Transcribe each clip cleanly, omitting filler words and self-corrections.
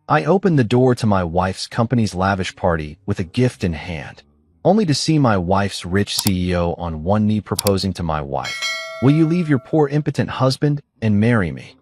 I opened the door to my wife's company's lavish party with a gift in hand, only to see my wife's rich CEO on one knee proposing to my wife, "Will you leave your poor impotent husband and marry me?"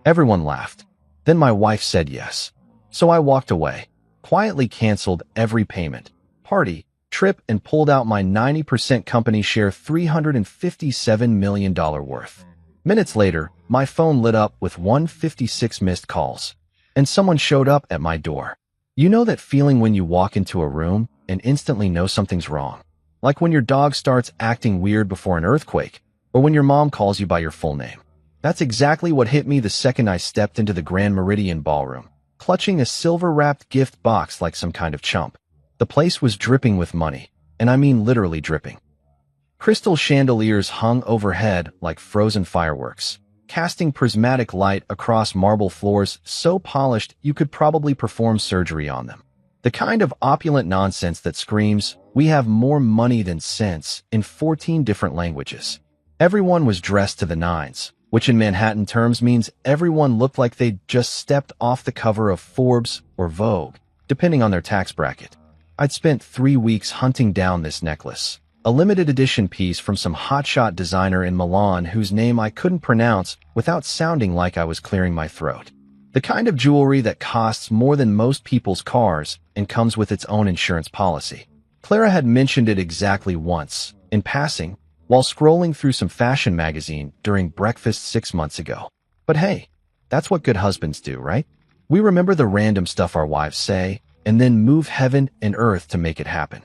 Everyone laughed. Then my wife said yes. So I walked away, quietly canceled every payment, party, trip, and pulled out my 90% company share $357 million worth. Minutes later, my phone lit up with 156 missed calls, and someone showed up at my door. You know that feeling when you walk into a room and instantly know something's wrong? Like when your dog starts acting weird before an earthquake, or when your mom calls you by your full name. That's exactly what hit me the second I stepped into the Grand Meridian Ballroom, clutching a silver-wrapped gift box like some kind of chump. The place was dripping with money, and I mean literally dripping. Crystal chandeliers hung overhead like frozen fireworks, casting prismatic light across marble floors so polished you could probably perform surgery on them. The kind of opulent nonsense that screams, "We have more money than sense," in 14 different languages. Everyone was dressed to the nines, which in Manhattan terms means everyone looked like they'd just stepped off the cover of Forbes or Vogue, depending on their tax bracket. I'd spent 3 weeks hunting down this necklace, a limited edition piece from some hotshot designer in Milan whose name I couldn't pronounce without sounding like I was clearing my throat. The kind of jewelry that costs more than most people's cars and comes with its own insurance policy. Clara had mentioned it exactly once, in passing, while scrolling through some fashion magazine during breakfast 6 months ago. But hey, that's what good husbands do, right? We remember the random stuff our wives say, and then move heaven and earth to make it happen.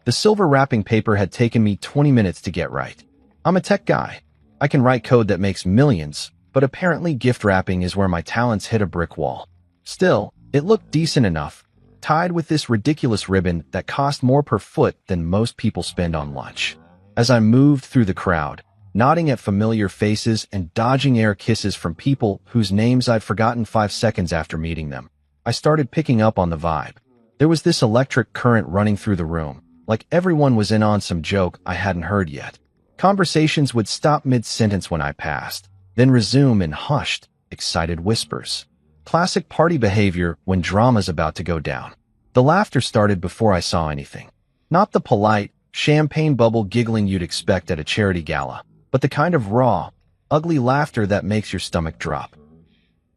The silver wrapping paper had taken me 20 minutes to get right. I'm a tech guy. I can write code that makes millions, but apparently gift wrapping is where my talents hit a brick wall. Still, it looked decent enough, tied with this ridiculous ribbon that cost more per foot than most people spend on lunch. As I moved through the crowd, nodding at familiar faces and dodging air kisses from people whose names I'd forgotten 5 seconds after meeting them, I started picking up on the vibe. There was this electric current running through the room, like everyone was in on some joke I hadn't heard yet. Conversations would stop mid-sentence when I passed, then resume in hushed, excited whispers. Classic party behavior when drama's about to go down. The laughter started before I saw anything. Not the polite, champagne bubble giggling you'd expect at a charity gala, but the kind of raw, ugly laughter that makes your stomach drop.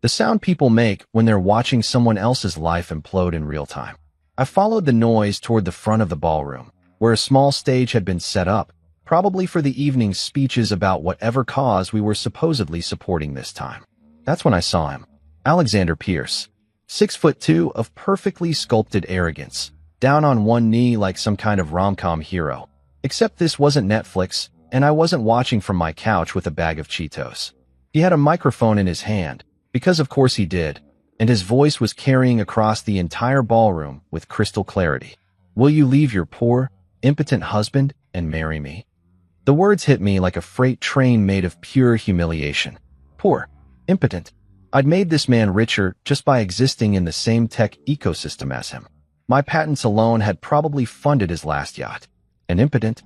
The sound people make when they're watching someone else's life implode in real time. I followed the noise toward the front of the ballroom, where a small stage had been set up, probably for the evening's speeches about whatever cause we were supposedly supporting this time. That's when I saw him. Alexander Pierce, 6'2" of perfectly sculpted arrogance, down on one knee like some kind of rom-com hero. Except this wasn't Netflix, and I wasn't watching from my couch with a bag of Cheetos. He had a microphone in his hand, because of course he did, and his voice was carrying across the entire ballroom with crystal clarity. "Will you leave your poor, impotent husband and marry me?" The words hit me like a freight train made of pure humiliation. Poor, impotent. I'd made this man richer just by existing in the same tech ecosystem as him. My patents alone had probably funded his last yacht. And impotent?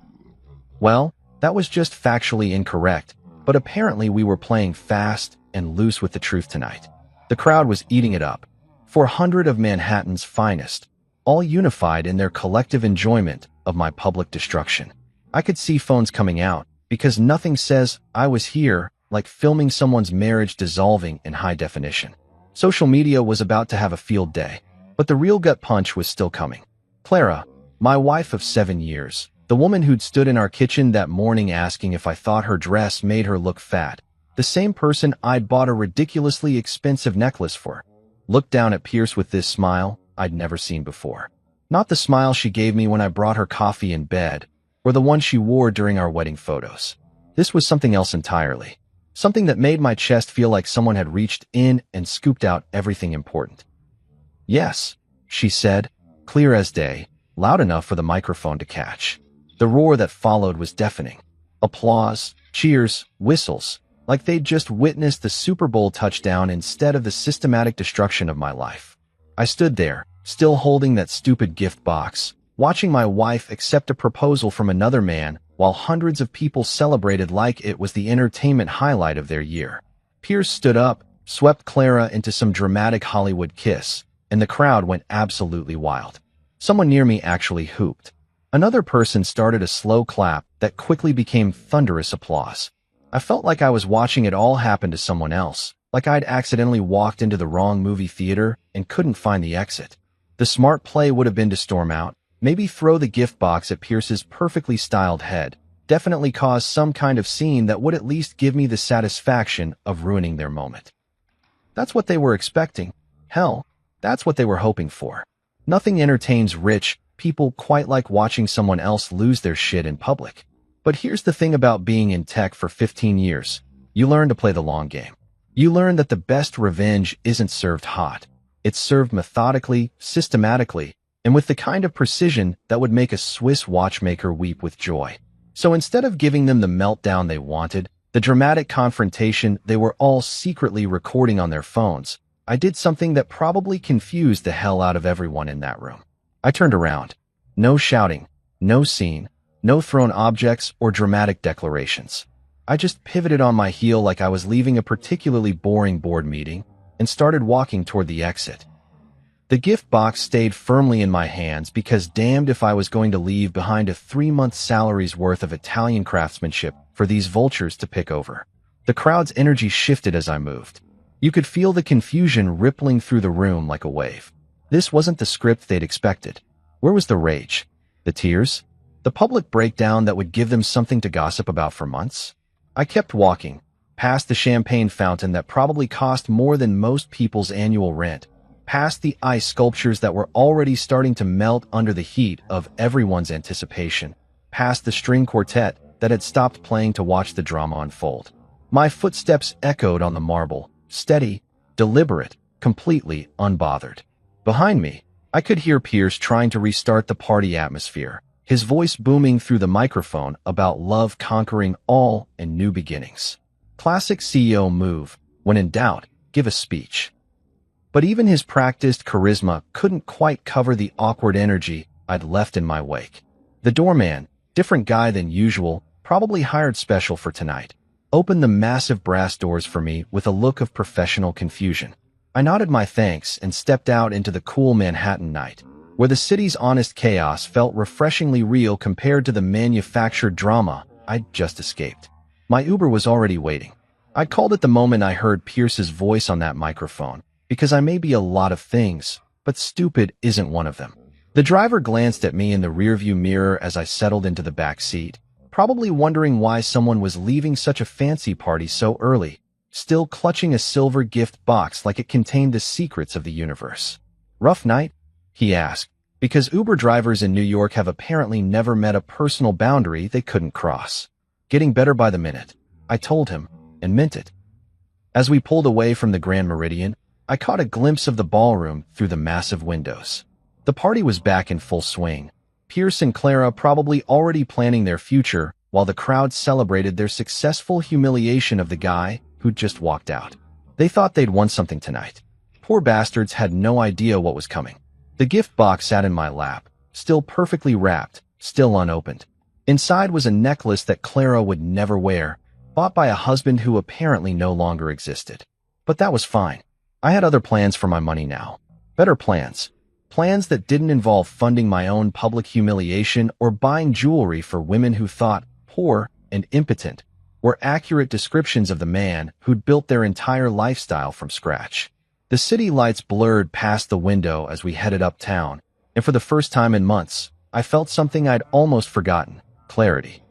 Well, that was just factually incorrect, but apparently we were playing fast and loose with the truth tonight. The crowd was eating it up. 400 of Manhattan's finest, all unified in their collective enjoyment of my public destruction. I could see phones coming out, because nothing says I was here like filming someone's marriage dissolving in high definition. Social media was about to have a field day, but the real gut punch was still coming. Clara, my wife of 7 years, the woman who'd stood in our kitchen that morning asking if I thought her dress made her look fat, the same person I'd bought a ridiculously expensive necklace for, looked down at Pierce with this smile I'd never seen before. Not the smile she gave me when I brought her coffee in bed, or the one she wore during our wedding photos. This was something else entirely. Something that made my chest feel like someone had reached in and scooped out everything important. "Yes," she said, clear as day, loud enough for the microphone to catch. The roar that followed was deafening. Applause, cheers, whistles, like they'd just witnessed the Super Bowl touchdown instead of the systematic destruction of my life. I stood there, still holding that stupid gift box, watching my wife accept a proposal from another man while hundreds of people celebrated like it was the entertainment highlight of their year. Pierce stood up, swept Clara into some dramatic Hollywood kiss, and the crowd went absolutely wild. Someone near me actually hooped. Another person started a slow clap that quickly became thunderous applause. I felt like I was watching it all happen to someone else, like I'd accidentally walked into the wrong movie theater and couldn't find the exit. The smart play would have been to storm out, maybe throw the gift box at Pierce's perfectly styled head, definitely cause some kind of scene that would at least give me the satisfaction of ruining their moment. That's what they were expecting. Hell, that's what they were hoping for. Nothing entertains rich people quite like watching someone else lose their shit in public. But here's the thing about being in tech for 15 years. You learn to play the long game. You learn that the best revenge isn't served hot. It's served methodically, systematically, and with the kind of precision that would make a Swiss watchmaker weep with joy. So instead of giving them the meltdown they wanted, the dramatic confrontation they were all secretly recording on their phones, I did something that probably confused the hell out of everyone in that room. I turned around. No shouting, no scene, no thrown objects or dramatic declarations. I just pivoted on my heel like I was leaving a particularly boring board meeting and started walking toward the exit. The gift box stayed firmly in my hands because damned if I was going to leave behind a 3-month salary's worth of Italian craftsmanship for these vultures to pick over. The crowd's energy shifted as I moved. You could feel the confusion rippling through the room like a wave. This wasn't the script they'd expected. Where was the rage? The tears? The public breakdown that would give them something to gossip about for months? I kept walking, past the champagne fountain that probably cost more than most people's annual rent, past the ice sculptures that were already starting to melt under the heat of everyone's anticipation, past the string quartet that had stopped playing to watch the drama unfold. My footsteps echoed on the marble, steady, deliberate, completely unbothered. Behind me, I could hear Pierce trying to restart the party atmosphere, his voice booming through the microphone about love conquering all and new beginnings. Classic CEO move. When in doubt, give a speech. But even his practiced charisma couldn't quite cover the awkward energy I'd left in my wake. The doorman, different guy than usual, probably hired special for tonight, opened the massive brass doors for me with a look of professional confusion. I nodded my thanks and stepped out into the cool Manhattan night, where the city's honest chaos felt refreshingly real compared to the manufactured drama I'd just escaped. My Uber was already waiting. I called it the moment I heard Pierce's voice on that microphone, because I may be a lot of things, but stupid isn't one of them. The driver glanced at me in the rearview mirror as I settled into the back seat, probably wondering why someone was leaving such a fancy party so early, still clutching a silver gift box like it contained the secrets of the universe. Rough night? He asked, because Uber drivers in New York have apparently never met a personal boundary they couldn't cross. Getting better by the minute, I told him, and meant it. As we pulled away from the Grand Meridian, I caught a glimpse of the ballroom through the massive windows. The party was back in full swing. Pierce and Clara probably already planning their future, while the crowd celebrated their successful humiliation of the guy who'd just walked out. They thought they'd won something tonight. Poor bastards had no idea what was coming. The gift box sat in my lap, still perfectly wrapped, still unopened. Inside was a necklace that Clara would never wear, bought by a husband who apparently no longer existed. But that was fine. I had other plans for my money now. Better plans. Plans that didn't involve funding my own public humiliation or buying jewelry for women who thought poor and impotent were accurate descriptions of the man who'd built their entire lifestyle from scratch. The city lights blurred past the window as we headed uptown, and for the first time in months, I felt something I'd almost forgotten: clarity.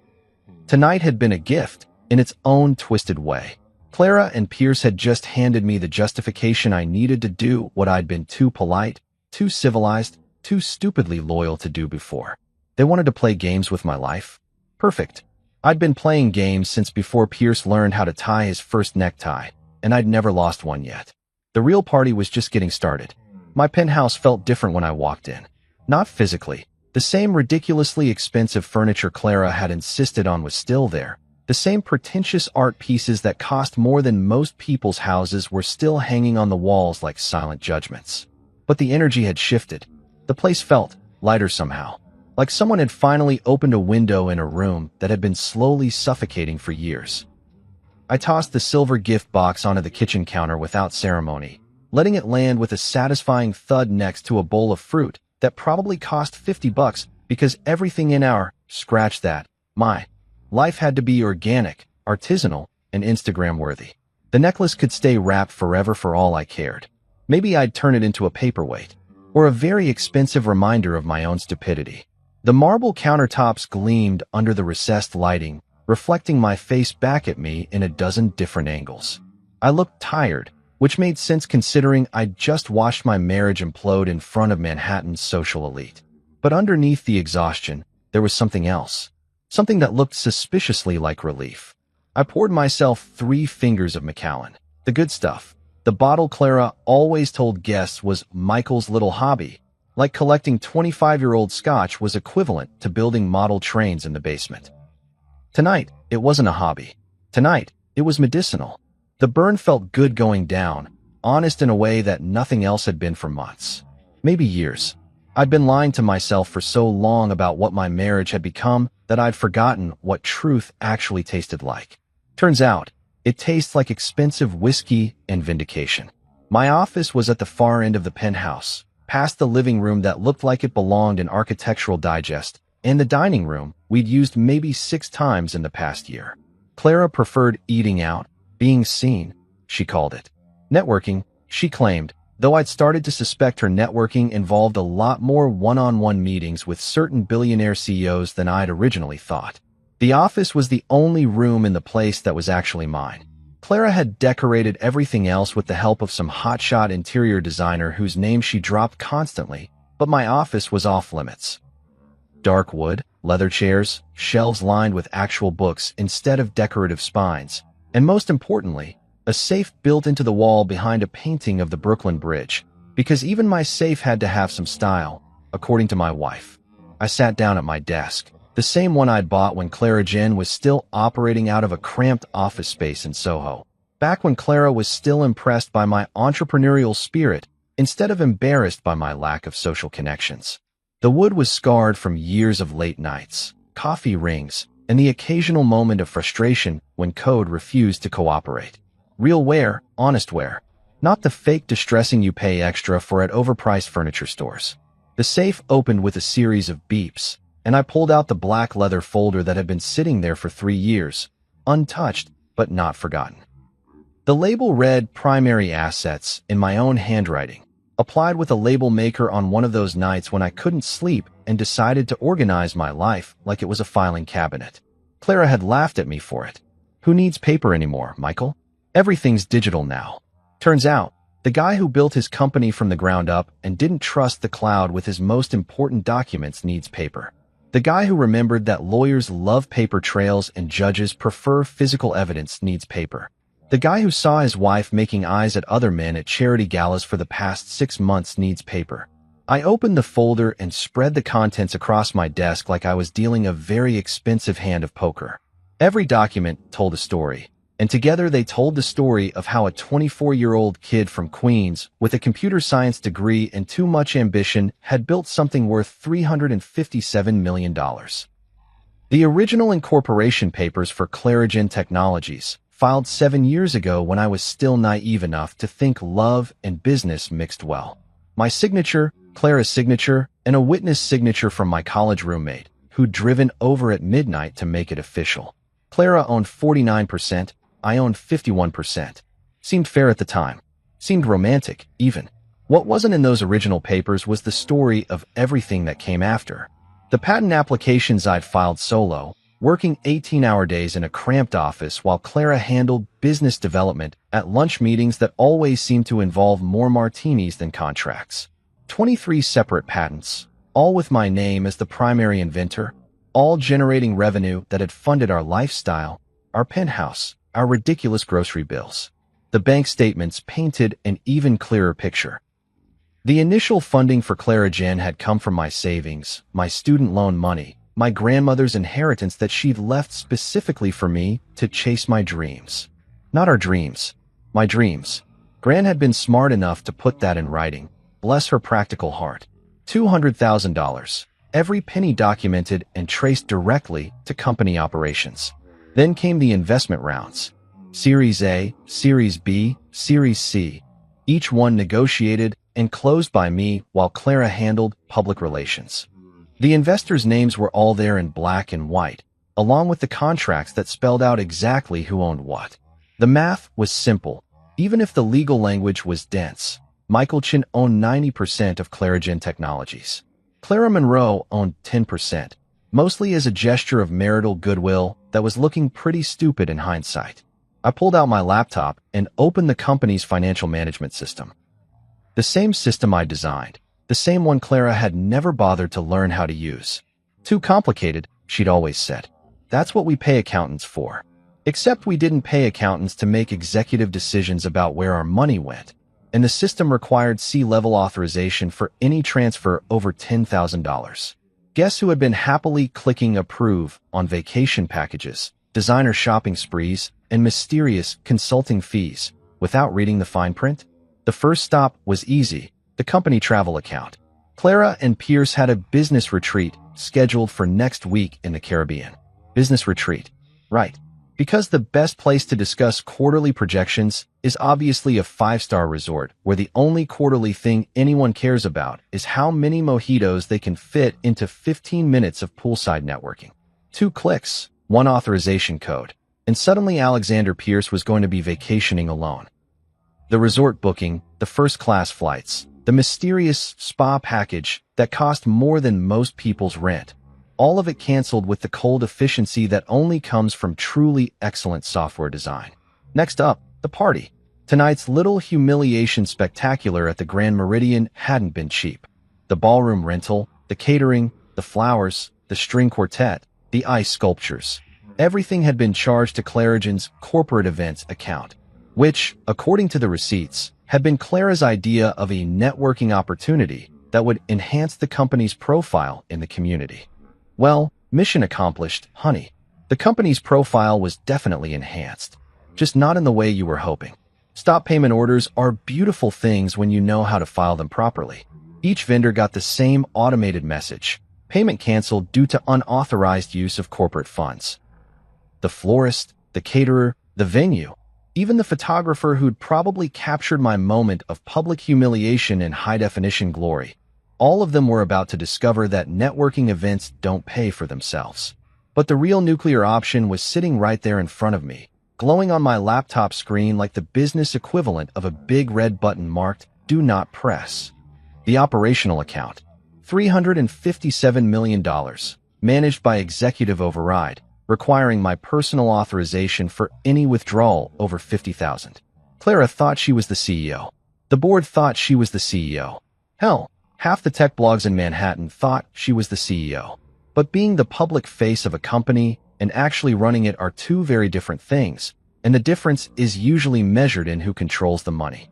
Tonight had been a gift, in its own twisted way. Clara and Pierce had just handed me the justification I needed to do what I'd been too polite, too civilized, too stupidly loyal to do before. They wanted to play games with my life. Perfect. I'd been playing games since before Pierce learned how to tie his first necktie, and I'd never lost one yet. The real party was just getting started. My penthouse felt different when I walked in. Not physically. The same ridiculously expensive furniture Clara had insisted on was still there. The same pretentious art pieces that cost more than most people's houses were still hanging on the walls like silent judgments. But the energy had shifted. The place felt lighter somehow, like someone had finally opened a window in a room that had been slowly suffocating for years. I tossed the silver gift box onto the kitchen counter without ceremony, letting it land with a satisfying thud next to a bowl of fruit that probably cost $50 because everything in our, scratch that, my life had to be organic, artisanal, and Instagram-worthy. The necklace could stay wrapped forever for all I cared. Maybe I'd turn it into a paperweight, or a very expensive reminder of my own stupidity. The marble countertops gleamed under the recessed lighting, reflecting my face back at me in a dozen different angles. I looked tired, which made sense considering I'd just watched my marriage implode in front of Manhattan's social elite. But underneath the exhaustion, there was something else. Something that looked suspiciously like relief. I poured myself 3 fingers of Macallan, the good stuff. The bottle Clara always told guests was Michael's little hobby, like collecting 25-year-old scotch was equivalent to building model trains in the basement. Tonight, it wasn't a hobby. Tonight, it was medicinal. The burn felt good going down, honest in a way that nothing else had been for months. Maybe years. I'd been lying to myself for so long about what my marriage had become that I'd forgotten what truth actually tasted like. Turns out, it tastes like expensive whiskey and vindication. My office was at the far end of the penthouse, past the living room that looked like it belonged in Architectural Digest, and the dining room we'd used maybe 6 times in the past year. Clara preferred eating out, being seen, she called it. Networking, she claimed, though I'd started to suspect her networking involved a lot more one-on-one meetings with certain billionaire CEOs than I'd originally thought. The office was the only room in the place that was actually mine. Clara had decorated everything else with the help of some hotshot interior designer whose name she dropped constantly, but my office was off limits. Dark wood, leather chairs, shelves lined with actual books instead of decorative spines, and most importantly, a safe built into the wall behind a painting of the Brooklyn Bridge, because even my safe had to have some style, according to my wife. I sat down at my desk, the same one I'd bought when Clara Jen was still operating out of a cramped office space in Soho, back when Clara was still impressed by my entrepreneurial spirit instead of embarrassed by my lack of social connections. The wood was scarred from years of late nights, coffee rings, and the occasional moment of frustration when code refused to cooperate. Real wear, honest wear, not the fake distressing you pay extra for at overpriced furniture stores. The safe opened with a series of beeps, and I pulled out the black leather folder that had been sitting there for 3 years, untouched but not forgotten. The label read Primary Assets in my own handwriting, applied with a label maker on one of those nights when I couldn't sleep and decided to organize my life like it was a filing cabinet. Clara had laughed at me for it. Who needs paper anymore, Michael? Everything's digital now. Turns out, the guy who built his company from the ground up and didn't trust the cloud with his most important documents needs paper. The guy who remembered that lawyers love paper trails and judges prefer physical evidence needs paper. The guy who saw his wife making eyes at other men at charity galas for the past 6 months needs paper. I opened the folder and spread the contents across my desk like I was dealing a very expensive hand of poker. Every document told a story, and together they told the story of how a 24-year-old kid from Queens with a computer science degree and too much ambition had built something worth $357 million. The original incorporation papers for Clarigen Technologies, filed 7 years ago when I was still naive enough to think love and business mixed well. My signature, Clara's signature, and a witness signature from my college roommate, who'd driven over at midnight to make it official. Clara owned 49%, I owned 51%. Seemed fair at the time. Seemed romantic, even. What wasn't in those original papers was the story of everything that came after. The patent applications I'd filed solo, working 18-hour days in a cramped office while Clara handled business development at lunch meetings that always seemed to involve more martinis than contracts. 23 separate patents, all with my name as the primary inventor, all generating revenue that had funded our lifestyle, our penthouse, our ridiculous grocery bills. The bank statements painted an even clearer picture. The initial funding for Clarigen had come from my savings, my student loan money, my grandmother's inheritance that she'd left specifically for me to chase my dreams. Not our dreams, my dreams. Gran had been smart enough to put that in writing. Bless her practical heart. $200,000, every penny documented and traced directly to company operations. Then came the investment rounds. Series A, Series B, Series C, each one negotiated and closed by me while Clara handled public relations. The investors' names were all there in black and white, along with the contracts that spelled out exactly who owned what. The math was simple, even if the legal language was dense. Michael Chin owned 90% of Clarigen Technologies. Clara Monroe owned 10%, mostly as a gesture of marital goodwill that was looking pretty stupid in hindsight. I pulled out my laptop and opened the company's financial management system. The same system I designed, the same one Clara had never bothered to learn how to use. Too complicated, she'd always said. That's what we pay accountants for. Except we didn't pay accountants to make executive decisions about where our money went, and the system required C-level authorization for any transfer over $10,000. Guess who had been happily clicking approve on vacation packages, designer shopping sprees, and mysterious consulting fees without reading the fine print? The first stop was easy, the company travel account. Clara and Pierce had a business retreat scheduled for next week in the Caribbean. Business retreat. Right. Because the best place to discuss quarterly projections is obviously a five-star resort where the only quarterly thing anyone cares about is how many mojitos they can fit into 15 minutes of poolside networking. 2 clicks, 1 authorization code, and suddenly Alexander Pierce was going to be vacationing alone. The resort booking, the first-class flights, the mysterious spa package that cost more than most people's rent, all of it canceled with the cold efficiency that only comes from truly excellent software design. Next up, the party. Tonight's little humiliation spectacular at the Grand Meridian hadn't been cheap. The ballroom rental, the catering, the flowers, the string quartet, the ice sculptures. Everything had been charged to Clarigen's corporate events account, which, according to the receipts, had been Clara's idea of a networking opportunity that would enhance the company's profile in the community. Well, mission accomplished, honey. The company's profile was definitely enhanced, just not in the way you were hoping. Stop payment orders are beautiful things when you know how to file them properly. Each vendor got the same automated message: payment canceled due to unauthorized use of corporate funds. The florist, the caterer, the venue, even the photographer who'd probably captured my moment of public humiliation in high-definition glory. All of them were about to discover that networking events don't pay for themselves. But the real nuclear option was sitting right there in front of me, glowing on my laptop screen like the business equivalent of a big red button marked "Do Not Press." The operational account, $357 million, managed by executive override, requiring my personal authorization for any withdrawal over $50,000. Clara thought she was the CEO. The board thought she was the CEO. Hell, half the tech blogs in Manhattan thought she was the CEO. But being the public face of a company and actually running it are two very different things, and the difference is usually measured in who controls the money.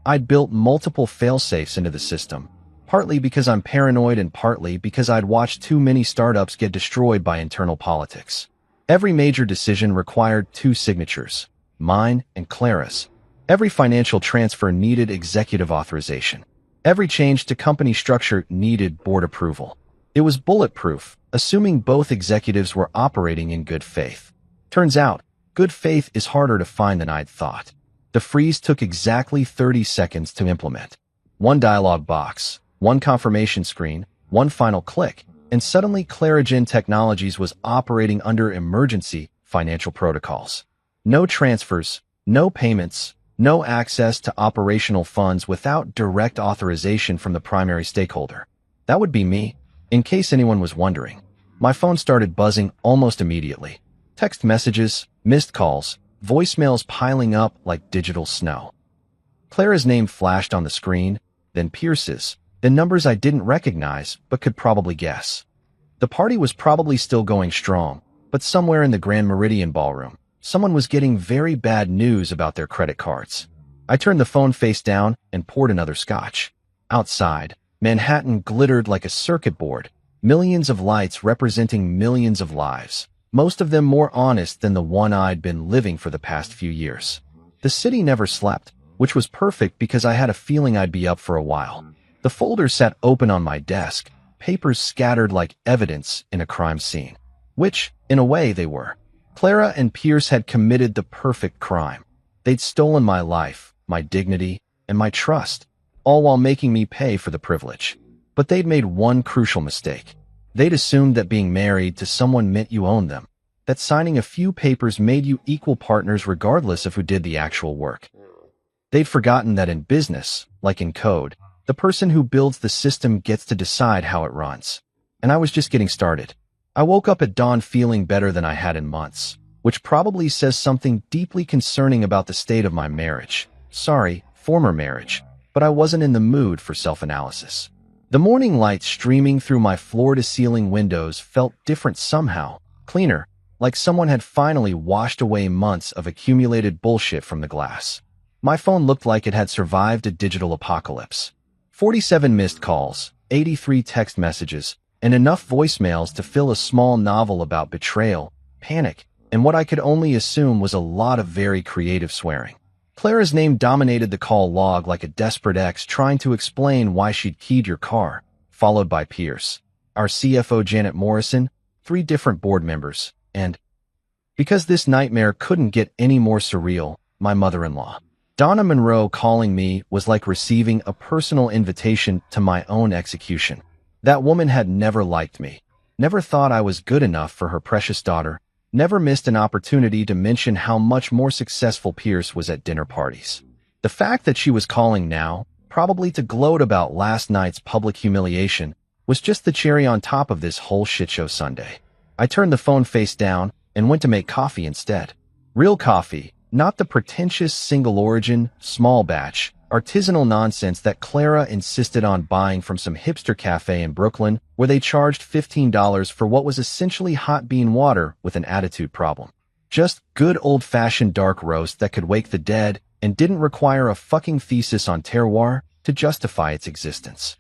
I'd built multiple fail-safes into the system, partly because I'm paranoid and partly because I'd watched too many startups get destroyed by internal politics. Every major decision required 2 signatures, mine and Clara's. Every financial transfer needed executive authorization. Every change to company structure needed board approval. It was bulletproof, assuming both executives were operating in good faith. Turns out, good faith is harder to find than I'd thought. The freeze took exactly 30 seconds to implement. 1 dialog box, 1 confirmation screen, 1 final click, and suddenly Clarigen Technologies was operating under emergency financial protocols. No transfers, no payments, no access to operational funds without direct authorization from the primary stakeholder. That would be me, in case anyone was wondering. My phone started buzzing almost immediately. Text messages, missed calls, voicemails piling up like digital snow. Clara's name flashed on the screen, then Pierce's, then numbers I didn't recognize but could probably guess. The party was probably still going strong, but somewhere in the Grand Meridian ballroom, someone was getting very bad news about their credit cards. I turned the phone face down and poured another scotch. Outside, Manhattan glittered like a circuit board, millions of lights representing millions of lives, most of them more honest than the one I'd been living for the past few years. The city never slept, which was perfect because I had a feeling I'd be up for a while. The folders sat open on my desk, papers scattered like evidence in a crime scene, which, in a way, they were. Clara and Pierce had committed the perfect crime. They'd stolen my life, my dignity, and my trust, all while making me pay for the privilege. But they'd made one crucial mistake. They'd assumed that being married to someone meant you owned them, that signing a few papers made you equal partners regardless of who did the actual work. They'd forgotten that in business, like in code, the person who builds the system gets to decide how it runs. And I was just getting started. I woke up at dawn feeling better than I had in months, which probably says something deeply concerning about the state of my marriage. Sorry, former marriage, but I wasn't in the mood for self-analysis. The morning light streaming through my floor-to-ceiling windows felt different somehow, cleaner, like someone had finally washed away months of accumulated bullshit from the glass. My phone looked like it had survived a digital apocalypse. 47 missed calls, 83 text messages, and enough voicemails to fill a small novel about betrayal, panic, and what I could only assume was a lot of very creative swearing. Clara's name dominated the call log like a desperate ex trying to explain why she'd keyed your car, followed by Pierce, our CFO Janet Morrison, 3 different board members, and, because this nightmare couldn't get any more surreal, my mother-in-law. Donna Monroe calling me was like receiving a personal invitation to my own execution. That woman had never liked me, never thought I was good enough for her precious daughter, never missed an opportunity to mention how much more successful Pierce was at dinner parties. The fact that she was calling now, probably to gloat about last night's public humiliation, was just the cherry on top of this whole shitshow Sunday. I turned the phone face down and went to make coffee instead. Real coffee, not the pretentious single-origin, small-batch, artisanal nonsense that Clara insisted on buying from some hipster cafe in Brooklyn where they charged $15 for what was essentially hot bean water with an attitude problem. Just good old-fashioned dark roast that could wake the dead and didn't require a fucking thesis on terroir to justify its existence.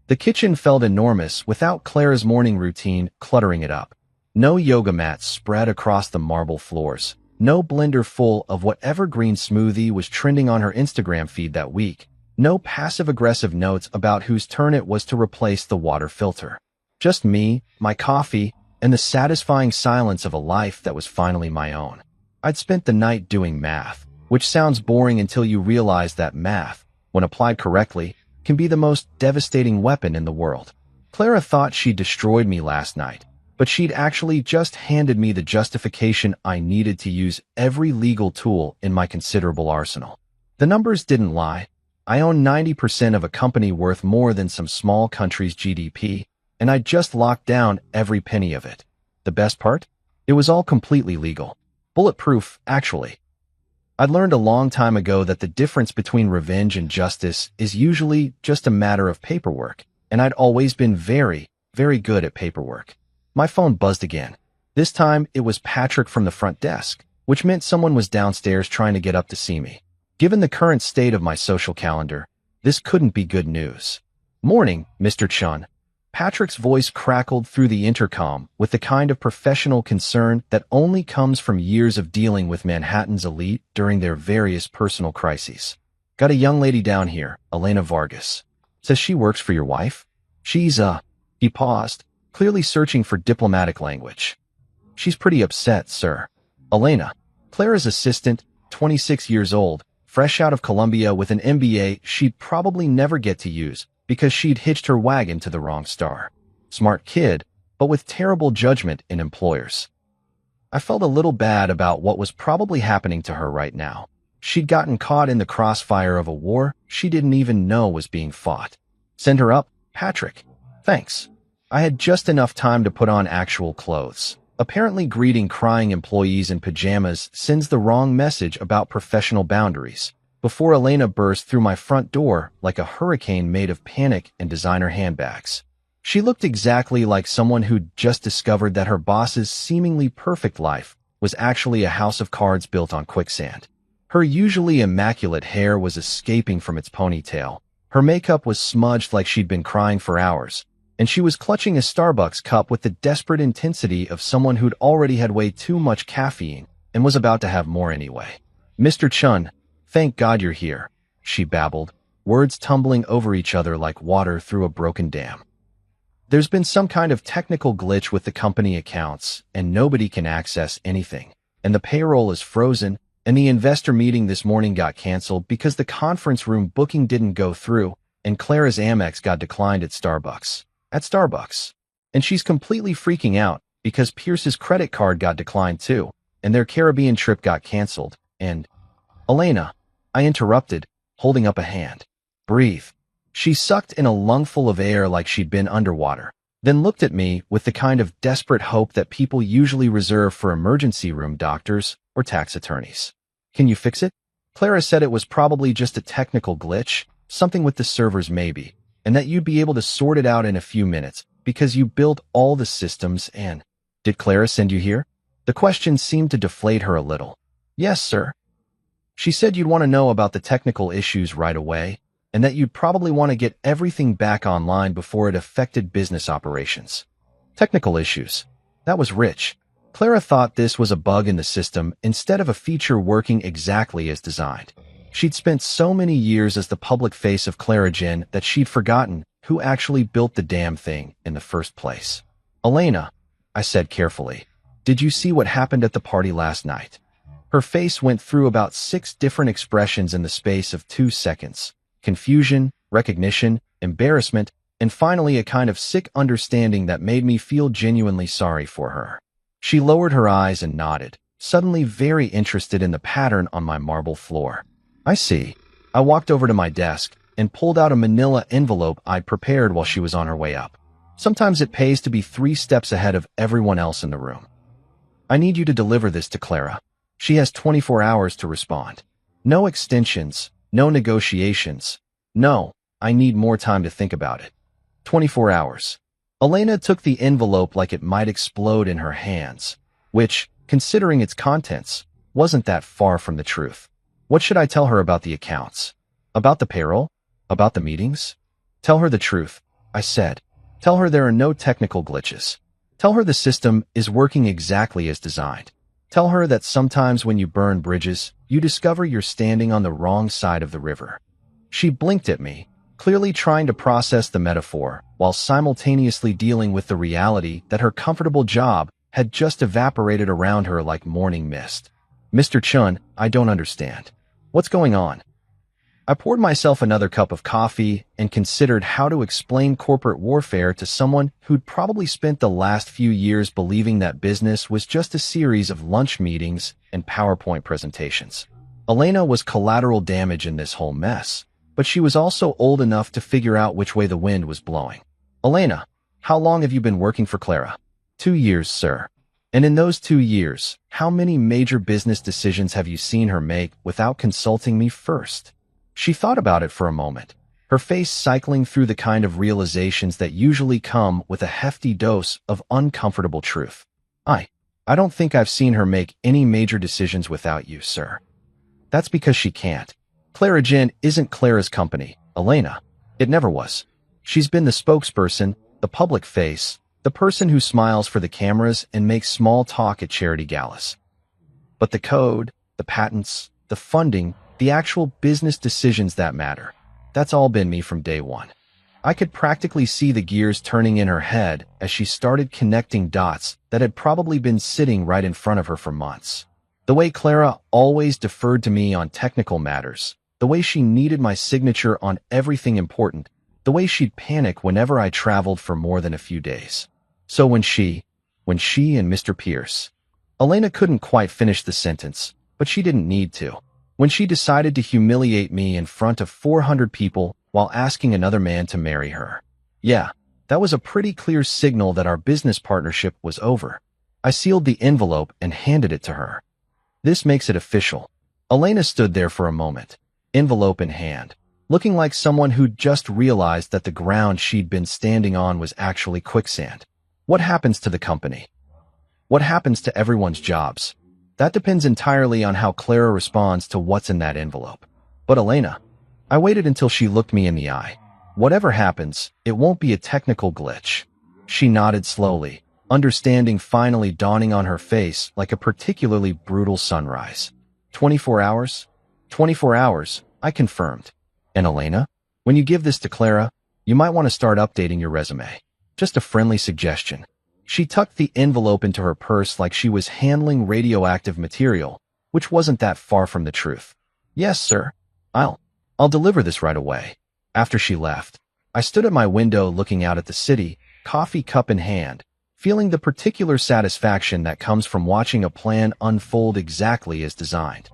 The kitchen felt enormous without Clara's morning routine cluttering it up. No yoga mats spread across the marble floors. No blender full of whatever green smoothie was trending on her Instagram feed that week. No passive-aggressive notes about whose turn it was to replace the water filter. Just me, my coffee, and the satisfying silence of a life that was finally my own. I'd spent the night doing math, which sounds boring until you realize that math, when applied correctly, can be the most devastating weapon in the world. Clara thought she'd destroyed me last night, but she'd actually just handed me the justification I needed to use every legal tool in my considerable arsenal. The numbers didn't lie. I own 90% of a company worth more than some small country's GDP, and I'd just locked down every penny of it. The best part? It was all completely legal. Bulletproof, actually. I'd learned a long time ago that the difference between revenge and justice is usually just a matter of paperwork, and I'd always been very, very good at paperwork. My phone buzzed again. This time, it was Patrick from the front desk, which meant someone was downstairs trying to get up to see me. Given the current state of my social calendar, this couldn't be good news. "Morning, Mr. Chun." Patrick's voice crackled through the intercom with the kind of professional concern that only comes from years of dealing with Manhattan's elite during their various personal crises. "Got a young lady down here, Elena Vargas. Says she works for your wife? She's, He paused, clearly searching for diplomatic language. "She's pretty upset, sir." Elena, Clara's assistant, 26 years old, fresh out of Columbia with an MBA she'd probably never get to use because she'd hitched her wagon to the wrong star. Smart kid, but with terrible judgment in employers. I felt a little bad about what was probably happening to her right now. She'd gotten caught in the crossfire of a war she didn't even know was being fought. "Send her up, Patrick." "Thanks." I had just enough time to put on actual clothes. Apparently greeting crying employees in pajamas sends the wrong message about professional boundaries, before Elena burst through my front door like a hurricane made of panic and designer handbags. She looked exactly like someone who'd just discovered that her boss's seemingly perfect life was actually a house of cards built on quicksand. Her usually immaculate hair was escaping from its ponytail. Her makeup was smudged like she'd been crying for hours, and she was clutching a Starbucks cup with the desperate intensity of someone who'd already had way too much caffeine and was about to have more anyway. "Mr. Chun, thank God you're here," she babbled, words tumbling over each other like water through a broken dam. There's been some kind of technical glitch with the company accounts, and nobody can access anything. And the payroll is frozen, and the investor meeting this morning got canceled because the conference room booking didn't go through, and Clara's Amex got declined at Starbucks. And she's completely freaking out because Pierce's credit card got declined too, and their Caribbean trip got canceled, and... Elena, I interrupted, holding up a hand. Breathe. She sucked in a lungful of air like she'd been underwater, then looked at me with the kind of desperate hope that people usually reserve for emergency room doctors or tax attorneys. Can you fix it? Clara said it was probably just a technical glitch, something with the servers maybe, and that you'd be able to sort it out in a few minutes because you built all the systems and... Did Clara send you here? The question seemed to deflate her a little. Yes, sir. She said you'd want to know about the technical issues right away, and that you'd probably want to get everything back online before it affected business operations. Technical issues. That was rich. Clara thought this was a bug in the system instead of a feature working exactly as designed. She'd spent so many years as the public face of Clarigen that she'd forgotten who actually built the damn thing in the first place. Elena, I said carefully, did you see what happened at the party last night? Her face went through about 6 different expressions in the space of 2 seconds. Confusion, recognition, embarrassment, and finally a kind of sick understanding that made me feel genuinely sorry for her. She lowered her eyes and nodded, suddenly very interested in the pattern on my marble floor. I see. I walked over to my desk and pulled out a manila envelope I'd prepared while she was on her way up. Sometimes it pays to be 3 steps ahead of everyone else in the room. I need you to deliver this to Clara. She has 24 hours to respond. No extensions. No negotiations. No, I need more time to think about it. 24 hours. Elena took the envelope like it might explode in her hands, which, considering its contents, wasn't that far from the truth. What should I tell her about the accounts? About the payroll? About the meetings? Tell her the truth, I said. Tell her there are no technical glitches. Tell her the system is working exactly as designed. Tell her that sometimes when you burn bridges, you discover you're standing on the wrong side of the river. She blinked at me, clearly trying to process the metaphor, while simultaneously dealing with the reality that her comfortable job had just evaporated around her like morning mist. Mr. Chun, I don't understand. What's going on? I poured myself another cup of coffee and considered how to explain corporate warfare to someone who'd probably spent the last few years believing that business was just a series of lunch meetings and PowerPoint presentations. Elena was collateral damage in this whole mess, but she was also old enough to figure out which way the wind was blowing. Elena, how long have you been working for Clara? 2 years, sir. And in those 2 years, how many major business decisions have you seen her make without consulting me first? She thought about it for a moment, her face cycling through the kind of realizations that usually come with a hefty dose of uncomfortable truth. I don't think I've seen her make any major decisions without you, sir. That's because she can't. Clarigen isn't Clara's company, Elena. It never was. She's been the spokesperson, the public face, the person who smiles for the cameras and makes small talk at charity galas. But the code, the patents, the funding, the actual business decisions that matter, that's all been me from day one. I could practically see the gears turning in her head as she started connecting dots that had probably been sitting right in front of her for months. The way Clara always deferred to me on technical matters, the way she needed my signature on everything important, the way she'd panic whenever I traveled for more than a few days. So when she and Mr. Pierce... Elena couldn't quite finish the sentence, but she didn't need to. When she decided to humiliate me in front of 400 people while asking another man to marry her. Yeah, that was a pretty clear signal that our business partnership was over. I sealed the envelope and handed it to her. This makes it official. Elena stood there for a moment, envelope in hand, looking like someone who'd just realized that the ground she'd been standing on was actually quicksand. What happens to the company? What happens to everyone's jobs? That depends entirely on how Clara responds to what's in that envelope. But Elena, I waited until she looked me in the eye. Whatever happens, it won't be a technical glitch. She nodded slowly, understanding finally dawning on her face like a particularly brutal sunrise. 24 hours? 24 hours, I confirmed. And Elena, when you give this to Clara, you might want to start updating your resume. Just a friendly suggestion. She tucked the envelope into her purse like she was handling radioactive material, which wasn't that far from the truth. Yes, sir. I'll deliver this right away. After she left, I stood at my window looking out at the city, coffee cup in hand, feeling the particular satisfaction that comes from watching a plan unfold exactly as designed.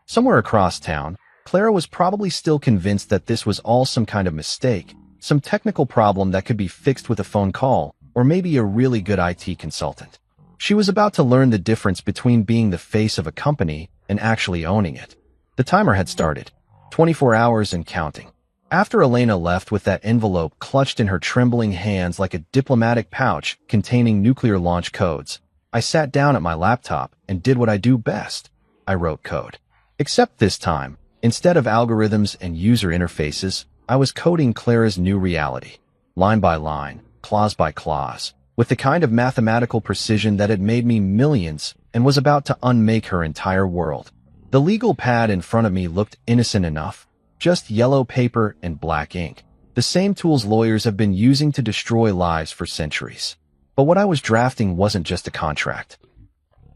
Somewhere across town, Clara was probably still convinced that this was all some kind of mistake, some technical problem that could be fixed with a phone call, or maybe a really good IT consultant. She was about to learn the difference between being the face of a company and actually owning it. The timer had started, 24 hours and counting. After Elena left with that envelope clutched in her trembling hands like a diplomatic pouch containing nuclear launch codes, I sat down at my laptop and did what I do best. I wrote code. Except this time, instead of algorithms and user interfaces, I was coding Clara's new reality, line by line, clause by clause, with the kind of mathematical precision that had made me millions and was about to unmake her entire world. The legal pad in front of me looked innocent enough, just yellow paper and black ink, the same tools lawyers have been using to destroy lives for centuries. But what I was drafting wasn't just a contract.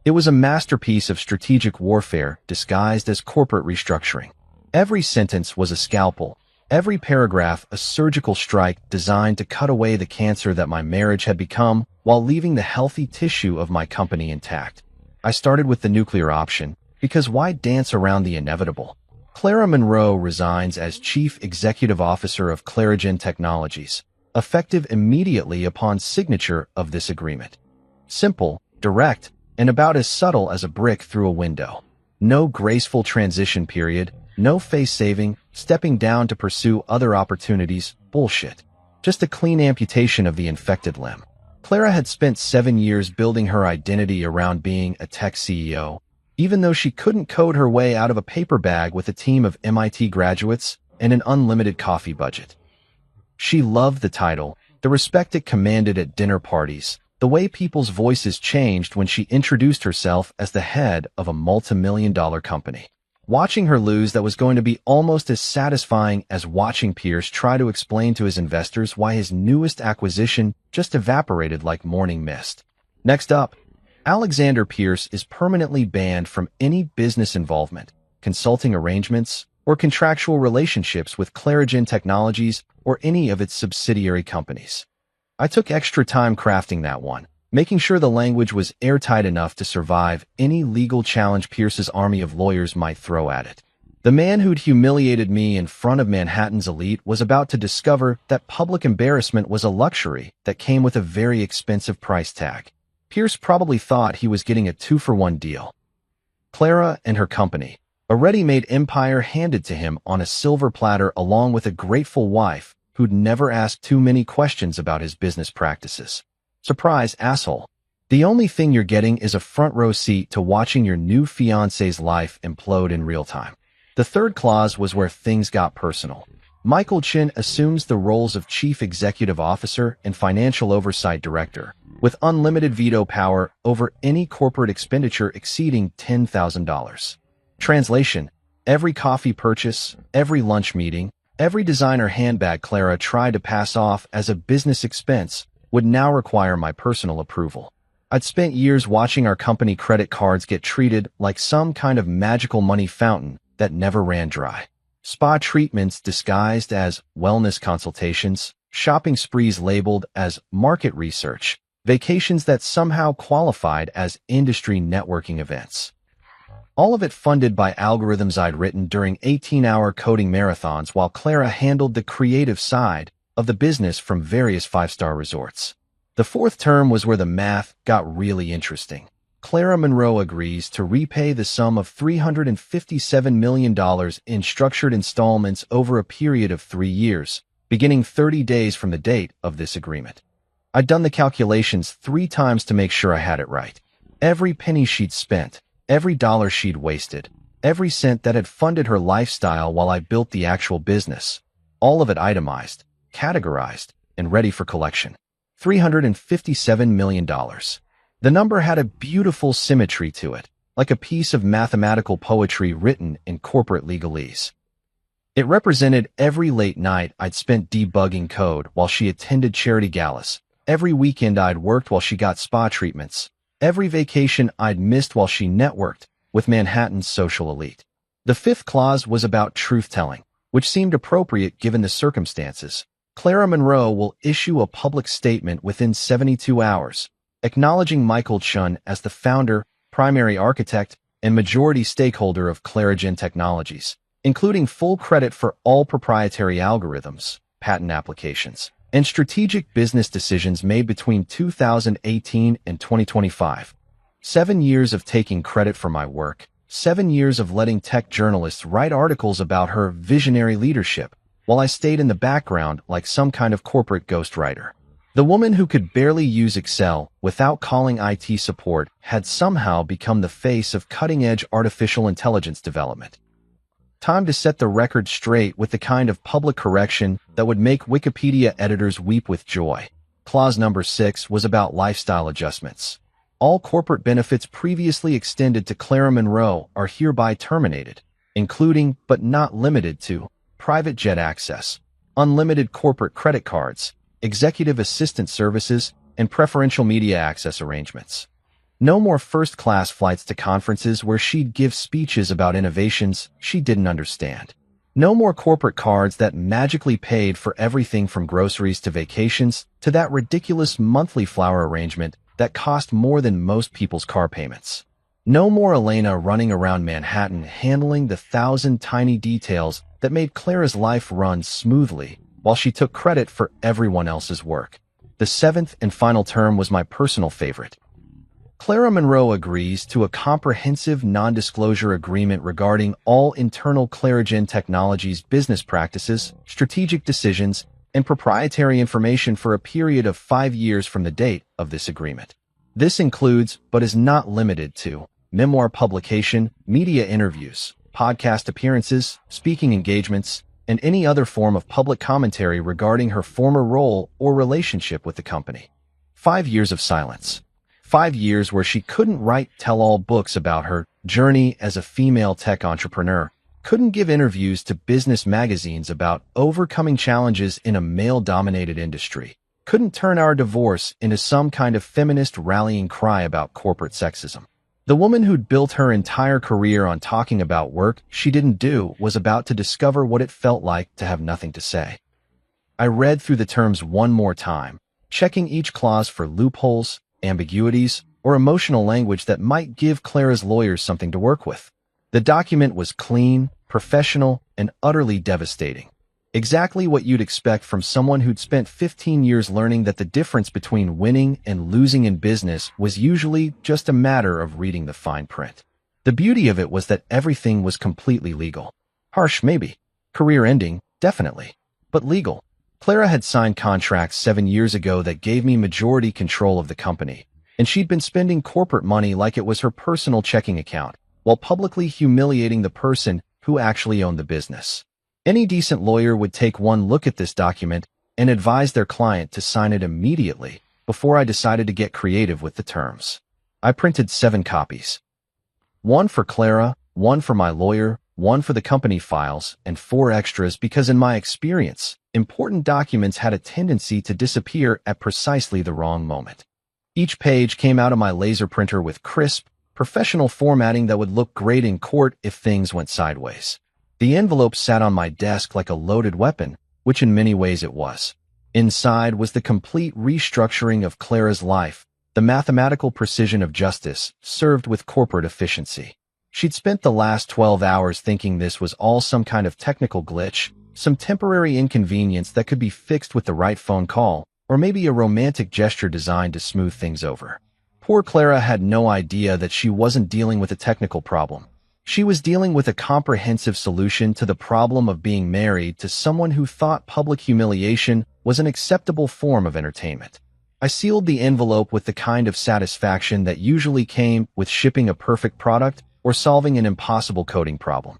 It was a masterpiece of strategic warfare disguised as corporate restructuring. Every sentence was a scalpel, every paragraph a surgical strike designed to cut away the cancer that my marriage had become while leaving the healthy tissue of my company intact. I started with the nuclear option, because why dance around the inevitable? Clara Monroe resigns as Chief Executive Officer of Clarigen Technologies, effective immediately upon signature of this agreement. Simple, direct, and about as subtle as a brick through a window. No graceful transition period, no face-saving, stepping down to pursue other opportunities, bullshit. Just a clean amputation of the infected limb. Clara had spent 7 years building her identity around being a tech CEO, even though she couldn't code her way out of a paper bag with a team of MIT graduates and an unlimited coffee budget. She loved the title, the respect it commanded at dinner parties, the way people's voices changed when she introduced herself as the head of a multi-million-dollar company. Watching her lose that was going to be almost as satisfying as watching Pierce try to explain to his investors why his newest acquisition just evaporated like morning mist. Next up, Alexander Pierce is permanently banned from any business involvement, consulting arrangements, or contractual relationships with Clarigen Technologies or any of its subsidiary companies. I took extra time crafting that one, making sure the language was airtight enough to survive any legal challenge Pierce's army of lawyers might throw at it. The man who'd humiliated me in front of Manhattan's elite was about to discover that public embarrassment was a luxury that came with a very expensive price tag. Pierce probably thought he was getting a 2-for-1 deal. Clara and her company, a ready-made empire handed to him on a silver platter along with a grateful wife who'd never asked too many questions about his business practices. Surprise, asshole. The only thing you're getting is a front-row seat to watching your new fiancé's life implode in real time. The third clause was where things got personal. Michael Chin assumes the roles of Chief Executive Officer and Financial Oversight Director, with unlimited veto power over any corporate expenditure exceeding $10,000. Translation: every coffee purchase, every lunch meeting, every designer handbag Clara tried to pass off as a business expense would now require my personal approval. I'd spent years watching our company credit cards get treated like some kind of magical money fountain that never ran dry. Spa treatments disguised as wellness consultations, shopping sprees labeled as market research, vacations that somehow qualified as industry networking events. All of it funded by algorithms I'd written during 18-hour coding marathons while Clara handled the creative side of the business from various 5-star resorts. The fourth term was where the math got really interesting. Clara Monroe agrees to repay the sum of $357 million in structured installments over a period of 3 years, beginning 30 days from the date of this agreement. I'd done the calculations 3 times to make sure I had it right. Every penny she'd spent, every dollar she'd wasted, every cent that had funded her lifestyle while I built the actual business, all of it itemized, categorized, and ready for collection. $357 million. The number had a beautiful symmetry to it, like a piece of mathematical poetry written in corporate legalese. It represented every late night I'd spent debugging code while she attended charity galas, Every weekend I'd worked while she got spa treatments. Every vacation I'd missed while she networked with Manhattan's social elite. The fifth clause was about truth-telling, which seemed appropriate given the circumstances. Clara Monroe will issue a public statement within 72 hours, acknowledging Michael Chun as the founder, primary architect, and majority stakeholder of Clarigen Technologies, including full credit for all proprietary algorithms, patent applications, and strategic business decisions made between 2018 and 2025. 7 years of taking credit for my work, 7 years of letting tech journalists write articles about her visionary leadership, while I stayed in the background like some kind of corporate ghostwriter. The woman who could barely use Excel without calling IT support had somehow become the face of cutting-edge artificial intelligence development. Time to set the record straight with the kind of public correction that would make Wikipedia editors weep with joy. Clause number 6 was about lifestyle adjustments. All corporate benefits previously extended to Clara Monroe are hereby terminated, including, but not limited to, private jet access, unlimited corporate credit cards, executive assistant services, and preferential media access arrangements. No more first-class flights to conferences where she'd give speeches about innovations she didn't understand. No more corporate cards that magically paid for everything from groceries to vacations to that ridiculous monthly flower arrangement that cost more than most people's car payments. No more Elena running around Manhattan handling the 1,000 tiny details that made Clara's life run smoothly while she took credit for everyone else's work. The 7th and final term was my personal favorite. Clara Monroe agrees to a comprehensive non-disclosure agreement regarding all internal Clarigen Technologies business practices, strategic decisions, and proprietary information for a period of 5 years from the date of this agreement. This includes, but is not limited to, memoir publication, media interviews, podcast appearances, speaking engagements, and any other form of public commentary regarding her former role or relationship with the company. 5 years of silence. 5 years where she couldn't write tell-all books about her journey as a female tech entrepreneur, couldn't give interviews to business magazines about overcoming challenges in a male-dominated industry, couldn't turn our divorce into some kind of feminist rallying cry about corporate sexism. The woman who'd built her entire career on talking about work she didn't do was about to discover what it felt like to have nothing to say. I read through the terms one more time, checking each clause for loopholes, ambiguities, or emotional language that might give Clara's lawyers something to work with. The document was clean, professional, and utterly devastating. Exactly what you'd expect from someone who'd spent 15 years learning that the difference between winning and losing in business was usually just a matter of reading the fine print. The beauty of it was that everything was completely legal. Harsh, maybe. Career-ending, definitely. But legal. Clara had signed contracts 7 years ago that gave me majority control of the company, and she'd been spending corporate money like it was her personal checking account, while publicly humiliating the person who actually owned the business. Any decent lawyer would take one look at this document and advise their client to sign it immediately before I decided to get creative with the terms. I printed 7 copies. 1 for Clara, 1 for my lawyer, 1 for the company files, and 4 extras because in my experience, important documents had a tendency to disappear at precisely the wrong moment. Each page came out of my laser printer with crisp, professional formatting that would look great in court if things went sideways. The envelope sat on my desk like a loaded weapon, which in many ways it was. Inside was the complete restructuring of Clara's life, the mathematical precision of justice, served with corporate efficiency. She'd spent the last 12 hours thinking this was all some kind of technical glitch, some temporary inconvenience that could be fixed with the right phone call, or maybe a romantic gesture designed to smooth things over. Poor Clara had no idea that she wasn't dealing with a technical problem. She was dealing with a comprehensive solution to the problem of being married to someone who thought public humiliation was an acceptable form of entertainment. I sealed the envelope with the kind of satisfaction that usually came with shipping a perfect product or solving an impossible coding problem.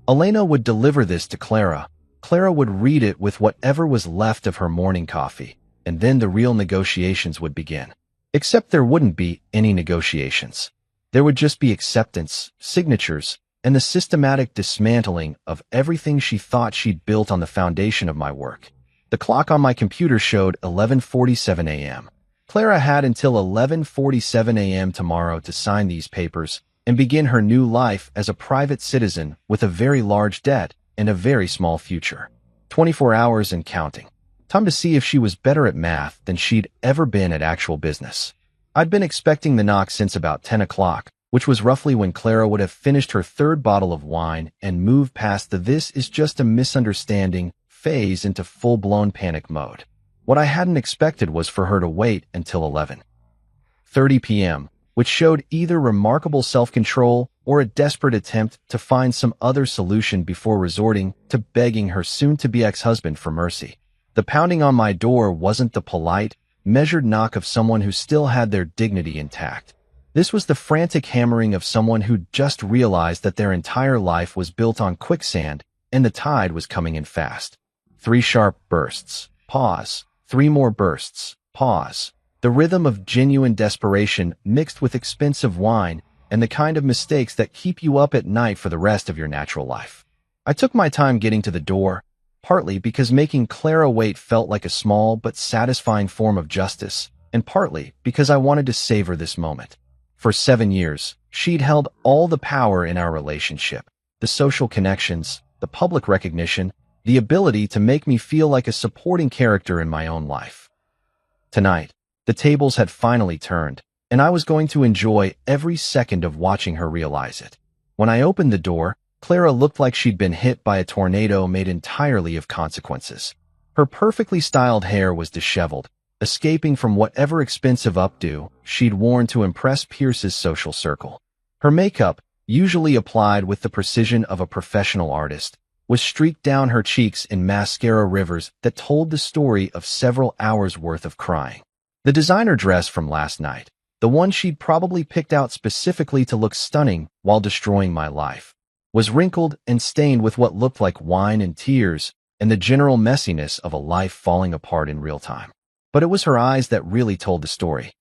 Elena would deliver this to Clara. Clara would read it with whatever was left of her morning coffee, and then the real negotiations would begin. Except there wouldn't be any negotiations. There would just be acceptance, signatures, and the systematic dismantling of everything she thought she'd built on the foundation of my work. The clock on my computer showed 11:47 a.m. Clara had until 11:47 a.m. tomorrow to sign these papers and begin her new life as a private citizen with a very large debt and a very small future. 24 hours and counting. Time to see if she was better at math than she'd ever been at actual business. I'd been expecting the knock since about 10 o'clock, which was roughly when Clara would have finished her third bottle of wine and moved past the "this is just a misunderstanding" phase into full-blown panic mode. What I hadn't expected was for her to wait until 11:30 p.m., which showed either remarkable self-control or a desperate attempt to find some other solution before resorting to begging her soon-to-be ex-husband for mercy. The pounding on my door wasn't the polite, measured knock of someone who still had their dignity intact. This was the frantic hammering of someone who'd just realized that their entire life was built on quicksand and the tide was coming in fast. 3 sharp bursts. Pause. 3 more bursts. Pause. The rhythm of genuine desperation mixed with expensive wine and the kind of mistakes that keep you up at night for the rest of your natural life. I took my time getting to the door, partly because making Clara wait felt like a small but satisfying form of justice, and partly because I wanted to savor this moment. For 7 years, she'd held all the power in our relationship, the social connections, the public recognition, the ability to make me feel like a supporting character in my own life. Tonight, the tables had finally turned, and I was going to enjoy every second of watching her realize it. When I opened the door, Clara looked like she'd been hit by a tornado made entirely of consequences. Her perfectly styled hair was disheveled, escaping from whatever expensive updo she'd worn to impress Pierce's social circle. Her makeup, usually applied with the precision of a professional artist, was streaked down her cheeks in mascara rivers that told the story of several hours' worth of crying. The designer dress from last night, the one she'd probably picked out specifically to look stunning while destroying my life, was wrinkled and stained with what looked like wine and tears and the general messiness of a life falling apart in real time. But it was her eyes that really told the story.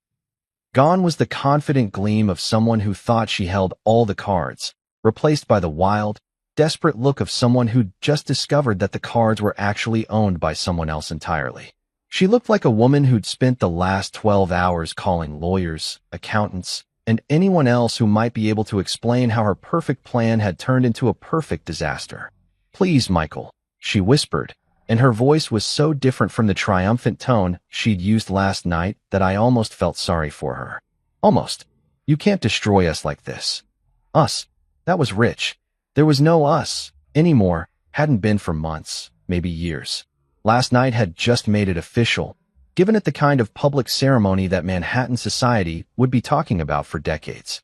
Gone was the confident gleam of someone who thought she held all the cards, replaced by the wild, desperate look of someone who'd just discovered that the cards were actually owned by someone else entirely. She looked like a woman who'd spent the last 12 hours calling lawyers, accountants, and anyone else who might be able to explain how her perfect plan had turned into a perfect disaster. "Please, Michael," she whispered, and her voice was so different from the triumphant tone she'd used last night that I almost felt sorry for her. Almost. "You can't destroy us like this." Us. That was rich. There was no us anymore, hadn't been for months, maybe years. Last night had just made it official, given it the kind of public ceremony that Manhattan society would be talking about for decades.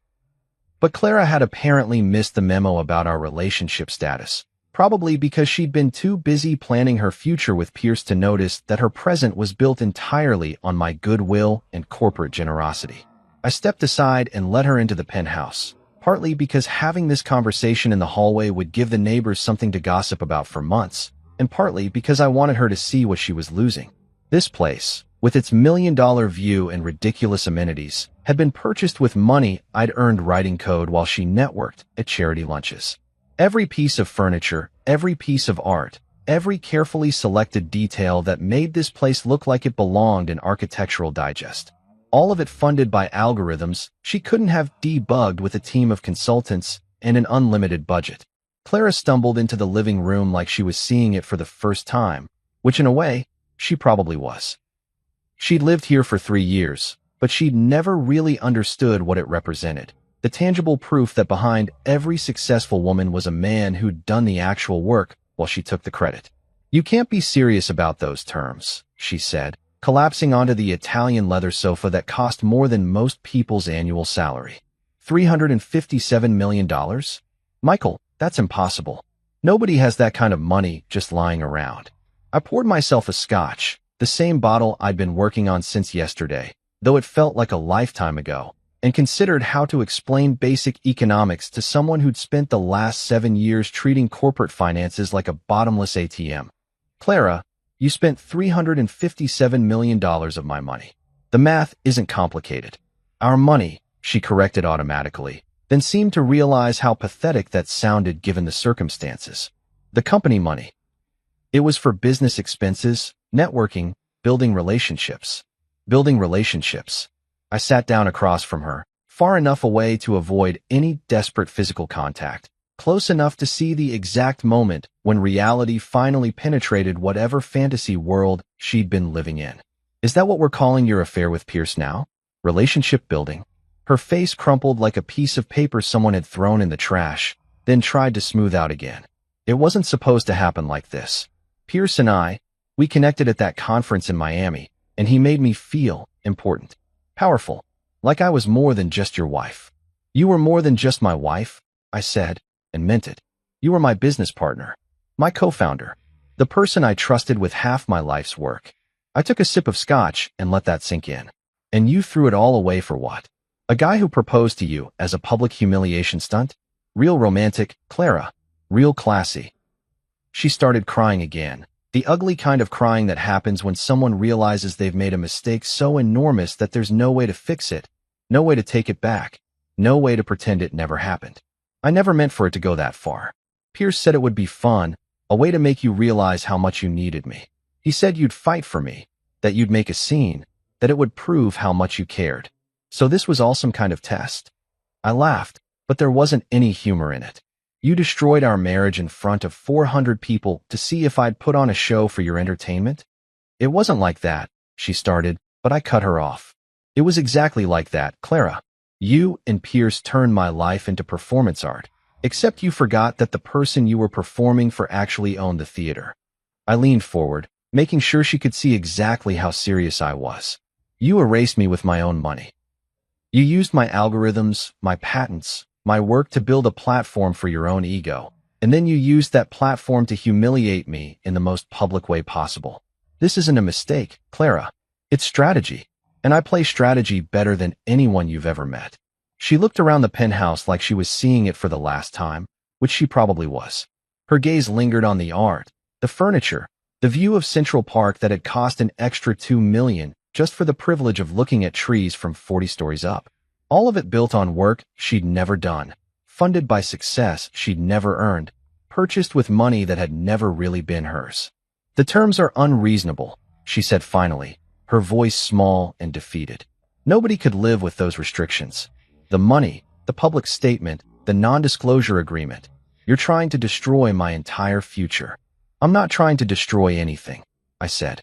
But Clara had apparently missed the memo about our relationship status, probably because she'd been too busy planning her future with Pierce to notice that her present was built entirely on my goodwill and corporate generosity. I stepped aside and let her into the penthouse, partly because having this conversation in the hallway would give the neighbors something to gossip about for months, and partly because I wanted her to see what she was losing. This place, with its million-dollar view and ridiculous amenities, had been purchased with money I'd earned writing code while she networked at charity lunches. Every piece of furniture, every piece of art, every carefully selected detail that made this place look like it belonged in Architectural Digest. All of it funded by algorithms she couldn't have debugged with a team of consultants and an unlimited budget. Clara stumbled into the living room like she was seeing it for the first time, which in a way, she probably was. She'd lived here for 3 years, but she'd never really understood what it represented. The tangible proof that behind every successful woman was a man who'd done the actual work while she took the credit. "You can't be serious about those terms," she said, collapsing onto the Italian leather sofa that cost more than most people's annual salary. $357 million? Michael, that's impossible. Nobody has that kind of money just lying around. I poured myself a scotch, the same bottle I'd been working on since yesterday, though it felt like a lifetime ago, and considered how to explain basic economics to someone who'd spent the last 7 years treating corporate finances like a bottomless ATM. "Clara, you spent $357 million of my money. The math isn't complicated. Our money," she corrected automatically, then seemed to realize how pathetic that sounded given the circumstances. "The company money. It was for business expenses, Networking, building relationships. Building relationships. I sat down across from her, far enough away to avoid any desperate physical contact, close enough to see the exact moment when reality finally penetrated whatever fantasy world she'd been living in. Is that what we're calling your affair with Pierce now? Relationship building? Her face crumpled like a piece of paper someone had thrown in the trash, then tried to smooth out again. It wasn't supposed to happen like this. Pierce and we connected at that conference in Miami, and he made me feel important, powerful, like I was more than just your wife. You were more than just my wife, I said, and meant it. You were my business partner, my co-founder, the person I trusted with half my life's work. I took a sip of scotch and let that sink in. And you threw it all away for what? A guy who proposed to you as a public humiliation stunt? Real romantic, Clara. Real classy. She started crying again. The ugly kind of crying that happens when someone realizes they've made a mistake so enormous that there's no way to fix it, no way to take it back, no way to pretend it never happened. I never meant for it to go that far. Pierce said it would be fun, a way to make you realize how much you needed me. He said you'd fight for me, that you'd make a scene, that it would prove how much you cared. So this was all some kind of test. I laughed, but there wasn't any humor in it. You destroyed our marriage in front of 400 people to see if I'd put on a show for your entertainment? It wasn't like that, she started, but I cut her off. It was exactly like that, Clara. You and Pierce turned my life into performance art, except you forgot that the person you were performing for actually owned the theater. I leaned forward, making sure she could see exactly how serious I was. You erased me with my own money. You used my algorithms, my patents, my work to build a platform for your own ego, and then you used that platform to humiliate me in the most public way possible. This isn't a mistake, Clara. It's strategy, and I play strategy better than anyone you've ever met. She looked around the penthouse like she was seeing it for the last time, which she probably was. Her gaze lingered on the art, the furniture, the view of Central Park that had cost an extra $2 million just for the privilege of looking at trees from 40 stories up. All of it built on work she'd never done, funded by success she'd never earned, purchased with money that had never really been hers. The terms are unreasonable, she said finally, her voice small and defeated. Nobody could live with those restrictions. The money, the public statement, the non-disclosure agreement. You're trying to destroy my entire future. I'm not trying to destroy anything, I said.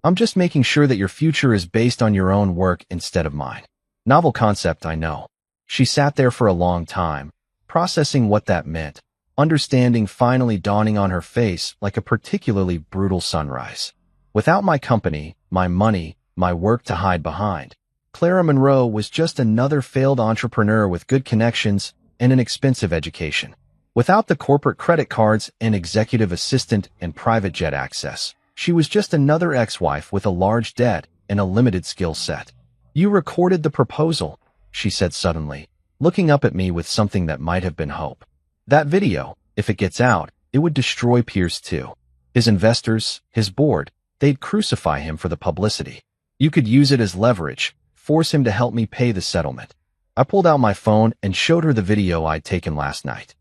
I'm just making sure that your future is based on your own work instead of mine. Novel concept, I know. She sat there for a long time, processing what that meant, understanding finally dawning on her face like a particularly brutal sunrise. Without my company, my money, my work to hide behind, Clara Monroe was just another failed entrepreneur with good connections and an expensive education. Without the corporate credit cards and executive assistant and private jet access, she was just another ex-wife with a large debt and a limited skill set. You recorded the proposal, she said suddenly, looking up at me with something that might have been hope. That video, if it gets out, it would destroy Pierce too. His investors, his board, they'd crucify him for the publicity. You could use it as leverage, force him to help me pay the settlement. I pulled out my phone and showed her the video I'd taken last night.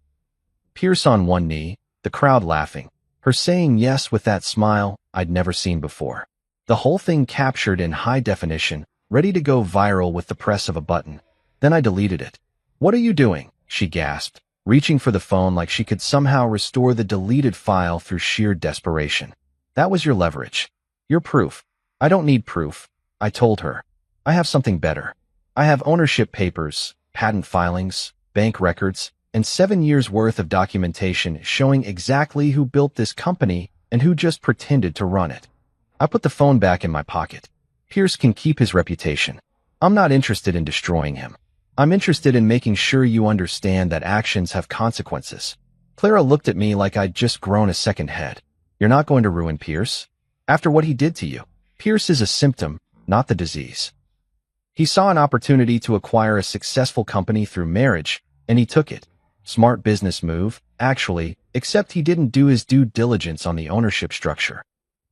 Pierce on one knee, the crowd laughing, her saying yes with that smile I'd never seen before. The whole thing captured in high definition, ready to go viral with the press of a button. Then I deleted it. What are you doing? She gasped, reaching for the phone like she could somehow restore the deleted file through sheer desperation. That was your leverage. Your proof. I don't need proof, I told her. I have something better. I have ownership papers, patent filings, bank records, and 7 years' worth of documentation showing exactly who built this company and who just pretended to run it. I put the phone back in my pocket. Pierce can keep his reputation. I'm not interested in destroying him. I'm interested in making sure you understand that actions have consequences. Clara looked at me like I'd just grown a second head. You're not going to ruin Pierce? After what he did to you? Pierce is a symptom, not the disease. He saw an opportunity to acquire a successful company through marriage, and he took it. Smart business move, actually, except he didn't do his due diligence on the ownership structure.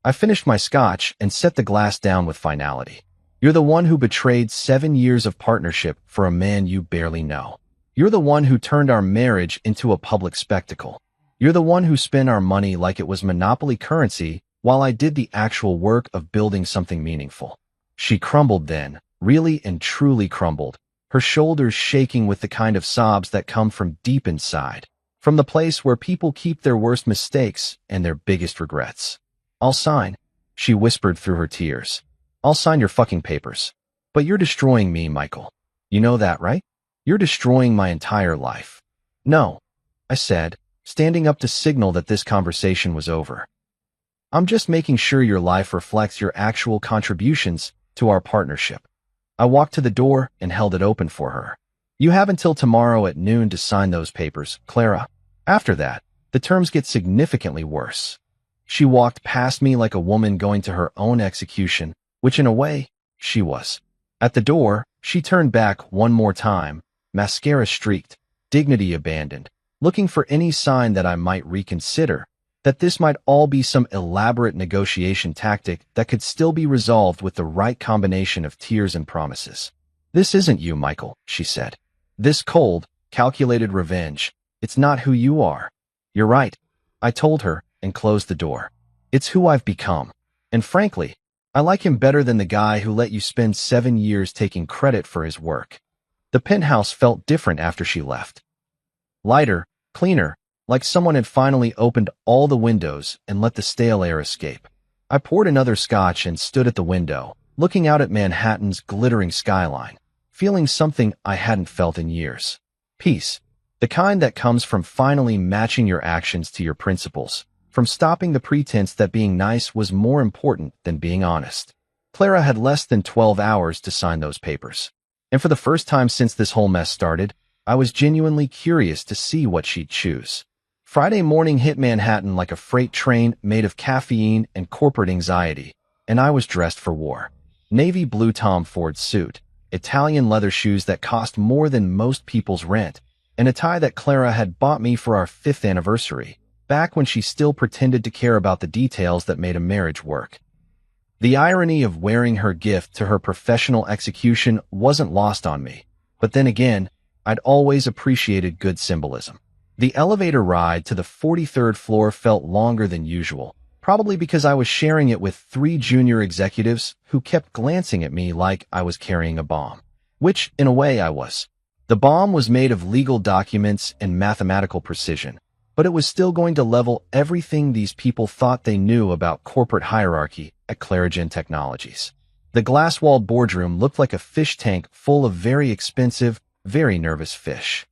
I finished my scotch and set the glass down with finality. You're the one who betrayed 7 years of partnership for a man you barely know. You're the one who turned our marriage into a public spectacle. You're the one who spent our money like it was monopoly currency while I did the actual work of building something meaningful. She crumbled then, really and truly crumbled, her shoulders shaking with the kind of sobs that come from deep inside, from the place where people keep their worst mistakes and their biggest regrets. "I'll sign," she whispered through her tears. "I'll sign your fucking papers. But you're destroying me, Michael. You know that, right? You're destroying my entire life." "No," I said, standing up to signal that this conversation was over. "I'm just making sure your life reflects your actual contributions to our partnership." I walked to the door and held it open for her. "You have until tomorrow at noon to sign those papers, Clara. After that, the terms get significantly worse." She walked past me like a woman going to her own execution, which in a way, she was. At the door, she turned back one more time, mascara streaked, dignity abandoned, looking for any sign that I might reconsider, that this might all be some elaborate negotiation tactic that could still be resolved with the right combination of tears and promises. "This isn't you, Michael," she said. "This cold, calculated revenge, it's not who you are." "You're right," I told her and closed the door. "It's who I've become. And frankly, I like him better than the guy who let you spend 7 years taking credit for his work." The penthouse felt different after she left. Lighter, cleaner, like someone had finally opened all the windows and let the stale air escape. I poured another scotch and stood at the window, looking out at Manhattan's glittering skyline, feeling something I hadn't felt in years. Peace. The kind that comes from finally matching your actions to your principles, from stopping the pretense that being nice was more important than being honest. Clara had less than 12 hours to sign those papers. And for the first time since this whole mess started, I was genuinely curious to see what she'd choose. Friday morning hit Manhattan like a freight train made of caffeine and corporate anxiety, and I was dressed for war. Navy blue Tom Ford suit, Italian leather shoes that cost more than most people's rent, and a tie that Clara had bought me for our 5th anniversary, back when she still pretended to care about the details that made a marriage work. The irony of wearing her gift to her professional execution wasn't lost on me, but then again, I'd always appreciated good symbolism. The elevator ride to the 43rd floor felt longer than usual, probably because I was sharing it with 3 junior executives who kept glancing at me like I was carrying a bomb. Which, in a way, I was. The bomb was made of legal documents and mathematical precision, but it was still going to level everything these people thought they knew about corporate hierarchy at Clarigen Technologies. The glass-walled boardroom looked like a fish tank full of very expensive, very nervous fish.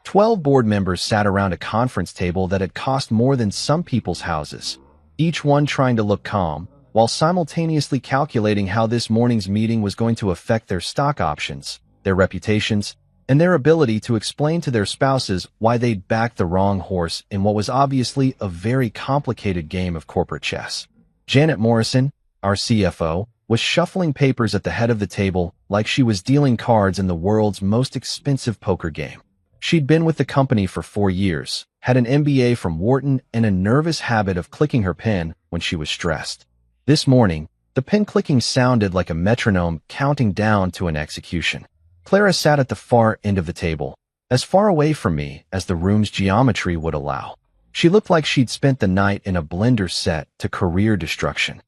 12 board members sat around a conference table that had cost more than some people's houses, each one trying to look calm, while simultaneously calculating how this morning's meeting was going to affect their stock options, their reputations, and their ability to explain to their spouses why they'd backed the wrong horse in what was obviously a very complicated game of corporate chess. Janet Morrison, our CFO, was shuffling papers at the head of the table like she was dealing cards in the world's most expensive poker game. She'd been with the company for 4 years, had an MBA from Wharton, and a nervous habit of clicking her pen when she was stressed. This morning, the pen clicking sounded like a metronome counting down to an execution. Clara sat at the far end of the table, as far away from me as the room's geometry would allow. She looked like she'd spent the night in a blender set to career destruction.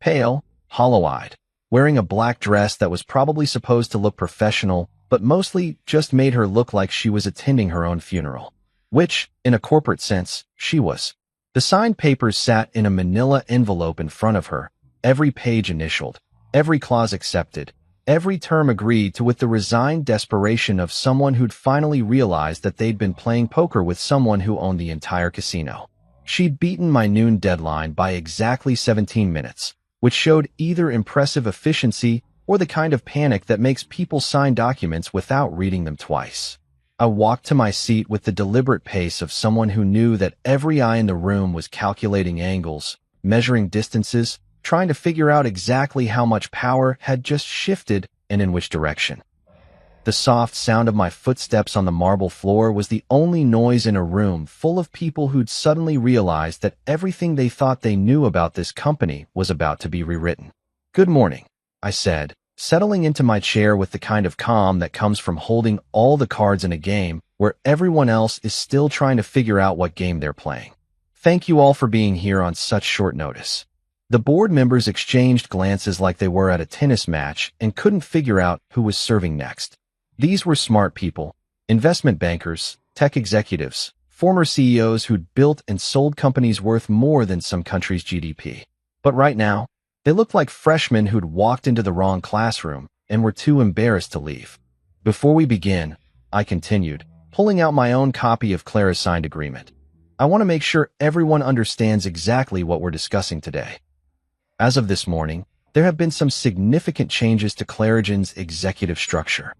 Pale, hollow-eyed, wearing a black dress that was probably supposed to look professional, but mostly just made her look like she was attending her own funeral. Which, in a corporate sense, she was. The signed papers sat in a manila envelope in front of her, every page initialed, every clause accepted, every term agreed to with the resigned desperation of someone who'd finally realized that they'd been playing poker with someone who owned the entire casino. She'd beaten my noon deadline by exactly 17 minutes, which showed either impressive efficiency or the kind of panic that makes people sign documents without reading them twice. I walked to my seat with the deliberate pace of someone who knew that every eye in the room was calculating angles, measuring distances, trying to figure out exactly how much power had just shifted and in which direction. The soft sound of my footsteps on the marble floor was the only noise in a room full of people who'd suddenly realized that everything they thought they knew about this company was about to be rewritten. "Good morning," I said, settling into my chair with the kind of calm that comes from holding all the cards in a game where everyone else is still trying to figure out what game they're playing. Thank you all for being here on such short notice. The board members exchanged glances like they were at a tennis match and couldn't figure out who was serving next. These were smart people, investment bankers, tech executives, former CEOs who'd built and sold companies worth more than some country's GDP. But right now, they looked like freshmen who'd walked into the wrong classroom and were too embarrassed to leave. Before we begin, I continued, pulling out my own copy of Clara's signed agreement. I want to make sure everyone understands exactly what we're discussing today. As of this morning, there have been some significant changes to Clarigen's executive structure.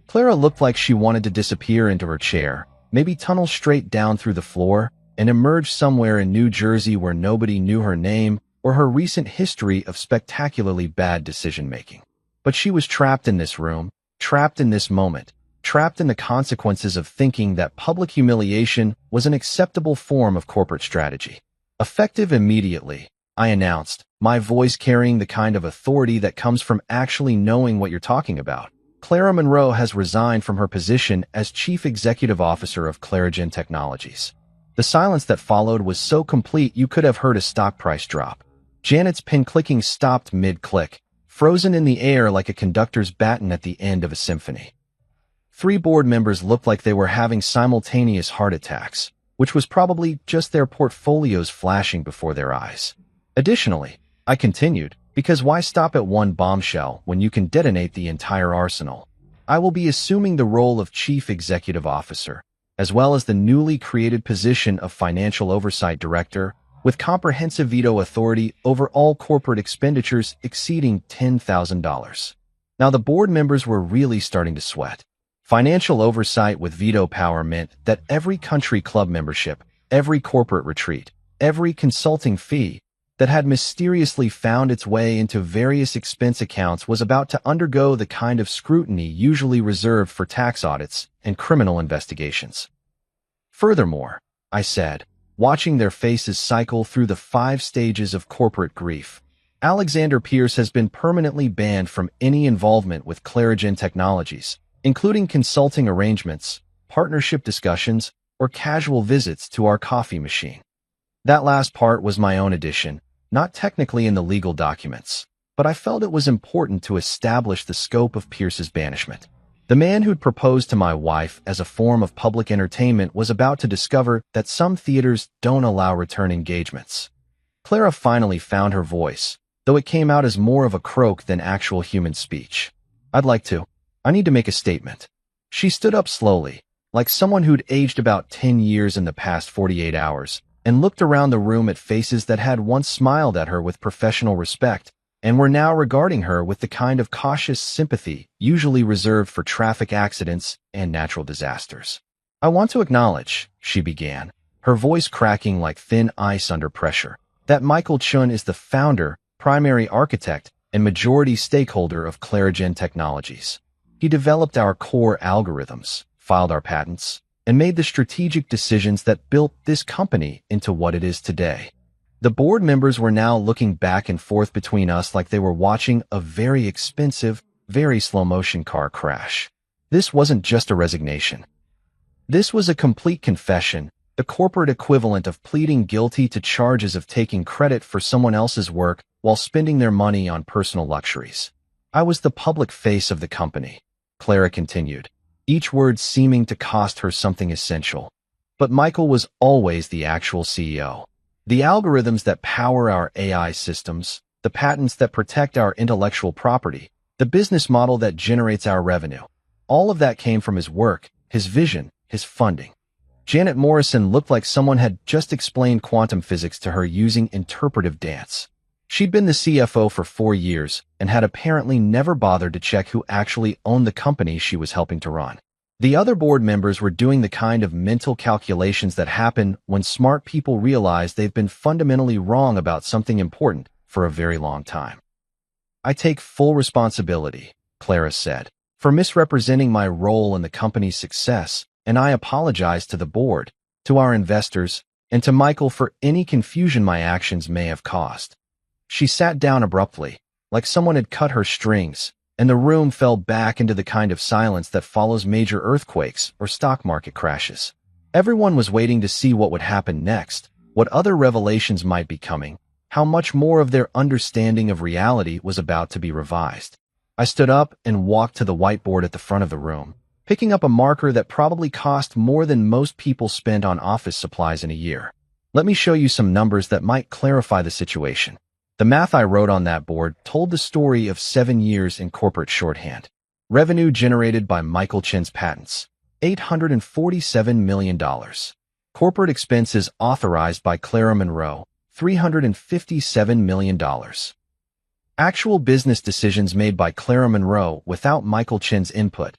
Clara looked like she wanted to disappear into her chair, maybe tunnel straight down through the floor, and emerge somewhere in New Jersey where nobody knew her name or her recent history of spectacularly bad decision-making. But she was trapped in this room, trapped in this moment, trapped in the consequences of thinking that public humiliation was an acceptable form of corporate strategy. Effective immediately, I announced, my voice carrying the kind of authority that comes from actually knowing what you're talking about. Clara Monroe has resigned from her position as Chief Executive Officer of Clarigen Technologies. The silence that followed was so complete you could have heard a stock price drop. Janet's pin clicking stopped mid-click, frozen in the air like a conductor's baton at the end of a symphony. 3 board members looked like they were having simultaneous heart attacks, which was probably just their portfolios flashing before their eyes. Additionally, I continued, because why stop at one bombshell when you can detonate the entire arsenal? I will be assuming the role of Chief Executive Officer, as well as the newly created position of Financial Oversight Director, with comprehensive veto authority over all corporate expenditures exceeding $10,000. Now the board members were really starting to sweat. Financial oversight with veto power meant that every country club membership, every corporate retreat, every consulting fee, that had mysteriously found its way into various expense accounts was about to undergo the kind of scrutiny usually reserved for tax audits and criminal investigations. Furthermore, I said, watching their faces cycle through the 5 stages of corporate grief, Alexander Pierce has been permanently banned from any involvement with Clarigen Technologies, including consulting arrangements, partnership discussions, or casual visits to our coffee machine. That last part was my own addition, not technically in the legal documents, but I felt it was important to establish the scope of Pierce's banishment. The man who'd proposed to my wife as a form of public entertainment was about to discover that some theaters don't allow return engagements. Clara finally found her voice, though it came out as more of a croak than actual human speech. I need to make a statement. She stood up slowly, like someone who'd aged about 10 years in the past 48 hours, and looked around the room at faces that had once smiled at her with professional respect and were now regarding her with the kind of cautious sympathy usually reserved for traffic accidents and natural disasters. I want to acknowledge, she began, her voice cracking like thin ice under pressure, that Michael Chun is the founder, primary architect, and majority stakeholder of Clarigen Technologies. He developed our core algorithms, filed our patents, and made the strategic decisions that built this company into what it is today. The board members were now looking back and forth between us like they were watching a very expensive, very slow-motion car crash. This wasn't just a resignation. This was a complete confession, the corporate equivalent of pleading guilty to charges of taking credit for someone else's work while spending their money on personal luxuries. I was the public face of the company, Clara continued, each word seeming to cost her something essential. But Michael was always the actual CEO. The algorithms that power our AI systems, the patents that protect our intellectual property, the business model that generates our revenue, all of that came from his work, his vision, his funding. Janet Morrison looked like someone had just explained quantum physics to her using interpretive dance. She'd been the CFO for 4 years and had apparently never bothered to check who actually owned the company she was helping to run. The other board members were doing the kind of mental calculations that happen when smart people realize they've been fundamentally wrong about something important for a very long time. I take full responsibility, Clara said, for misrepresenting my role in the company's success, and I apologize to the board, to our investors, and to Michael for any confusion my actions may have caused. She sat down abruptly, like someone had cut her strings, and the room fell back into the kind of silence that follows major earthquakes or stock market crashes. Everyone was waiting to see what would happen next, what other revelations might be coming, how much more of their understanding of reality was about to be revised. I stood up and walked to the whiteboard at the front of the room, picking up a marker that probably cost more than most people spend on office supplies in a year. Let me show you some numbers that might clarify the situation. The math I wrote on that board told the story of 7 years in corporate shorthand. Revenue generated by Michael Chen's patents, $847 million. Corporate expenses authorized by Clara Monroe, $357 million. Actual business decisions made by Clara Monroe without Michael Chen's input,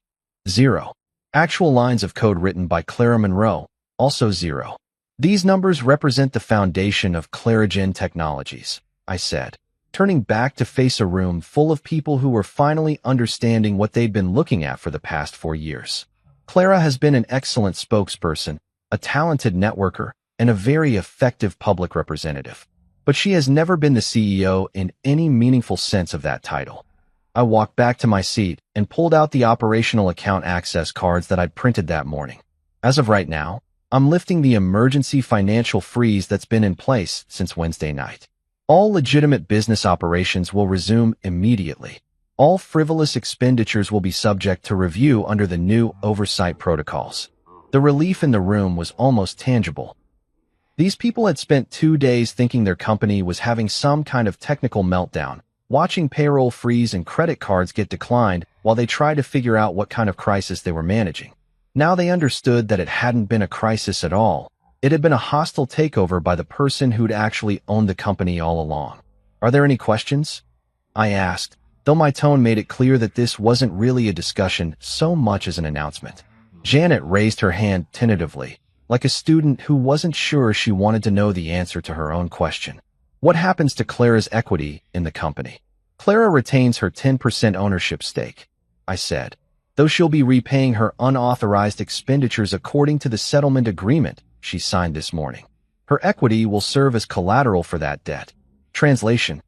0. Actual lines of code written by Clara Monroe, also 0. These numbers represent the foundation of ClaraGen Technologies, I said, turning back to face a room full of people who were finally understanding what they'd been looking at for the past 4 years. Clara has been an excellent spokesperson, a talented networker, and a very effective public representative. But she has never been the CEO in any meaningful sense of that title. I walked back to my seat and pulled out the operational account access cards that I'd printed that morning. As of right now, I'm lifting the emergency financial freeze that's been in place since Wednesday night. All legitimate business operations will resume immediately. All frivolous expenditures will be subject to review under the new oversight protocols. The relief in the room was almost tangible. These people had spent 2 days thinking their company was having some kind of technical meltdown, watching payroll freeze and credit cards get declined while they tried to figure out what kind of crisis they were managing. Now they understood that it hadn't been a crisis at all. It had been a hostile takeover by the person who'd actually owned the company all along. Are there any questions? I asked, though my tone made it clear that this wasn't really a discussion so much as an announcement. Janet raised her hand tentatively, like a student who wasn't sure she wanted to know the answer to her own question. What happens to Clara's equity in the company? Clara retains her 10% ownership stake, I said, though she'll be repaying her unauthorized expenditures according to the settlement agreement she signed this morning. Her equity will serve as collateral for that debt. Translation: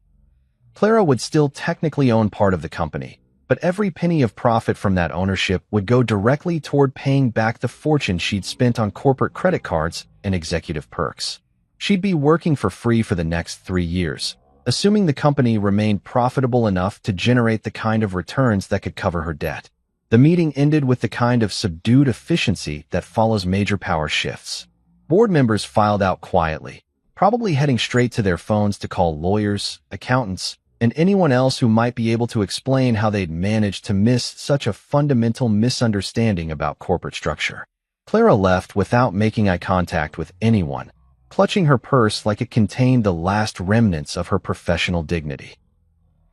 Clara would still technically own part of the company, but every penny of profit from that ownership would go directly toward paying back the fortune she'd spent on corporate credit cards and executive perks. She'd be working for free for the next 3 years, assuming the company remained profitable enough to generate the kind of returns that could cover her debt. The meeting ended with the kind of subdued efficiency that follows major power shifts. Board members filed out quietly, probably heading straight to their phones to call lawyers, accountants, and anyone else who might be able to explain how they'd managed to miss such a fundamental misunderstanding about corporate structure. Clara left without making eye contact with anyone, clutching her purse like it contained the last remnants of her professional dignity.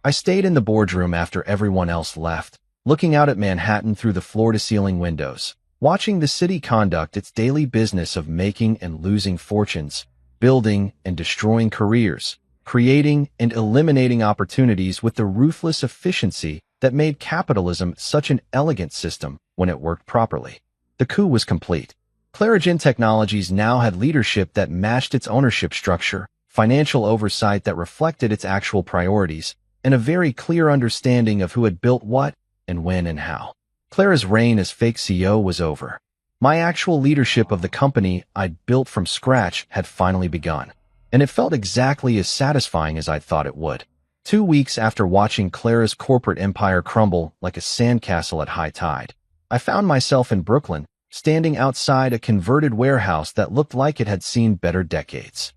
I stayed in the boardroom after everyone else left, looking out at Manhattan through the floor-to-ceiling windows, watching the city conduct its daily business of making and losing fortunes, building and destroying careers, creating and eliminating opportunities with the ruthless efficiency that made capitalism such an elegant system when it worked properly. The coup was complete. ClaraGen Technologies now had leadership that matched its ownership structure, financial oversight that reflected its actual priorities, and a very clear understanding of who had built what and when and how. Clara's reign as fake CEO was over. My actual leadership of the company I'd built from scratch had finally begun, and it felt exactly as satisfying as I thought it would. 2 weeks after watching Clara's corporate empire crumble like a sandcastle at high tide, I found myself in Brooklyn, standing outside a converted warehouse that looked like it had seen better decades.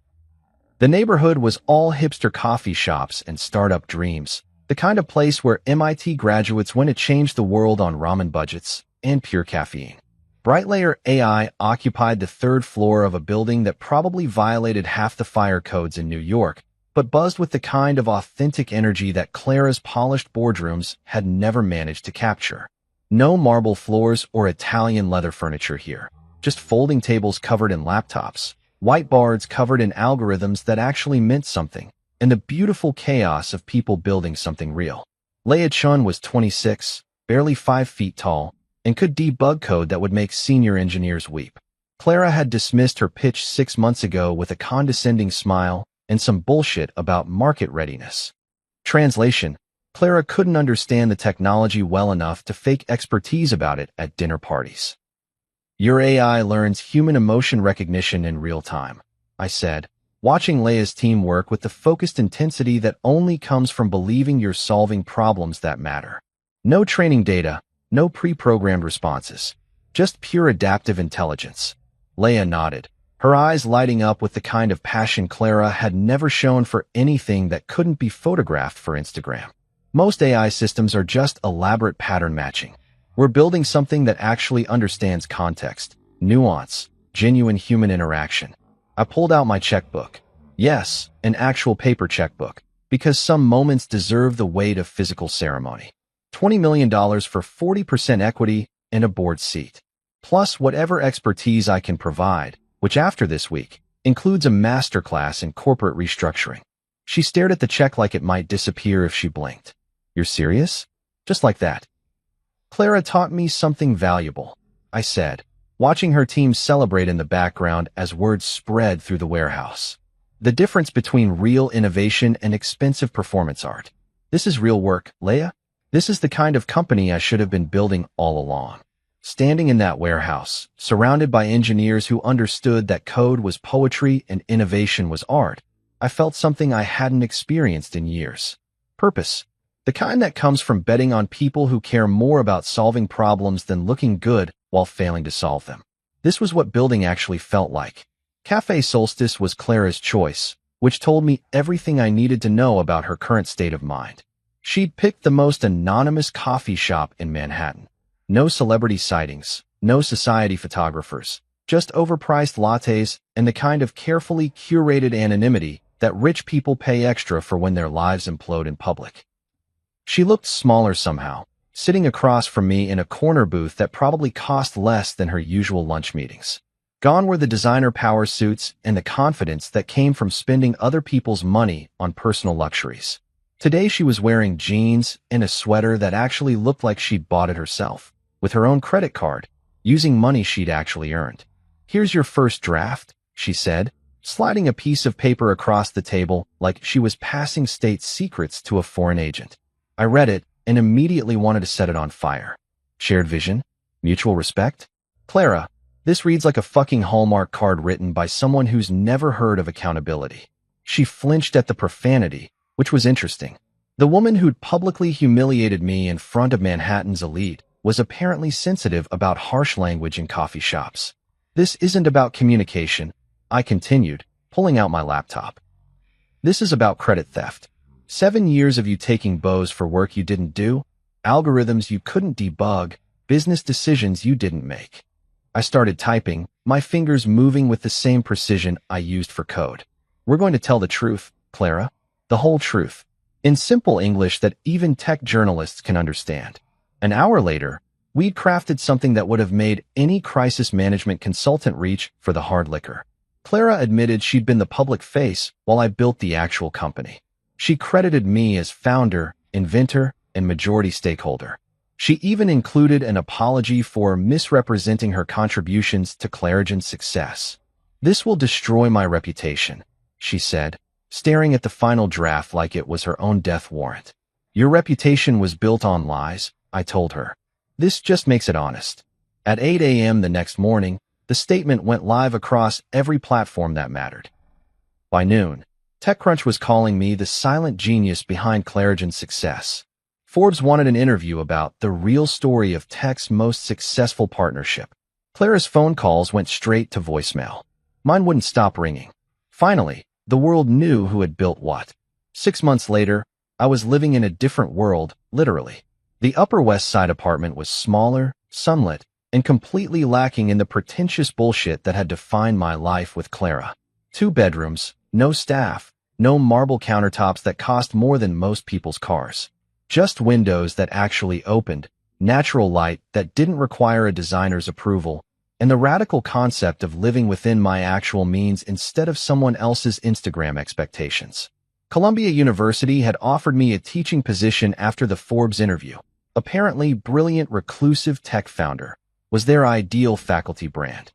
The neighborhood was all hipster coffee shops and startup dreams, the kind of place where MIT graduates went to change the world on ramen budgets and pure caffeine. Brightlayer AI occupied the 3rd floor of a building that probably violated half the fire codes in New York, but buzzed with the kind of authentic energy that Clara's polished boardrooms had never managed to capture. No marble floors or Italian leather furniture here, just folding tables covered in laptops, whiteboards covered in algorithms that actually meant something, and the beautiful chaos of people building something real. Leia Chun was 26, barely 5 feet tall, and could debug code that would make senior engineers weep. Clara had dismissed her pitch 6 months ago with a condescending smile and some bullshit about market readiness. Translation: Clara couldn't understand the technology well enough to fake expertise about it at dinner parties. Your AI learns human emotion recognition in real time, I said, watching Leia's team work with the focused intensity that only comes from believing you're solving problems that matter. No training data, no pre-programmed responses, just pure adaptive intelligence. Leia nodded, her eyes lighting up with the kind of passion Clara had never shown for anything that couldn't be photographed for Instagram. Most AI systems are just elaborate pattern matching. We're building something that actually understands context, nuance, genuine human interaction. I pulled out my checkbook. Yes, an actual paper checkbook, because some moments deserve the weight of physical ceremony. $20 million for 40% equity and a board seat. Plus whatever expertise I can provide, which after this week includes a masterclass in corporate restructuring. She stared at the check like it might disappear if she blinked. You're serious? Just like that. Clara taught me something valuable, I said, watching her team celebrate in the background as words spread through the warehouse. The difference between real innovation and expensive performance art. This is real work, Leia. This is the kind of company I should have been building all along. Standing in that warehouse, surrounded by engineers who understood that code was poetry and innovation was art, I felt something I hadn't experienced in years. Purpose. The kind that comes from betting on people who care more about solving problems than looking good while failing to solve them. This was what building actually felt like. Cafe Solstice was Clara's choice, which told me everything I needed to know about her current state of mind. She'd picked the most anonymous coffee shop in Manhattan. No celebrity sightings, no society photographers, just overpriced lattes and the kind of carefully curated anonymity that rich people pay extra for when their lives implode in public. She looked smaller somehow, sitting across from me in a corner booth that probably cost less than her usual lunch meetings. Gone were the designer power suits and the confidence that came from spending other people's money on personal luxuries. Today she was wearing jeans and a sweater that actually looked like she'd bought it herself, with her own credit card, using money she'd actually earned. Here's your first draft, she said, sliding a piece of paper across the table like she was passing state secrets to a foreign agent. I read it and immediately wanted to set it on fire. Shared vision? Mutual respect? Clara, this reads like a fucking Hallmark card written by someone who's never heard of accountability. She flinched at the profanity, which was interesting. The woman who'd publicly humiliated me in front of Manhattan's elite was apparently sensitive about harsh language in coffee shops. This isn't about communication, I continued, pulling out my laptop. This is about credit theft. 7 years of you taking bows for work you didn't do, algorithms you couldn't debug, business decisions you didn't make. I started typing, my fingers moving with the same precision I used for code. We're going to tell the truth, Clara. The whole truth. In simple English that even tech journalists can understand. An hour later, we'd crafted something that would have made any crisis management consultant reach for the hard liquor. Clara admitted she'd been the public face while I built the actual company. She credited me as founder, inventor, and majority stakeholder. She even included an apology for misrepresenting her contributions to Clarigen's success. This will destroy my reputation, she said, staring at the final draft like it was her own death warrant. Your reputation was built on lies, I told her. This just makes it honest. At 8 a.m. the next morning, the statement went live across every platform that mattered. By noon, TechCrunch was calling me the silent genius behind Clarigen's success. Forbes wanted an interview about the real story of tech's most successful partnership. Clara's phone calls went straight to voicemail. Mine wouldn't stop ringing. Finally, the world knew who had built what. 6 months later, I was living in a different world, literally. The Upper West Side apartment was smaller, sunlit, and completely lacking in the pretentious bullshit that had defined my life with Clara. 2 bedrooms, no staff, no marble countertops that cost more than most people's cars. Just windows that actually opened, natural light that didn't require a designer's approval, and the radical concept of living within my actual means instead of someone else's Instagram expectations. Columbia University had offered me a teaching position after the Forbes interview. Apparently, brilliant reclusive tech founder was their ideal faculty brand.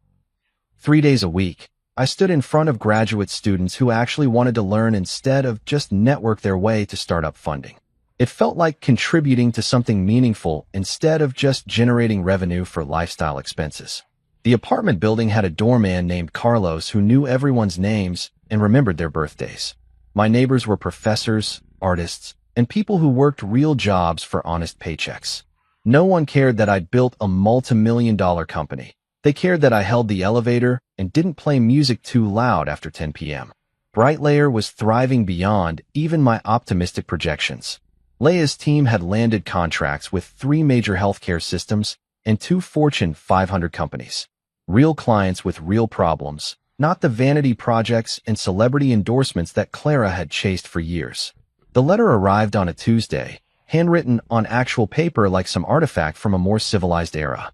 3 days a week, I stood in front of graduate students who actually wanted to learn instead of just network their way to startup funding. It felt like contributing to something meaningful instead of just generating revenue for lifestyle expenses. The apartment building had a doorman named Carlos who knew everyone's names and remembered their birthdays. My neighbors were professors, artists, and people who worked real jobs for honest paychecks. No one cared that I'd built a multi-million-dollar company. They cared that I held the elevator and didn't play music too loud after 10 p.m. Brightlayer was thriving beyond even my optimistic projections. Leia's team had landed contracts with 3 major healthcare systems and 2 Fortune 500 companies. Real clients with real problems, not the vanity projects and celebrity endorsements that Clara had chased for years. The letter arrived on a Tuesday, handwritten on actual paper like some artifact from a more civilized era.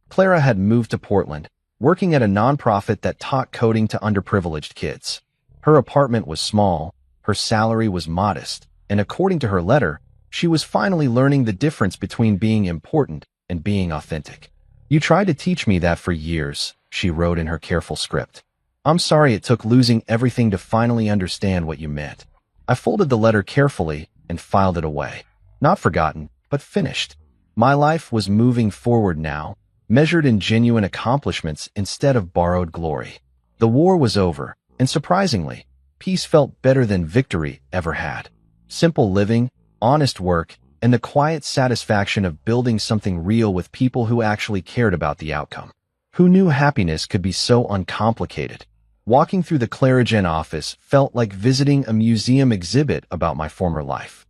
Clara had moved to Portland, working at a nonprofit that taught coding to underprivileged kids. Her apartment was small, her salary was modest, and according to her letter, she was finally learning the difference between being important and being authentic. "You tried to teach me that for years," she wrote in her careful script. "I'm sorry it took losing everything to finally understand what you meant." I folded the letter carefully and filed it away. Not forgotten, but finished. My life was moving forward now, measured in genuine accomplishments instead of borrowed glory. The war was over, and surprisingly, peace felt better than victory ever had. Simple living, honest work, and the quiet satisfaction of building something real with people who actually cared about the outcome. Who knew happiness could be so uncomplicated? Walking through the Clarigen office felt like visiting a museum exhibit about my former life.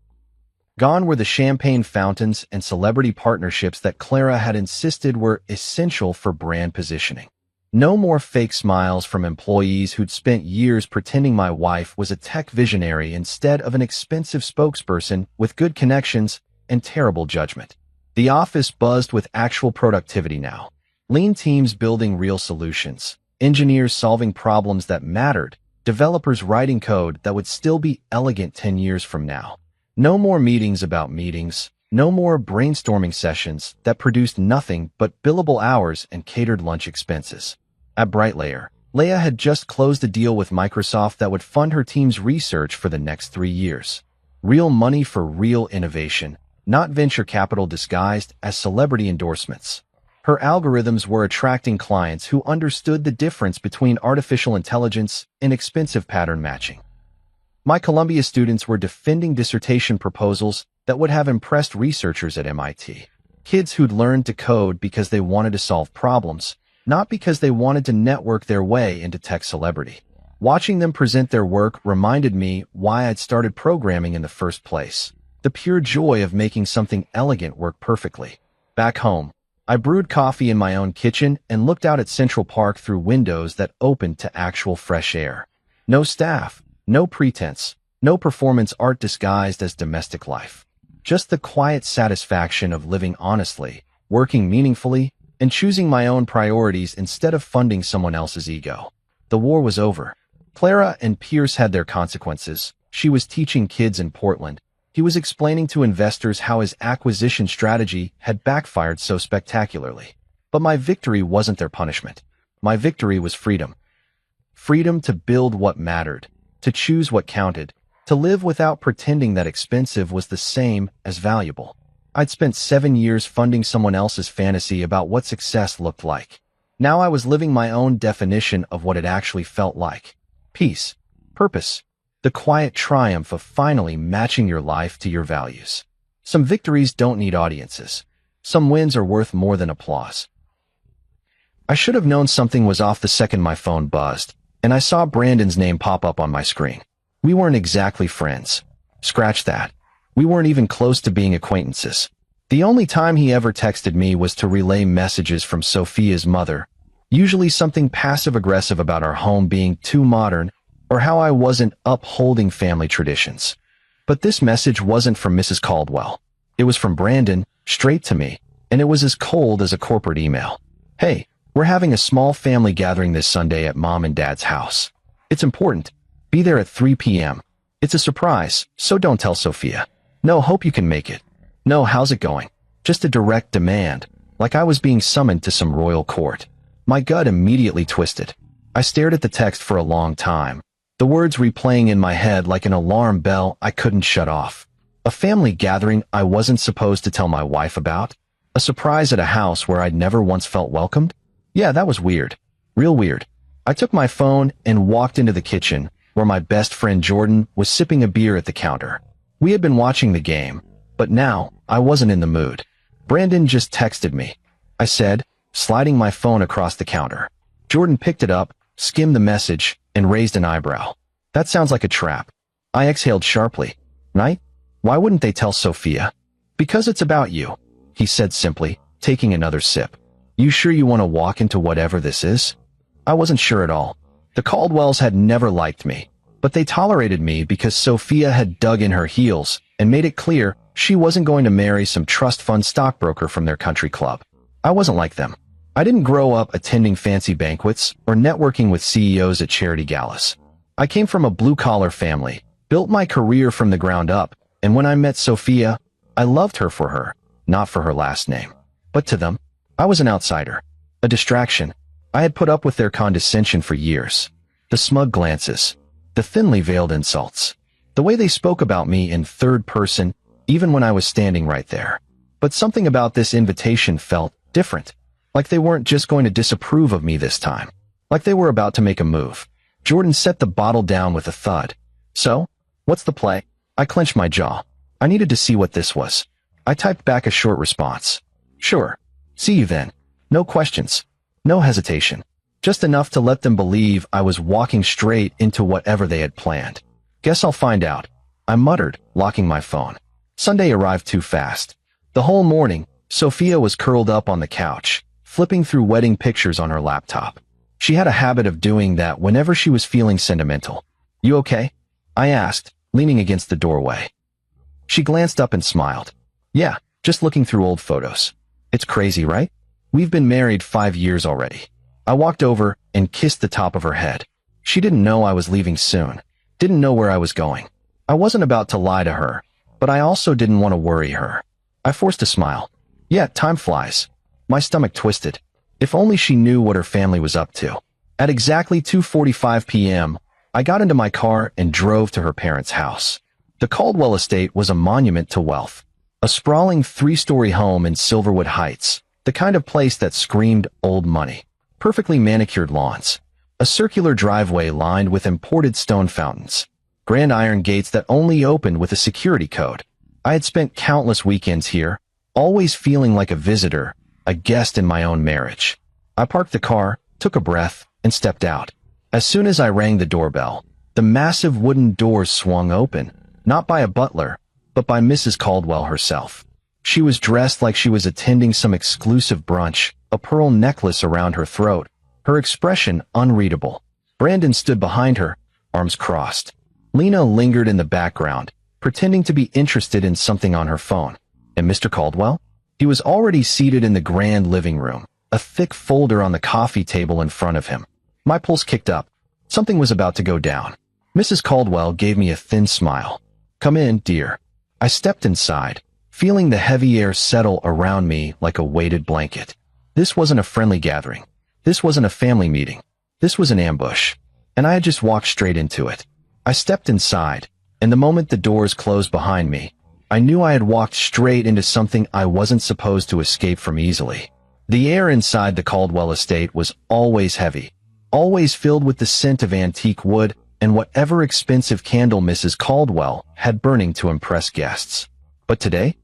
Gone were the champagne fountains and celebrity partnerships that Clara had insisted were essential for brand positioning. No more fake smiles from employees who'd spent years pretending my wife was a tech visionary instead of an expensive spokesperson with good connections and terrible judgment. The office buzzed with actual productivity now. Lean teams building real solutions, engineers solving problems that mattered, developers writing code that would still be elegant 10 years from now. No more meetings about meetings, no more brainstorming sessions that produced nothing but billable hours and catered lunch expenses. At Brightlayer, Leia had just closed a deal with Microsoft that would fund her team's research for the next 3 years. Real money for real innovation, not venture capital disguised as celebrity endorsements. Her algorithms were attracting clients who understood the difference between artificial intelligence and expensive pattern matching. My Columbia students were defending dissertation proposals that would have impressed researchers at MIT. Kids who'd learned to code because they wanted to solve problems, not because they wanted to network their way into tech celebrity. Watching them present their work reminded me why I'd started programming in the first place. The pure joy of making something elegant work perfectly. Back home, I brewed coffee in my own kitchen and looked out at Central Park through windows that opened to actual fresh air. No staff, no pretense, no performance art disguised as domestic life. Just the quiet satisfaction of living honestly, working meaningfully, and choosing my own priorities instead of funding someone else's ego. The war was over. Clara and Pierce had their consequences. She was teaching kids in Portland. He was explaining to investors how his acquisition strategy had backfired so spectacularly. But my victory wasn't their punishment. My victory was freedom. Freedom to build what mattered, to choose what counted, to live without pretending that expensive was the same as valuable. I'd spent 7 years funding someone else's fantasy about what success looked like. Now I was living my own definition of what it actually felt like. Peace, purpose, the quiet triumph of finally matching your life to your values. Some victories don't need audiences. Some wins are worth more than applause. I should have known something was off the second my phone buzzed, and I saw Brandon's name pop up on my screen. We weren't exactly friends. Scratch that. We weren't even close to being acquaintances. The only time he ever texted me was to relay messages from Sophia's mother, usually something passive-aggressive about our home being too modern or how I wasn't upholding family traditions. But this message wasn't from Mrs. Caldwell. It was from Brandon, straight to me, and it was as cold as a corporate email. "Hey, we're having a small family gathering this Sunday at Mom and Dad's house. It's important. Be there at 3 p.m. It's a surprise, so don't tell Sophia. No, hope you can make it. No, how's it going?" Just a direct demand, like I was being summoned to some royal court. My gut immediately twisted. I stared at the text for a long time, the words replaying in my head like an alarm bell I couldn't shut off. A family gathering I wasn't supposed to tell my wife about? A surprise at a house where I'd never once felt welcomed? Yeah, that was weird. Real weird. I took my phone and walked into the kitchen, where my best friend Jordan was sipping a beer at the counter. We had been watching the game, but now I wasn't in the mood. Brandon just texted me, I said, sliding my phone across the counter. Jordan picked it up, skimmed the message, and raised an eyebrow. That sounds like a trap. I exhaled sharply. Night? Why wouldn't they tell Sophia? Because it's about you, he said simply, taking another sip. You sure you want to walk into whatever this is? I wasn't sure at all. The Caldwells had never liked me, but they tolerated me because Sophia had dug in her heels and made it clear she wasn't going to marry some trust fund stockbroker from their country club. I wasn't like them. I didn't grow up attending fancy banquets or networking with CEOs at charity galas. I came from a blue-collar family, built my career from the ground up, and when I met Sophia, I loved her for her, not for her last name. But to them, I was an outsider, a distraction. I had put up with their condescension for years. The smug glances, the thinly veiled insults, the way they spoke about me in third person, even when I was standing right there. But something about this invitation felt different, like they weren't just going to disapprove of me this time, like they were about to make a move. Jordan set the bottle down with a thud. So, what's the play? I clenched my jaw. I needed to see what this was. I typed back a short response. Sure. See you then. No questions. No hesitation. Just enough to let them believe I was walking straight into whatever they had planned. Guess I'll find out, I muttered, locking my phone. Sunday arrived too fast. The whole morning, Sophia was curled up on the couch, flipping through wedding pictures on her laptop. She had a habit of doing that whenever she was feeling sentimental. You okay? I asked, leaning against the doorway. She glanced up and smiled. Yeah, just looking through old photos. It's crazy, right? We've been married 5 years already. I walked over and kissed the top of her head. She didn't know I was leaving soon, didn't know where I was going. I wasn't about to lie to her, but I also didn't want to worry her. I forced a smile. Yeah, time flies. My stomach twisted. If only she knew what her family was up to. At exactly 2:45 p.m., I got into my car and drove to her parents' house. The Caldwell estate was a monument to wealth. A sprawling 3-story home in Silverwood Heights, the kind of place that screamed old money. Perfectly manicured lawns. A circular driveway lined with imported stone fountains. Grand iron gates that only opened with a security code. I had spent countless weekends here, always feeling like a visitor, a guest in my own marriage. I parked the car, took a breath, and stepped out. As soon as I rang the doorbell, the massive wooden doors swung open, not by a butler, but by Mrs. Caldwell herself. She was dressed like she was attending some exclusive brunch, a pearl necklace around her throat, her expression unreadable. Brandon stood behind her, arms crossed. Lena lingered in the background, pretending to be interested in something on her phone. And Mr. Caldwell? He was already seated in the grand living room, a thick folder on the coffee table in front of him. My pulse kicked up. Something was about to go down. Mrs. Caldwell gave me a thin smile. Come in, dear. I stepped inside, feeling the heavy air settle around me like a weighted blanket. This wasn't a friendly gathering. This wasn't a family meeting. This was an ambush. And I had just walked straight into it. I stepped inside, and the moment the doors closed behind me, I knew I had walked straight into something I wasn't supposed to escape from easily. The air inside the Caldwell estate was always heavy, always filled with the scent of antique wood and whatever expensive candle Mrs. Caldwell had burning to impress guests. But today,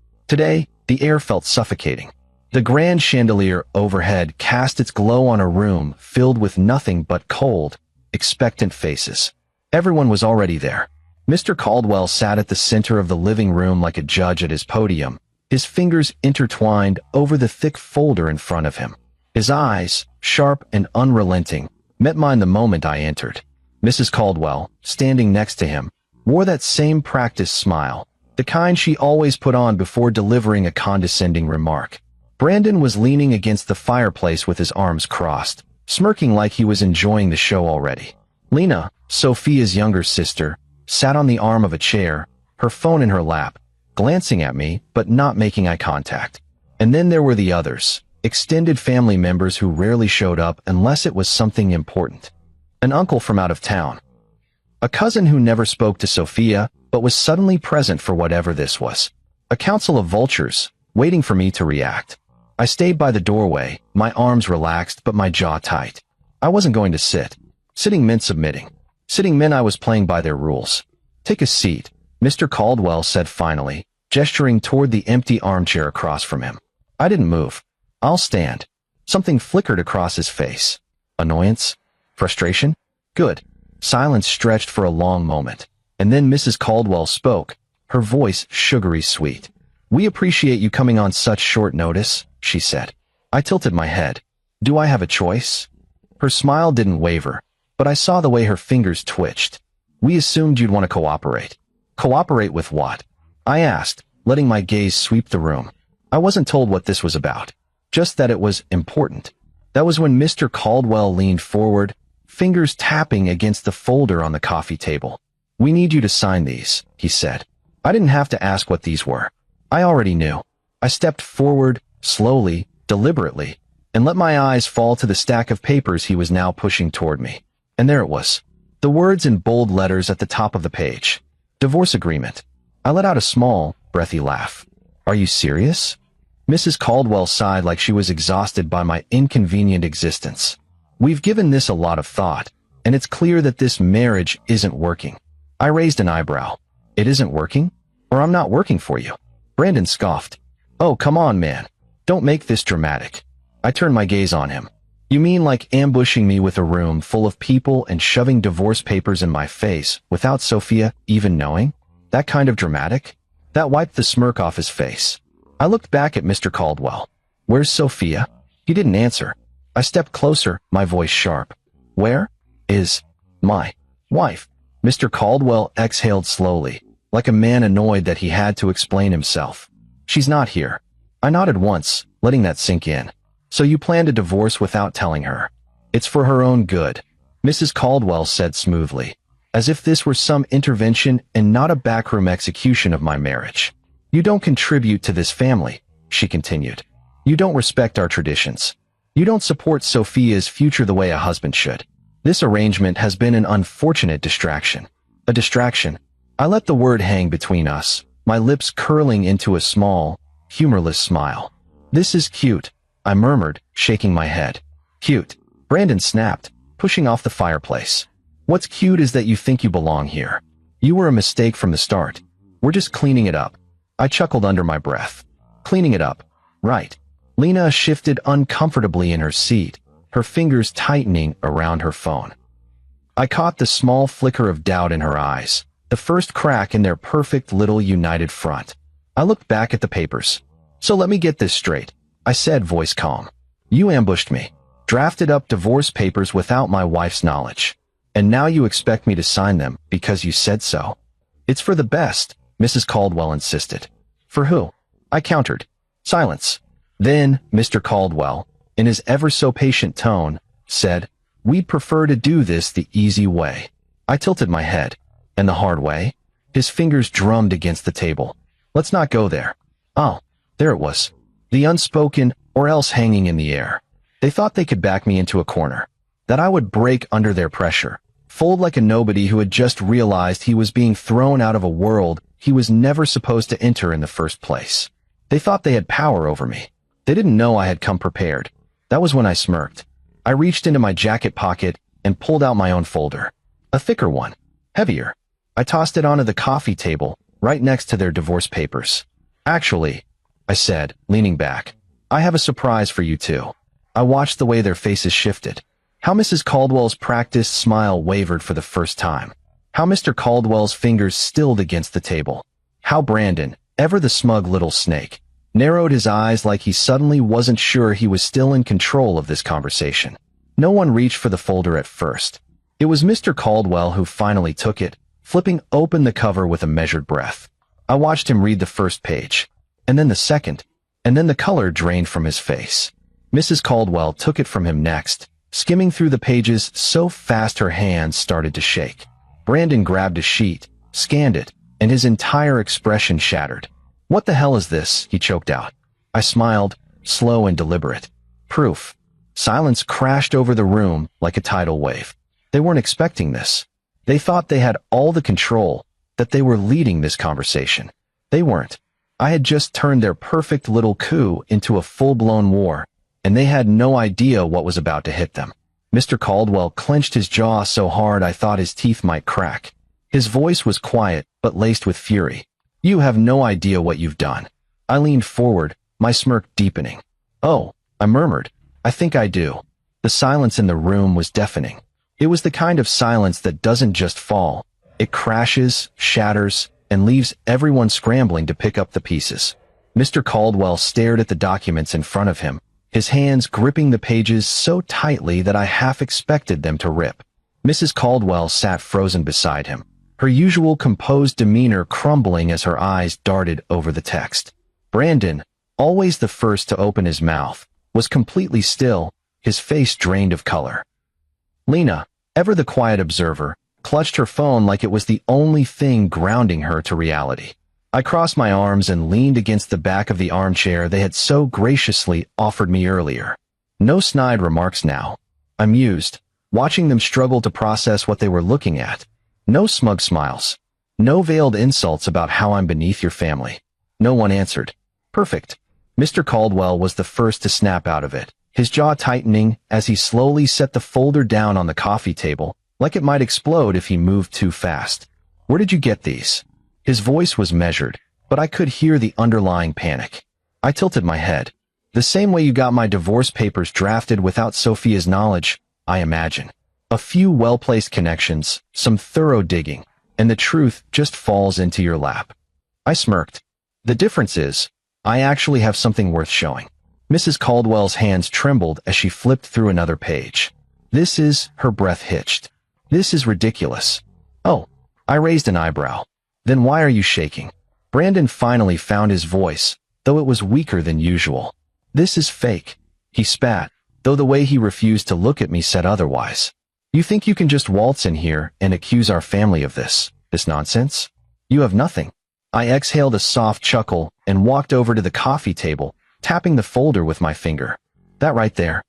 the air felt suffocating. The grand chandelier overhead cast its glow on a room filled with nothing but cold, expectant faces. Everyone was already there. Mr. Caldwell sat at the center of the living room like a judge at his podium, his fingers intertwined over the thick folder in front of him. His eyes, sharp and unrelenting, met mine the moment I entered. Mrs. Caldwell, standing next to him, wore that same practiced smile, the kind she always put on before delivering a condescending remark. Brandon was leaning against the fireplace with his arms crossed, smirking like he was enjoying the show already. Lena, Sophia's younger sister, sat on the arm of a chair, her phone in her lap, glancing at me but not making eye contact. And then there were the others, extended family members who rarely showed up unless it was something important. An uncle from out of town. A cousin who never spoke to Sophia but was suddenly present for whatever this was. A council of vultures, waiting for me to react. I stayed by the doorway, my arms relaxed but my jaw tight. I wasn't going to sit. Sitting meant submitting. Sitting meant I was playing by their rules. Take a seat, Mr. Caldwell said finally, gesturing toward the empty armchair across from him. I didn't move. I'll stand. Something flickered across his face. Annoyance? Frustration? Good. Silence stretched for a long moment, and then Mrs. Caldwell spoke, her voice sugary sweet. We appreciate you coming on such short notice, she said. I tilted my head. Do I have a choice? Her smile didn't waver, but I saw the way her fingers twitched. We assumed you'd want to cooperate. Cooperate with what? I asked, letting my gaze sweep the room. I wasn't told what this was about, just that it was important. That was when Mr. Caldwell leaned forward, fingers tapping against the folder on the coffee table. We need you to sign these, he said. I didn't have to ask what these were. I already knew. I stepped forward, slowly, deliberately, and let my eyes fall to the stack of papers he was now pushing toward me. And there it was. The words in bold letters at the top of the page. Divorce agreement. I let out a small, breathy laugh. Are you serious? Mrs. Caldwell sighed like she was exhausted by my inconvenient existence. We've given this a lot of thought, and it's clear that this marriage isn't working. I raised an eyebrow. It isn't working? Or I'm not working for you? Brandon scoffed. Oh, come on, man. Don't make this dramatic. I turned my gaze on him. You mean like ambushing me with a room full of people and shoving divorce papers in my face without Sophia even knowing? That kind of dramatic? That wiped the smirk off his face. I looked back at Mr. Caldwell. Where's Sophia? He didn't answer. I stepped closer, my voice sharp. Where is my wife? Mr. Caldwell exhaled slowly, like a man annoyed that he had to explain himself. She's not here. I nodded once, letting that sink in. So you plan to divorce without telling her? It's for her own good, Mrs. Caldwell said smoothly, as if this were some intervention and not a backroom execution of my marriage. You don't contribute to this family, she continued. You don't respect our traditions. You don't support Sophia's future the way a husband should. This arrangement has been an unfortunate distraction. A distraction. I let the word hang between us, my lips curling into a small, humorless smile. This is cute, I murmured, shaking my head. Cute. Brandon snapped, pushing off the fireplace. What's cute is that you think you belong here. You were a mistake from the start. We're just cleaning it up. I chuckled under my breath. Cleaning it up. Right. Lena shifted uncomfortably in her seat, her fingers tightening around her phone. I caught the small flicker of doubt in her eyes, the first crack in their perfect little united front. I looked back at the papers. So let me get this straight, I said, voice calm. You ambushed me, drafted up divorce papers without my wife's knowledge, and now you expect me to sign them because you said so. It's for the best, Mrs. Caldwell insisted. For who? I countered. Silence. Then, Mr. Caldwell, in his ever-so-patient tone, said, We'd prefer to do this the easy way. I tilted my head. And the hard way? His fingers drummed against the table. Let's not go there. Oh, there it was. The unspoken, or else hanging in the air. They thought they could back me into a corner. That I would break under their pressure, fold like a nobody who had just realized he was being thrown out of a world he was never supposed to enter in the first place. They thought they had power over me. They didn't know I had come prepared. That was when I smirked. I reached into my jacket pocket and pulled out my own folder. A thicker one. Heavier. I tossed it onto the coffee table, right next to their divorce papers. Actually, I said, leaning back, I have a surprise for you too. I watched the way their faces shifted. How Mrs. Caldwell's practiced smile wavered for the first time. How Mr. Caldwell's fingers stilled against the table. How Brandon, ever the smug little snake, narrowed his eyes like he suddenly wasn't sure he was still in control of this conversation. No one reached for the folder at first. It was Mr. Caldwell who finally took it, flipping open the cover with a measured breath. I watched him read the first page, and then the second, and then the color drained from his face. Mrs. Caldwell took it from him next, skimming through the pages so fast her hands started to shake. Brandon grabbed a sheet, scanned it, and his entire expression shattered. What the hell is this? He choked out. I smiled, slow and deliberate. Proof. Silence crashed over the room like a tidal wave. They weren't expecting this. They thought they had all the control, that they were leading this conversation. They weren't. I had just turned their perfect little coup into a full-blown war, and they had no idea what was about to hit them. Mr. Caldwell clenched his jaw so hard I thought his teeth might crack. His voice was quiet, but laced with fury. "You have no idea what you've done." I leaned forward, my smirk deepening. "Oh," I murmured, "I think I do." The silence in the room was deafening. It was the kind of silence that doesn't just fall. It crashes, shatters, and leaves everyone scrambling to pick up the pieces. Mr. Caldwell stared at the documents in front of him, his hands gripping the pages so tightly that I half expected them to rip. Mrs. Caldwell sat frozen beside him, her usual composed demeanor crumbling as her eyes darted over the text. Brandon, always the first to open his mouth, was completely still, his face drained of color. Lena, ever the quiet observer, clutched her phone like it was the only thing grounding her to reality. I crossed my arms and leaned against the back of the armchair they had so graciously offered me earlier. No snide remarks now. I mused, watching them struggle to process what they were looking at. No smug smiles. No veiled insults about how I'm beneath your family. No one answered. Perfect. Mr. Caldwell was the first to snap out of it, his jaw tightening as he slowly set the folder down on the coffee table, like it might explode if he moved too fast. "Where did you get these?" His voice was measured, but I could hear the underlying panic. I tilted my head. "The same way you got my divorce papers drafted without Sophia's knowledge, I imagine. A few well-placed connections, some thorough digging, and the truth just falls into your lap." I smirked. "The difference is, I actually have something worth showing." Mrs. Caldwell's hands trembled as she flipped through another page. Her breath hitched. "This is ridiculous." "Oh," I raised an eyebrow. "Then why are you shaking?" Brandon finally found his voice, though it was weaker than usual. "This is fake," he spat, though the way he refused to look at me said otherwise. "You think you can just waltz in here and accuse our family of this nonsense? You have nothing." I exhaled a soft chuckle and walked over to the coffee table, tapping the folder with my finger. "That right there,"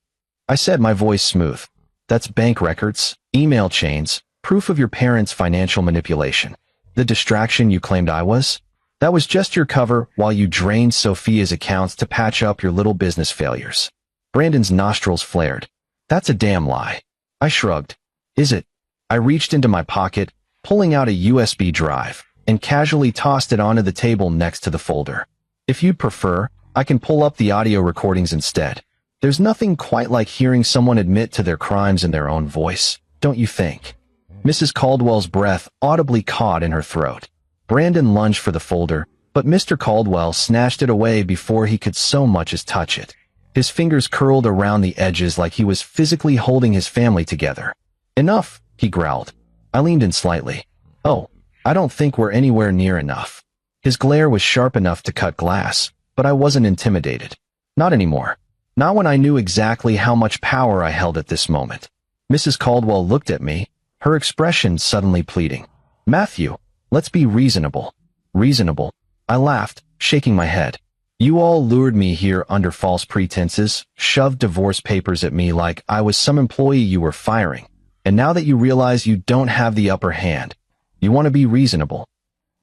I said, my voice smooth. "That's bank records, email chains, proof of your parents' financial manipulation. The distraction you claimed I was? That was just your cover while you drained Sophia's accounts to patch up your little business failures." Brandon's nostrils flared. "That's a damn lie." I shrugged. "Is it?" I reached into my pocket, pulling out a USB drive, and casually tossed it onto the table next to the folder. "If you'd prefer, I can pull up the audio recordings instead. There's nothing quite like hearing someone admit to their crimes in their own voice, don't you think?" Mrs. Caldwell's breath audibly caught in her throat. Brandon lunged for the folder, but Mr. Caldwell snatched it away before he could so much as touch it. His fingers curled around the edges like he was physically holding his family together. "Enough," he growled. I leaned in slightly. "Oh, I don't think we're anywhere near enough." His glare was sharp enough to cut glass, but I wasn't intimidated. Not anymore. Not when I knew exactly how much power I held at this moment. Mrs. Caldwell looked at me, her expression suddenly pleading. "Matthew, let's be reasonable." "Reasonable?" I laughed, shaking my head. "You all lured me here under false pretenses, shoved divorce papers at me like I was some employee you were firing, and now that you realize you don't have the upper hand, you want to be reasonable."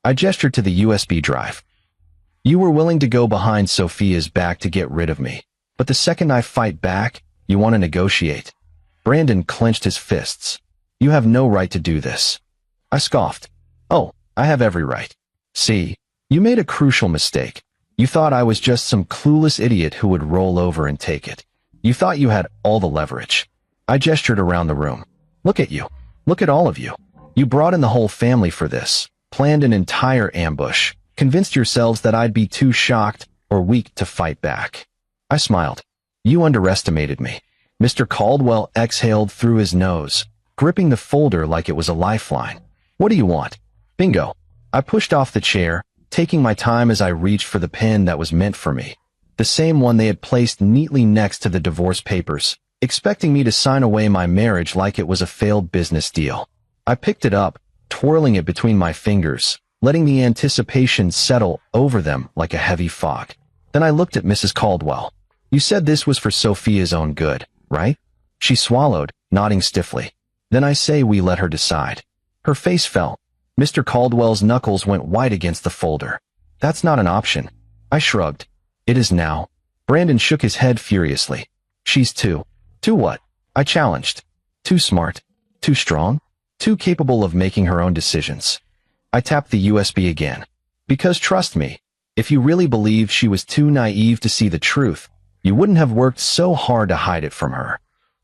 I gestured to the USB drive. "You were willing to go behind Sophia's back to get rid of me, but the second I fight back, you want to negotiate." Brandon clenched his fists. "You have no right to do this." I scoffed. "Oh, I have every right. See, you made a crucial mistake. You thought I was just some clueless idiot who would roll over and take it. You thought you had all the leverage." I gestured around the room. "Look at you. Look at all of you. You brought in the whole family for this, planned an entire ambush, convinced yourselves that I'd be too shocked or weak to fight back." I smiled. "You underestimated me." Mr. Caldwell exhaled through his nose, gripping the folder like it was a lifeline. "What do you want?" "Bingo." I pushed off the chair, taking my time as I reached for the pen that was meant for me, the same one they had placed neatly next to the divorce papers, expecting me to sign away my marriage like it was a failed business deal. I picked it up, twirling it between my fingers, letting the anticipation settle over them like a heavy fog. Then I looked at Mrs. Caldwell. "You said this was for Sophia's own good, right?" She swallowed, nodding stiffly. "Then I say we let her decide." Her face fell. Mr. Caldwell's knuckles went white against the folder. "That's not an option. I shrugged. It is now. Brandon shook his head furiously. She's too. Too what? I challenged. Too smart. Too strong. Too capable of making her own decisions. I tapped the USB again. Because trust me, if you really believe she was too naive to see the truth, you wouldn't have worked so hard to hide it from her.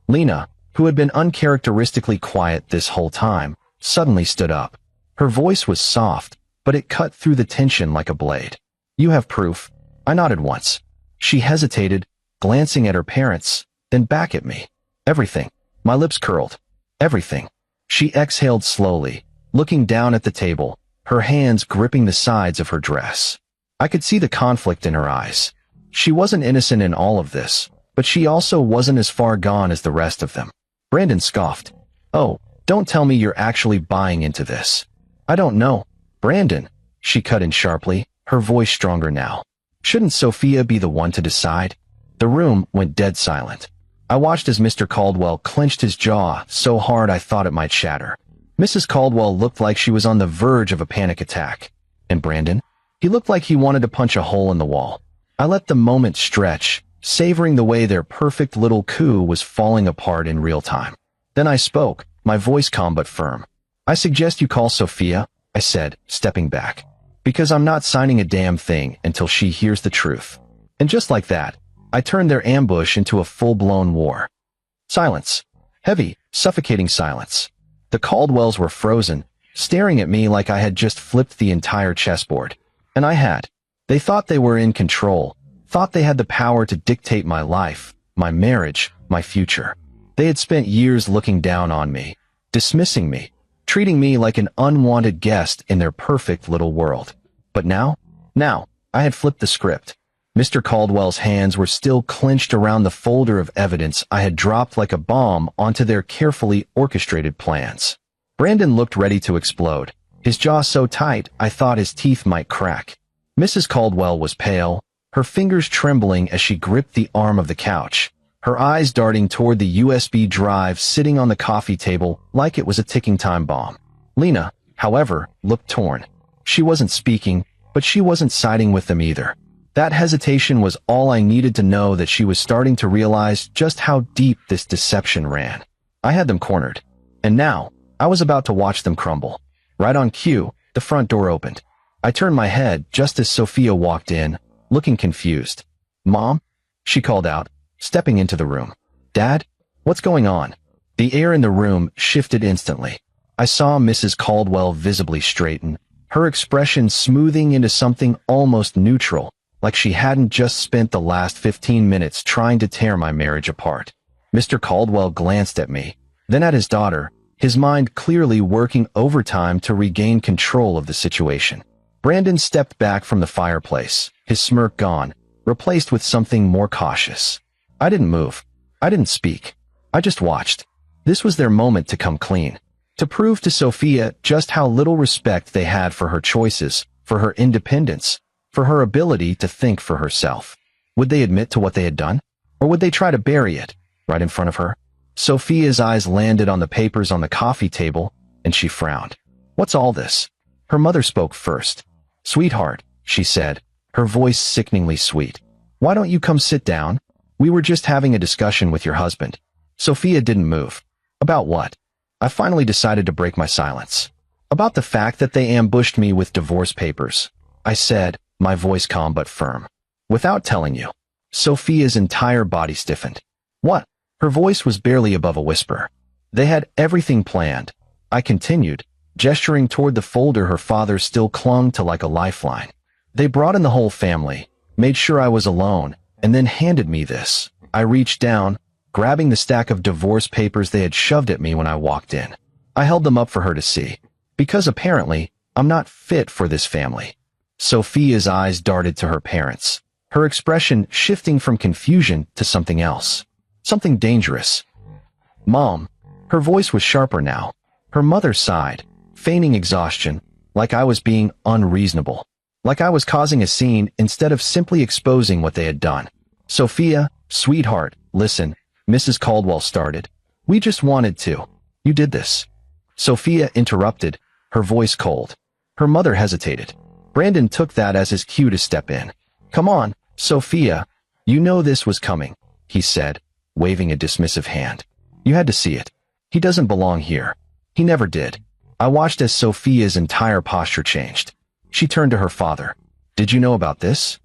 Lena, who had been uncharacteristically quiet this whole time, suddenly stood up. Her voice was soft, but it cut through the tension like a blade. You have proof. I nodded once. She hesitated, glancing at her parents, then back at me. Everything. My lips curled. Everything. She exhaled slowly, looking down at the table, her hands gripping the sides of her dress. I could see the conflict in her eyes. She wasn't innocent in all of this, but she also wasn't as far gone as the rest of them. Brandon scoffed. Oh, don't tell me you're actually buying into this. I don't know. Brandon, she cut in sharply, her voice stronger now. Shouldn't Sophia be the one to decide? The room went dead silent. I watched as Mr. Caldwell clenched his jaw so hard I thought it might shatter. Mrs. Caldwell looked like she was on the verge of a panic attack. And Brandon? He looked like he wanted to punch a hole in the wall. I let the moment stretch, savoring the way their perfect little coup was falling apart in real time. Then I spoke, my voice calm but firm. I suggest you call Sophia, I said, stepping back. Because I'm not signing a damn thing until she hears the truth. And just like that, I turned their ambush into a full-blown war. Silence. Heavy, suffocating silence. The Caldwells were frozen, staring at me like I had just flipped the entire chessboard. And I had. They thought they were in control, thought they had the power to dictate my life, my marriage, my future. They had spent years looking down on me, dismissing me, treating me like an unwanted guest in their perfect little world. But now, I had flipped the script. Mr. Caldwell's hands were still clenched around the folder of evidence I had dropped like a bomb onto their carefully orchestrated plans. Brandon looked ready to explode, his jaw so tight I thought his teeth might crack. Mrs. Caldwell was pale, her fingers trembling as she gripped the arm of the couch, her eyes darting toward the USB drive sitting on the coffee table like it was a ticking time bomb. Lena, however, looked torn. She wasn't speaking, but she wasn't siding with them either. That hesitation was all I needed to know that she was starting to realize just how deep this deception ran. I had them cornered. And now, I was about to watch them crumble. Right on cue, the front door opened. I turned my head just as Sophia walked in, looking confused. Mom? She called out, stepping into the room. Dad? What's going on? The air in the room shifted instantly. I saw Mrs. Caldwell visibly straighten, her expression smoothing into something almost neutral, like she hadn't just spent the last 15 minutes trying to tear my marriage apart. Mr. Caldwell glanced at me, then at his daughter, his mind clearly working overtime to regain control of the situation. Brandon stepped back from the fireplace, his smirk gone, replaced with something more cautious. I didn't move. I didn't speak. I just watched. This was their moment to come clean, to prove to Sophia just how little respect they had for her choices, for her independence, for her ability to think for herself. Would they admit to what they had done? Or would they try to bury it, right in front of her? Sophia's eyes landed on the papers on the coffee table, and she frowned. What's all this? Her mother spoke first. Sweetheart, she said, her voice sickeningly sweet. Why don't you come sit down? We were just having a discussion with your husband. Sophia didn't move. About what? I finally decided to break my silence. About the fact that they ambushed me with divorce papers. I said, my voice calm but firm. Without telling you. Sophia's entire body stiffened. What? Her voice was barely above a whisper. They had everything planned. I continued, gesturing toward the folder her father still clung to like a lifeline. They brought in the whole family, made sure I was alone, and then handed me this. I reached down, grabbing the stack of divorce papers they had shoved at me when I walked in. I held them up for her to see. Because apparently, I'm not fit for this family. Sophia's eyes darted to her parents, her expression shifting from confusion to something else. Something dangerous. Mom. Her voice was sharper now. Her mother sighed, feigning exhaustion, like I was being unreasonable. Like I was causing a scene instead of simply exposing what they had done. Sophia, sweetheart, listen, Mrs. Caldwell started. We just wanted to. You did this. Sophia interrupted, her voice cold. Her mother hesitated. Brandon took that as his cue to step in. Come on, Sophia. You know this was coming, he said, waving a dismissive hand. You had to see it. He doesn't belong here. He never did. I watched as Sophia's entire posture changed. She turned to her father. Did you know about this?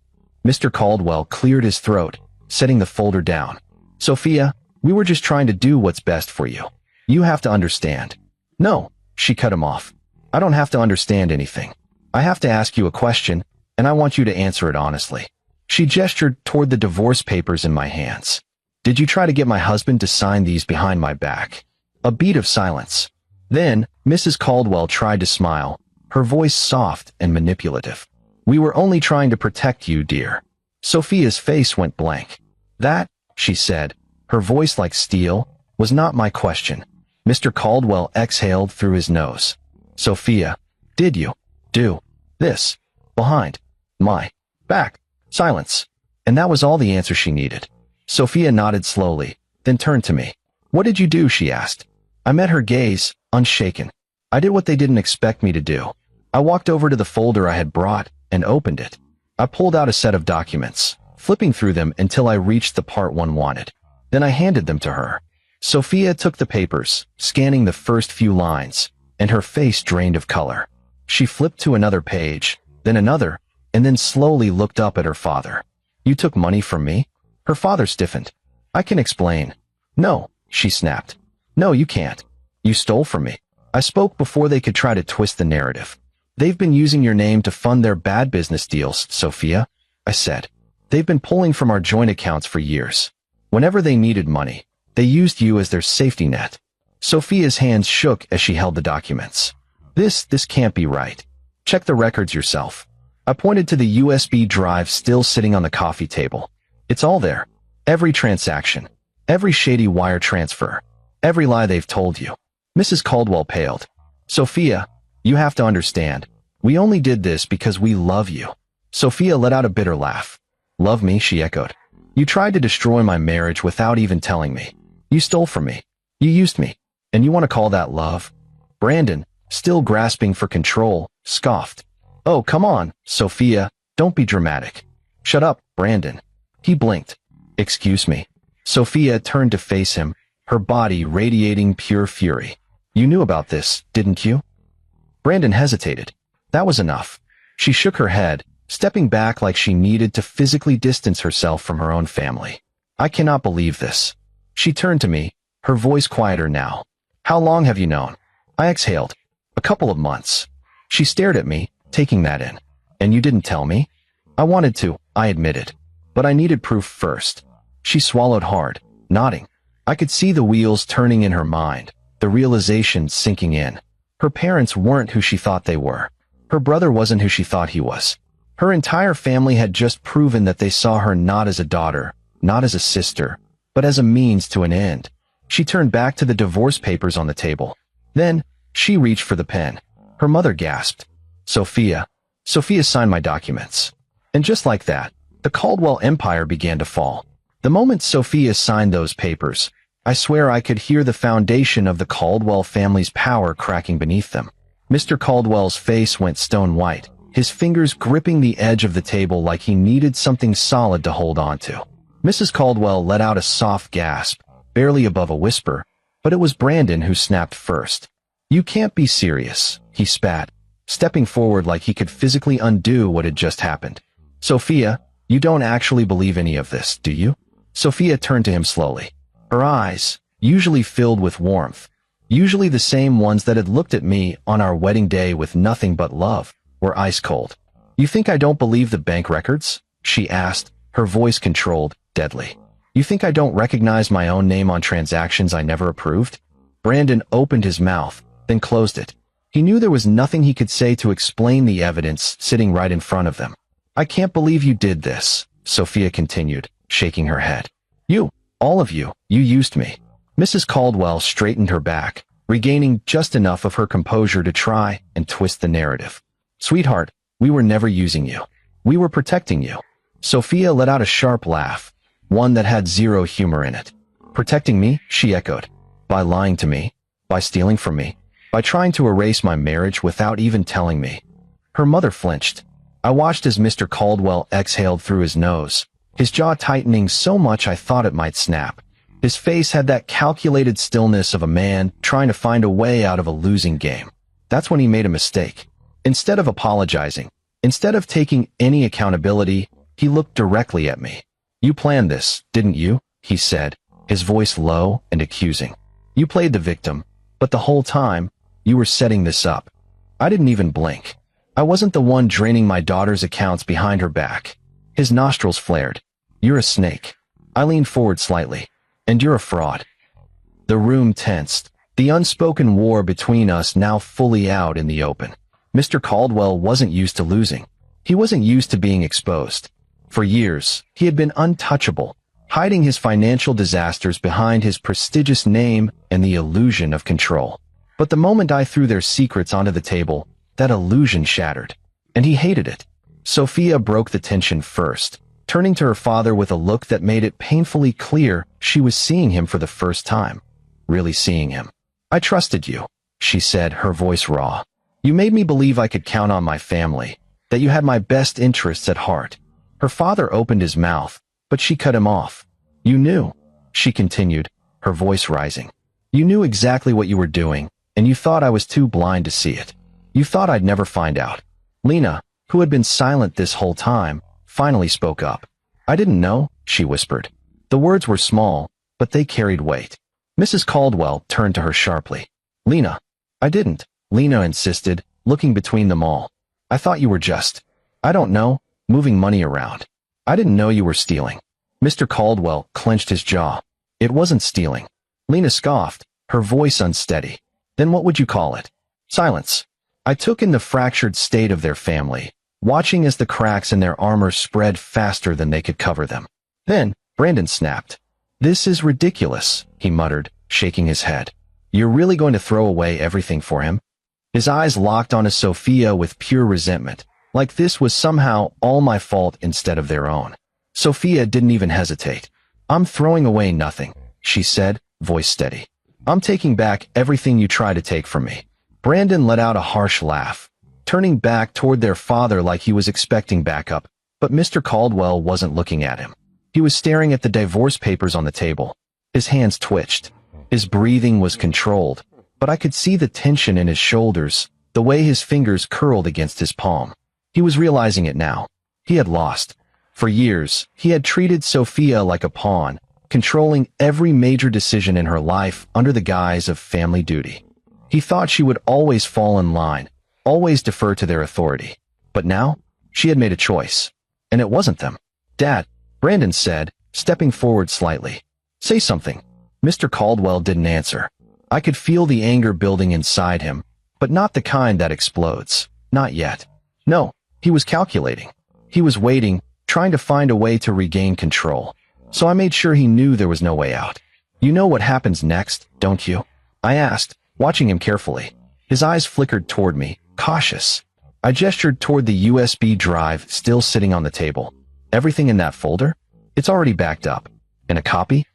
Mr. Caldwell cleared his throat, setting the folder down. Sophia, we were just trying to do what's best for you. You have to understand. No, she cut him off. I don't have to understand anything. I have to ask you a question, and I want you to answer it honestly. She gestured toward the divorce papers in my hands. Did you try to get my husband to sign these behind my back? A beat of silence. Then, Mrs. Caldwell tried to smile, her voice soft and manipulative. We were only trying to protect you, dear. Sophia's face went blank. That, she said, her voice like steel, was not my question. Mr. Caldwell exhaled through his nose. Sophia, did you do this behind my back? Silence. And that was all the answer she needed. Sophia nodded slowly, then turned to me. What did you do? She asked. I met her gaze, unshaken. I did what they didn't expect me to do. I walked over to the folder I had brought and opened it. I pulled out a set of documents, flipping through them until I reached the part one wanted. Then I handed them to her. Sophia took the papers, scanning the first few lines, and her face drained of color. She flipped to another page, then another, and then slowly looked up at her father. You took money from me? Her father stiffened. I can explain. No, she snapped. No, you can't. You stole from me. I spoke before they could try to twist the narrative. They've been using your name to fund their bad business deals, Sophia, I said. They've been pulling from our joint accounts for years. Whenever they needed money, they used you as their safety net. Sophia's hands shook as she held the documents. This can't be right. Check the records yourself. I pointed to the USB drive still sitting on the coffee table. It's all there. Every transaction. Every shady wire transfer. Every lie they've told you. Mrs. Caldwell paled. Sophia, you have to understand. We only did this because we love you. Sophia let out a bitter laugh. Love me, she echoed. You tried to destroy my marriage without even telling me. You stole from me. You used me. And you want to call that love? Brandon, still grasping for control, scoffed. Oh, come on, Sophia, don't be dramatic. Shut up, Brandon. He blinked. Excuse me. Sophia turned to face him, her body radiating pure fury. You knew about this, didn't you? Brandon hesitated. That was enough. She shook her head, stepping back like she needed to physically distance herself from her own family. I cannot believe this. She turned to me, her voice quieter now. How long have you known? I exhaled. A couple of months. She stared at me, taking that in. And you didn't tell me? I wanted to, I admitted. But I needed proof first. She swallowed hard, nodding. I could see the wheels turning in her mind, the realization sinking in. Her parents weren't who she thought they were. Her brother wasn't who she thought he was. Her entire family had just proven that they saw her not as a daughter, not as a sister, but as a means to an end. She turned back to the divorce papers on the table. Then, she reached for the pen. Her mother gasped. Sophia. Sophia signed my documents. And just like that, the Caldwell empire began to fall. The moment Sophia signed those papers, I swear I could hear the foundation of the Caldwell family's power cracking beneath them. Mr. Caldwell's face went stone white, his fingers gripping the edge of the table like he needed something solid to hold on to. Mrs. Caldwell let out a soft gasp, barely above a whisper, but it was Brandon who snapped first. You can't be serious, he spat, stepping forward like he could physically undo what had just happened. Sophia, you don't actually believe any of this, do you? Sophia turned to him slowly. Her eyes, usually filled with warmth, usually the same ones that had looked at me on our wedding day with nothing but love, were ice cold. You think I don't believe the bank records? She asked, her voice controlled, deadly. You think I don't recognize my own name on transactions I never approved? Brandon opened his mouth, then closed it. He knew there was nothing he could say to explain the evidence sitting right in front of them. I can't believe you did this, Sophia continued, shaking her head. You, all of you, you used me. Mrs. Caldwell straightened her back, regaining just enough of her composure to try and twist the narrative. Sweetheart, we were never using you. We were protecting you. Sophia let out a sharp laugh, one that had zero humor in it. Protecting me? She echoed. By lying to me? By stealing from me? By trying to erase my marriage without even telling me? Her mother flinched. I I watched as Mr. Caldwell exhaled through his nose, his jaw tightening so much I thought it might snap. His face had that calculated stillness of a man trying to find a way out of a losing game. That's when he made a mistake. Instead of apologizing, instead of taking any accountability, he looked directly at me. "You planned this, didn't you?" he said, his voice low and accusing. "You played the victim, but the whole time, you were setting this up." I didn't even blink. I wasn't the one draining my daughter's accounts behind her back. His nostrils flared. "You're a snake." I leaned forward slightly. "And you're a fraud." The room tensed, the unspoken war between us now fully out in the open. Mr. Caldwell wasn't used to losing. He wasn't used to being exposed. For years, he had been untouchable, hiding his financial disasters behind his prestigious name and the illusion of control. But the moment I threw their secrets onto the table, that illusion shattered. And he hated it. Sophia broke the tension first, turning to her father with a look that made it painfully clear she was seeing him for the first time. Really seeing him. "I trusted you," she said, her voice raw. "You made me believe I could count on my family, that you had my best interests at heart." Her father opened his mouth, but she cut him off. "You knew," she continued, her voice rising. "You knew exactly what you were doing, and you thought I was too blind to see it. You thought I'd never find out." Lena, who had been silent this whole time, finally spoke up. "I didn't know," she whispered. The words were small, but they carried weight. Mrs. Caldwell turned to her sharply. "Lena." "I didn't," Lena insisted, looking between them all. "I thought you were just, I don't know, moving money around. I didn't know you were stealing." Mr. Caldwell clenched his jaw. "It wasn't stealing." Lena scoffed, her voice unsteady. "Then what would you call it?" Silence. I took in the fractured state of their family, watching as the cracks in their armor spread faster than they could cover them. Then, Brandon snapped. "This is ridiculous," he muttered, shaking his head. "You're really going to throw away everything for him?" His eyes locked onto Sophia with pure resentment, like this was somehow all my fault instead of their own. Sophia didn't even hesitate. "I'm throwing away nothing," she said, voice steady. "I'm taking back everything you try to take from me." Brandon let out a harsh laugh, turning back toward their father like he was expecting backup, but Mr. Caldwell wasn't looking at him. He was staring at the divorce papers on the table. His hands twitched. His breathing was controlled, but I could see the tension in his shoulders, the way his fingers curled against his palm. He was realizing it now. He had lost. For years, he had treated Sophia like a pawn, controlling every major decision in her life under the guise of family duty. He thought she would always fall in line, always defer to their authority. But now, she had made a choice. And it wasn't them. "Dad," Brandon said, stepping forward slightly. "Say something." Mr. Caldwell didn't answer. I could feel the anger building inside him, but not the kind that explodes. Not yet. No, he was calculating. He was waiting, trying to find a way to regain control. So I made sure he knew there was no way out. "You know what happens next, don't you?" I asked, watching him carefully. His eyes flickered toward me, cautious. I gestured toward the USB drive still sitting on the table. "Everything in that folder? It's already backed up. And a copy?"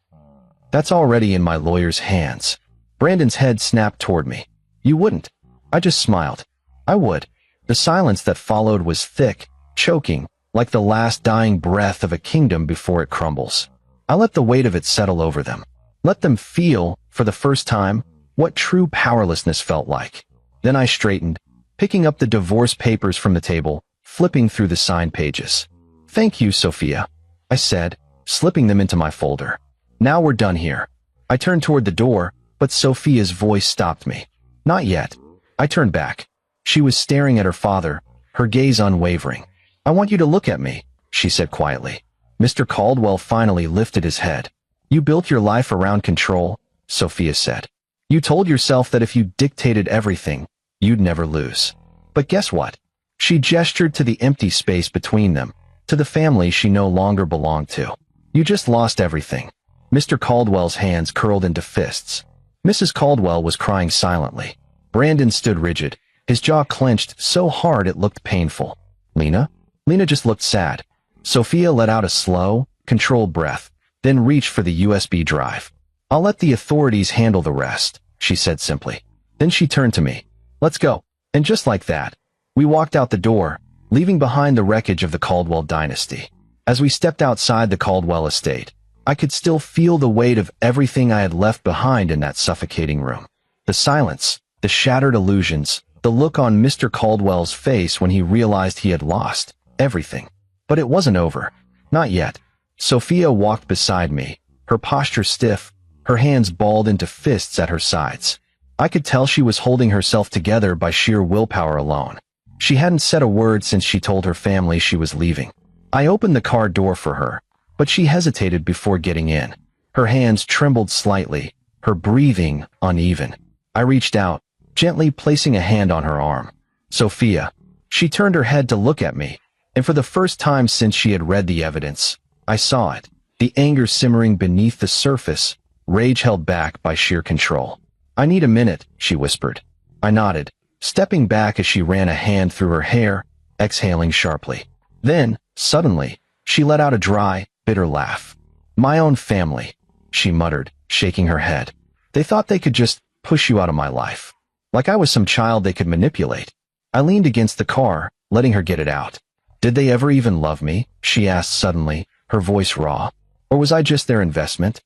"That's already in my lawyer's hands." Brandon's head snapped toward me. "You wouldn't." I just smiled. "I would." The silence that followed was thick, choking, like the last dying breath of a kingdom before it crumbles. I let the weight of it settle over them. Let them feel, for the first time, what true powerlessness felt like. Then I straightened, picking up the divorce papers from the table, flipping through the signed pages. "Thank you, Sophia," I said, slipping them into my folder. "Now we're done here." I turned toward the door, but Sophia's voice stopped me. "Not yet." I turned back. She was staring at her father, her gaze unwavering. "I want you to look at me," she said quietly. Mr. Caldwell finally lifted his head. "You built your life around control," Sophia said. "You told yourself that if you dictated everything, you'd never lose. But guess what?" She gestured to the empty space between them, to the family she no longer belonged to. "You just lost everything." Mr. Caldwell's hands curled into fists. Mrs. Caldwell was crying silently. Brandon stood rigid, his jaw clenched so hard it looked painful. "Lena?" Lena just looked sad. Sophia let out a slow, controlled breath, then reached for the USB drive. "I'll let the authorities handle the rest," she said simply. Then she turned to me. "Let's go." And just like that, we walked out the door, leaving behind the wreckage of the Caldwell dynasty. As we stepped outside the Caldwell estate, I could still feel the weight of everything I had left behind in that suffocating room. The silence, the shattered illusions, the look on Mr. Caldwell's face when he realized he had lost everything. But it wasn't over. Not yet. Sophia walked beside me, her posture stiff, her hands balled into fists at her sides. I could tell she was holding herself together by sheer willpower alone. She hadn't said a word since she told her family she was leaving. I opened the car door for her, but she hesitated before getting in. Her hands trembled slightly, her breathing uneven. I reached out, gently placing a hand on her arm. Sophia. She turned her head to look at me, and for the first time since she had read the evidence, I saw it, the anger simmering beneath the surface, rage held back by sheer control. I need a minute, she whispered. I nodded, stepping back as she ran a hand through her hair, exhaling sharply. Then, suddenly, she let out a dry, bitter laugh. My own family, she muttered, shaking her head. They thought they could just push you out of my life. Like I was some child they could manipulate. I leaned against the car, letting her get it out. Did they ever even love me? She asked suddenly, her voice raw. Or was I just their investment?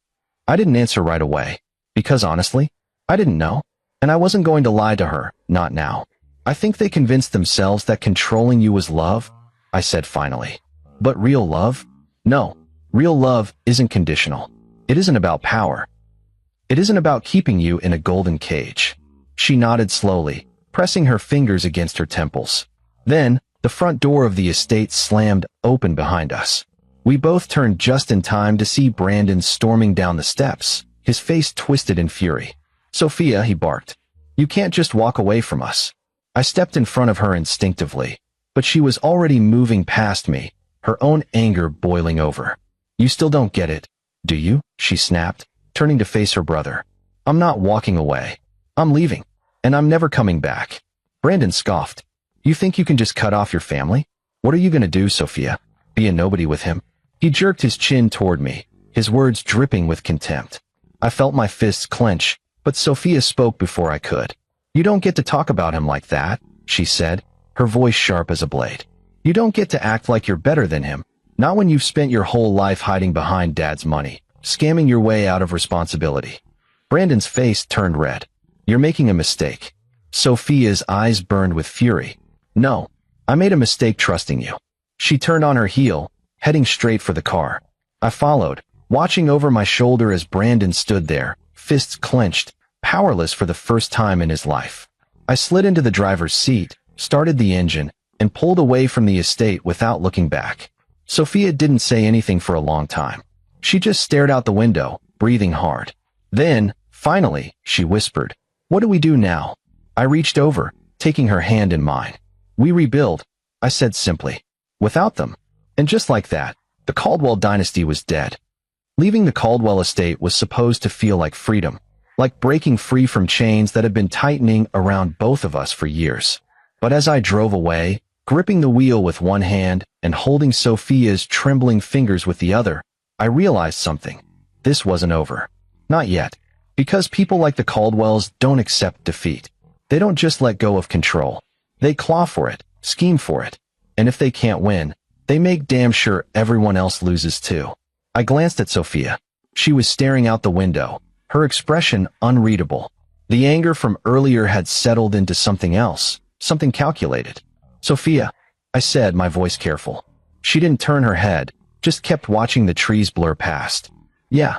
I didn't answer right away, because honestly, I didn't know. And I wasn't going to lie to her, not now. I think they convinced themselves that controlling you was love, I said finally. But real love? No, real love isn't conditional. It isn't about power. It isn't about keeping you in a golden cage. She nodded slowly, pressing her fingers against her temples. Then, the front door of the estate slammed open behind us. We both turned just in time to see Brandon storming down the steps, his face twisted in fury. Sophia, he barked. You can't just walk away from us. I stepped in front of her instinctively, but she was already moving past me, her own anger boiling over. You still don't get it, do you? She snapped, turning to face her brother. I'm not walking away. I'm leaving, and I'm never coming back. Brandon scoffed. You think you can just cut off your family? What are you going to do, Sophia? Be a nobody with him? He jerked his chin toward me, his words dripping with contempt. I felt my fists clench, but Sophia spoke before I could. You don't get to talk about him like that, she said, her voice sharp as a blade. You don't get to act like you're better than him, not when you've spent your whole life hiding behind Dad's money, scamming your way out of responsibility. Brandon's face turned red. You're making a mistake. Sophia's eyes burned with fury. No, I made a mistake trusting you. She turned on her heel, heading straight for the car. I followed, watching over my shoulder as Brandon stood there, fists clenched, powerless for the first time in his life. I slid into the driver's seat, started the engine, and pulled away from the estate without looking back. Sophia didn't say anything for a long time. She just stared out the window, breathing hard. Then, finally, she whispered, What do we do now? I reached over, taking her hand in mine. We rebuild, I said simply. Without them. And just like that, the Caldwell dynasty was dead. Leaving the Caldwell estate was supposed to feel like freedom, like breaking free from chains that had been tightening around both of us for years. But as I drove away, gripping the wheel with one hand and holding Sophia's trembling fingers with the other, I realized something. This wasn't over. Not yet. Because people like the Caldwells don't accept defeat. They don't just let go of control. They claw for it, scheme for it. And if they can't win, they make damn sure everyone else loses too. I glanced at Sophia. She was staring out the window, her expression unreadable. The anger from earlier had settled into something else, something calculated. Sophia, I said, my voice careful. She didn't turn her head, just kept watching the trees blur past. Yeah.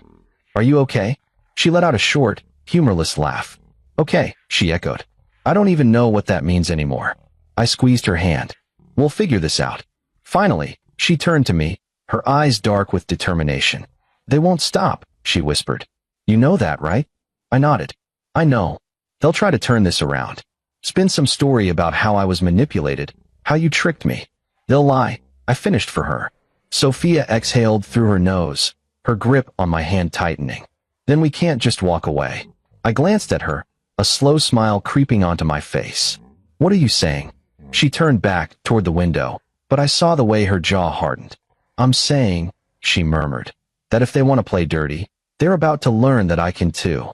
Are you okay? She let out a short, humorless laugh. Okay, she echoed. I don't even know what that means anymore. I squeezed her hand. We'll figure this out. Finally, she turned to me, her eyes dark with determination. They won't stop, she whispered. You know that, right? I nodded. I know. They'll try to turn this around. Spin some story about how I was manipulated, how you tricked me. They'll lie. I finished for her. Sophia exhaled through her nose, her grip on my hand tightening. Then we can't just walk away. I glanced at her, a slow smile creeping onto my face. What are you saying? She turned back toward the window, but I saw the way her jaw hardened. I'm saying, she murmured, that if they want to play dirty, they're about to learn that I can too.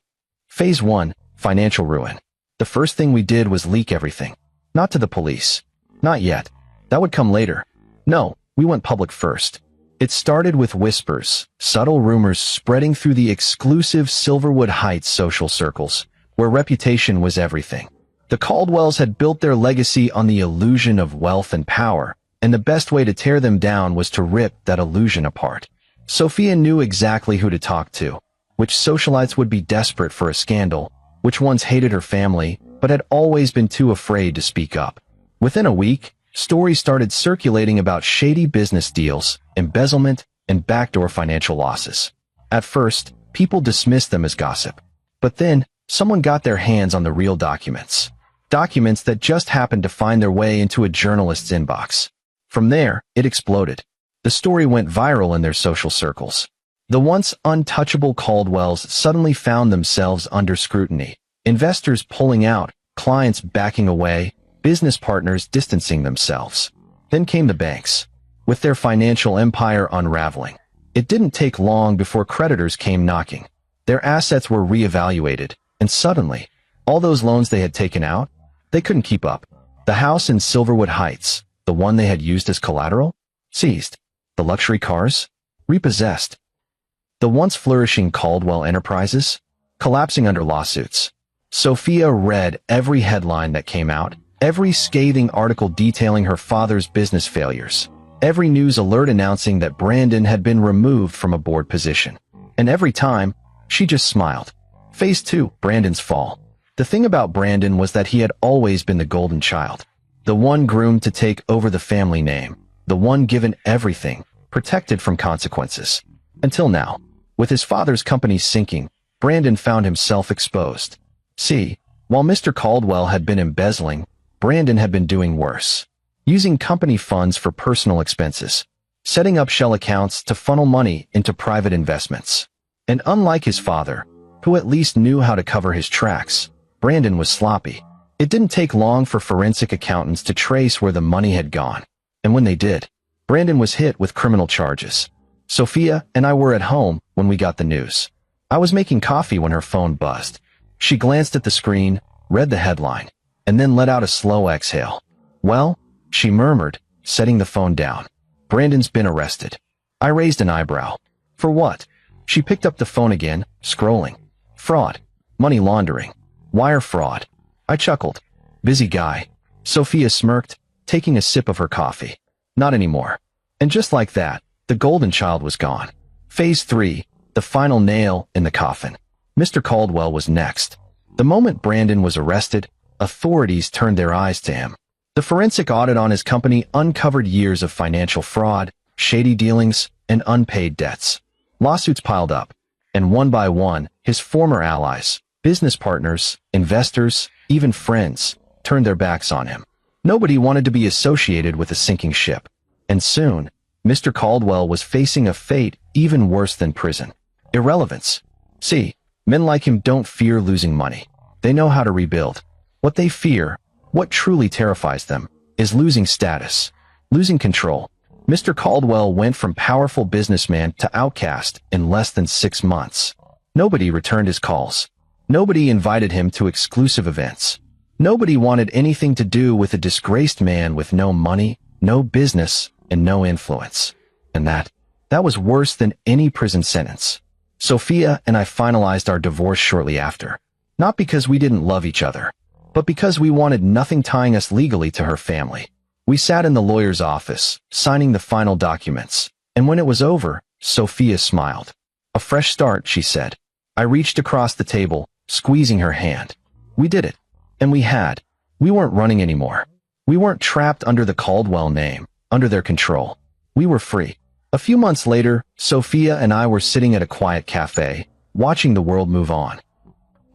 Phase 1, financial ruin. The first thing we did was leak everything. Not to the police. Not yet. That would come later. No, we went public first. It started with whispers, subtle rumors spreading through the exclusive Silverwood Heights social circles, where reputation was everything. The Caldwells had built their legacy on the illusion of wealth and power, and the best way to tear them down was to rip that illusion apart. Sophia knew exactly who to talk to, which socialites would be desperate for a scandal, which ones hated her family, but had always been too afraid to speak up. Within a week, stories started circulating about shady business deals, embezzlement, and backdoor financial losses. At first, people dismissed them as gossip. But then, someone got their hands on the real documents. Documents that just happened to find their way into a journalist's inbox. From there, it exploded. The story went viral in their social circles. The once untouchable Caldwells suddenly found themselves under scrutiny. Investors pulling out, clients backing away, business partners distancing themselves. Then came the banks, with their financial empire unraveling. It didn't take long before creditors came knocking. Their assets were reevaluated, and suddenly, all those loans they had taken out, they couldn't keep up. The house in Silverwood Heights, the one they had used as collateral, seized. The luxury cars, repossessed. The once flourishing Caldwell enterprises, collapsing under lawsuits. Sophia read every headline that came out, every scathing article detailing her father's business failures, every news alert announcing that Brandon had been removed from a board position. And every time, she just smiled. Phase 2, Brandon's fall. The thing about Brandon was that he had always been the golden child. The one groomed to take over the family name. The one given everything, protected from consequences. Until now. With his father's company sinking, Brandon found himself exposed. See, while Mr. Caldwell had been embezzling, Brandon had been doing worse. Using company funds for personal expenses. Setting up shell accounts to funnel money into private investments. And unlike his father, who at least knew how to cover his tracks, Brandon was sloppy. It didn't take long for forensic accountants to trace where the money had gone. And when they did, Brandon was hit with criminal charges. Sophia and I were at home when we got the news. I was making coffee when her phone buzzed. She glanced at the screen, read the headline, and then let out a slow exhale. Well, she murmured, setting the phone down. Brandon's been arrested. I raised an eyebrow. For what? She picked up the phone again, scrolling. Fraud. Money laundering. Wire fraud. I chuckled. Busy guy. Sophia smirked, taking a sip of her coffee. Not anymore. And just like that, the golden child was gone. Phase 3, the final nail in the coffin. Mr. Caldwell was next. The moment Brandon was arrested, authorities turned their eyes to him. The forensic audit on his company uncovered years of financial fraud, shady dealings, and unpaid debts. Lawsuits piled up, and one by one, his former allies, business partners, investors, even friends, turned their backs on him. Nobody wanted to be associated with a sinking ship. And soon, Mr. Caldwell was facing a fate even worse than prison. Irrelevance. See, men like him don't fear losing money. They know how to rebuild. What they fear, what truly terrifies them, is losing status, losing control. Mr. Caldwell went from powerful businessman to outcast in less than 6 months. Nobody returned his calls. Nobody invited him to exclusive events. Nobody wanted anything to do with a disgraced man with no money, no business, and no influence. And that was worse than any prison sentence. Sophia and I finalized our divorce shortly after. Not because we didn't love each other, but because we wanted nothing tying us legally to her family. We sat in the lawyer's office, signing the final documents, and when it was over, Sophia smiled. A fresh start, she said. I reached across the table, squeezing her hand. We did it. And we had. We weren't running anymore. We weren't trapped under the Caldwell name, under their control. We were free. A few months later, Sophia and I were sitting at a quiet cafe, watching the world move on.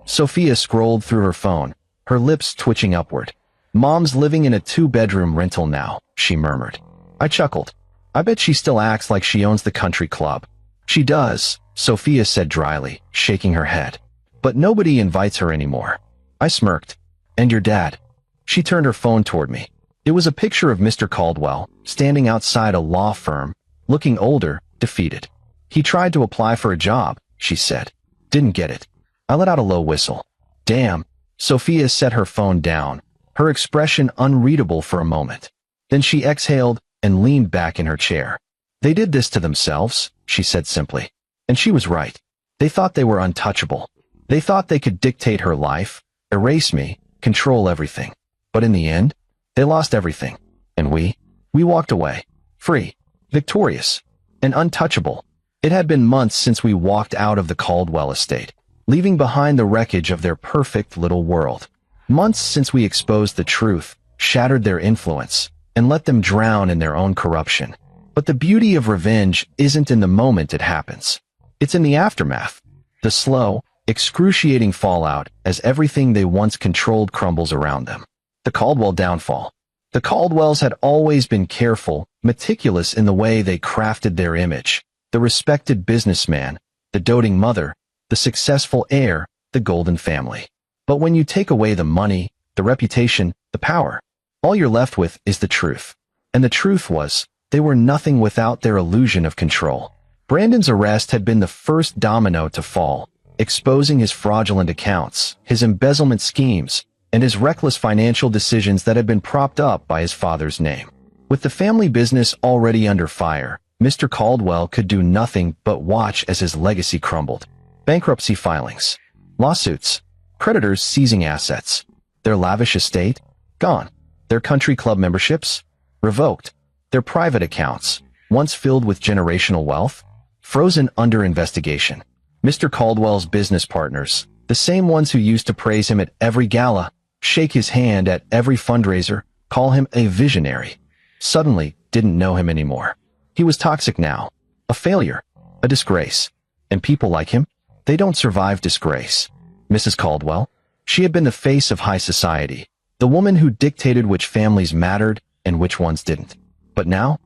Sophia scrolled through her phone, her lips twitching upward. Mom's living in a 2-bedroom rental now, she murmured. I chuckled. I bet she still acts like she owns the country club. She does, Sophia said dryly, shaking her head. But nobody invites her anymore. I smirked. And your dad? She turned her phone toward me. It was a picture of Mr. Caldwell, standing outside a law firm, looking older, defeated. He tried to apply for a job, she said. Didn't get it. I let out a low whistle. Damn. Sophia set her phone down, her expression unreadable for a moment. Then she exhaled and leaned back in her chair. They did this to themselves, she said simply. And she was right. They thought they were untouchable. They thought they could dictate her life, erase me, control everything. But in the end, they lost everything. And we walked away, free, victorious, and untouchable. It had been months since we walked out of the Caldwell estate, leaving behind the wreckage of their perfect little world. Months since we exposed the truth, shattered their influence, and let them drown in their own corruption. But the beauty of revenge isn't in the moment it happens. It's in the aftermath. The slow, excruciating fallout as everything they once controlled crumbles around them. The Caldwell downfall. The Caldwells had always been careful, meticulous in the way they crafted their image. The respected businessman, the doting mother, the successful heir, the golden family. But when you take away the money, the reputation, the power, all you're left with is the truth. And the truth was, they were nothing without their illusion of control. Brandon's arrest had been the first domino to fall, exposing his fraudulent accounts, his embezzlement schemes, and his reckless financial decisions that had been propped up by his father's name. With the family business already under fire, Mr. Caldwell could do nothing but watch as his legacy crumbled. Bankruptcy filings, lawsuits, creditors seizing assets, their lavish estate, gone, their country club memberships, revoked, their private accounts, once filled with generational wealth, frozen under investigation. Mr. Caldwell's business partners, the same ones who used to praise him at every gala, shake his hand at every fundraiser, call him a visionary, suddenly didn't know him anymore. He was toxic now, a failure, a disgrace. And people like him, they don't survive disgrace. Mrs. Caldwell, she had been the face of high society, the woman who dictated which families mattered and which ones didn't. But now,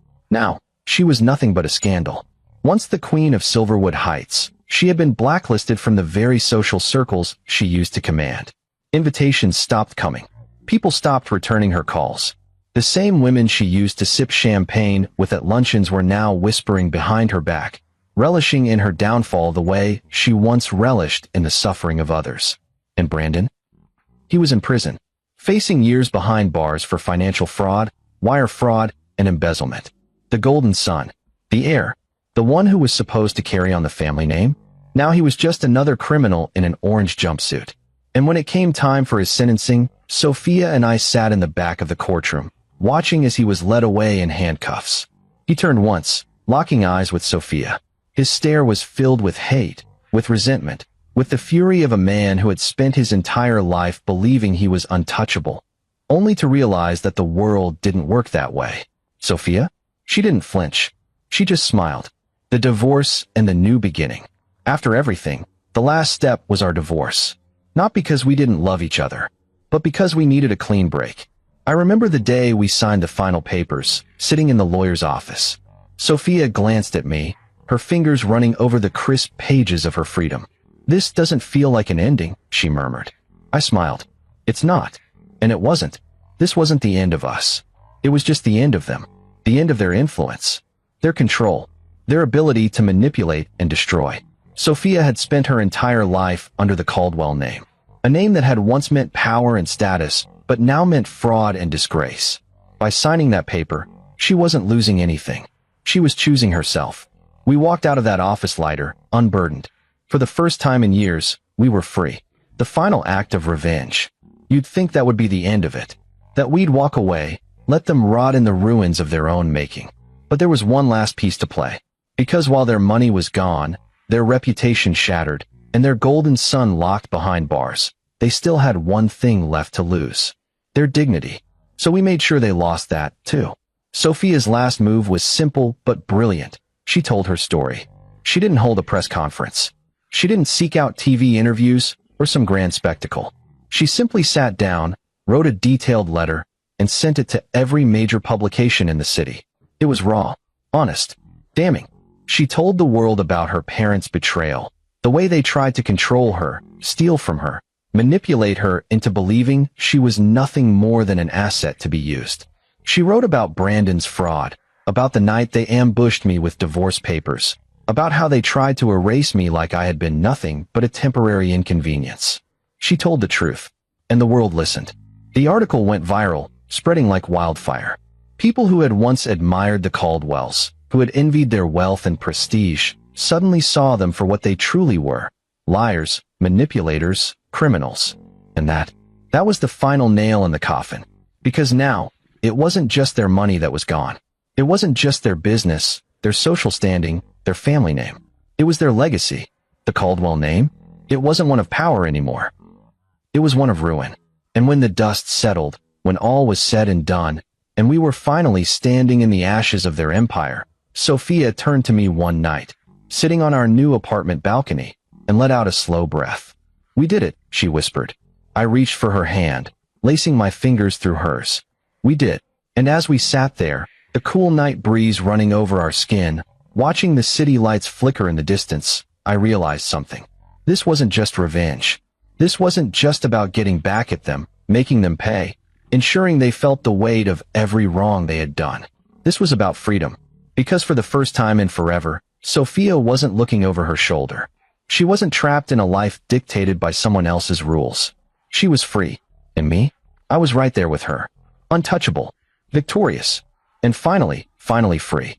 she was nothing but a scandal. Once the queen of Silverwood Heights, she had been blacklisted from the very social circles she used to command. Invitations stopped coming. People stopped returning her calls. The same women she used to sip champagne with at luncheons were now whispering behind her back, relishing in her downfall the way she once relished in the suffering of others. And Brandon? He was in prison, facing years behind bars for financial fraud, wire fraud, and embezzlement. The golden son, the heir, the one who was supposed to carry on the family name, now he was just another criminal in an orange jumpsuit. And when it came time for his sentencing, Sophia and I sat in the back of the courtroom, watching as he was led away in handcuffs. He turned once, locking eyes with Sophia. His stare was filled with hate, with resentment, with the fury of a man who had spent his entire life believing he was untouchable, only to realize that the world didn't work that way. Sophia? She didn't flinch. She just smiled. The divorce and the new beginning. After everything, the last step was our divorce. Not because we didn't love each other, but because we needed a clean break. I remember the day we signed the final papers, sitting in the lawyer's office. Sophia glanced at me, her fingers running over the crisp pages of her freedom. "This doesn't feel like an ending," she murmured. I smiled. "It's not." And it wasn't. This wasn't the end of us. It was just the end of them. The end of their influence, their control, their ability to manipulate and destroy. Sophia had spent her entire life under the Caldwell name, a name that had once meant power and status, but now meant fraud and disgrace. By signing that paper, she wasn't losing anything. She was choosing herself. We walked out of that office lighter, unburdened. For the first time in years, we were free. The final act of revenge. You'd think that would be the end of it. That we'd walk away, let them rot in the ruins of their own making. But there was one last piece to play. Because while their money was gone, their reputation shattered, and their golden son locked behind bars, they still had one thing left to lose. Their dignity. So we made sure they lost that, too. Sophia's last move was simple but brilliant. She told her story. She didn't hold a press conference. She didn't seek out TV interviews or some grand spectacle. She simply sat down, wrote a detailed letter, and sent it to every major publication in the city. It was raw, honest, damning. She told the world about her parents' betrayal, the way they tried to control her, steal from her, manipulate her into believing she was nothing more than an asset to be used. She wrote about Brandon's fraud, about the night they ambushed me with divorce papers, about how they tried to erase me like I had been nothing but a temporary inconvenience. She told the truth, and the world listened. The article went viral, spreading like wildfire. People who had once admired the Caldwells, who had envied their wealth and prestige, suddenly saw them for what they truly were: liars, manipulators, criminals. And that was the final nail in the coffin. Because now, it wasn't just their money that was gone. It wasn't just their business, their social standing, their family name. It was their legacy. The Caldwell name? It wasn't one of power anymore. It was one of ruin. And when the dust settled, when all was said and done, and we were finally standing in the ashes of their empire, Sophia turned to me one night, sitting on our new apartment balcony, and let out a slow breath. "We did it," she whispered. I reached for her hand, lacing my fingers through hers. We did. And as we sat there, the cool night breeze running over our skin, watching the city lights flicker in the distance, I realized something. This wasn't just revenge. This wasn't just about getting back at them, making them pay, ensuring they felt the weight of every wrong they had done. This was about freedom. Because for the first time in forever, Sophia wasn't looking over her shoulder. She wasn't trapped in a life dictated by someone else's rules. She was free. And me? I was right there with her. Untouchable. Victorious. And finally free.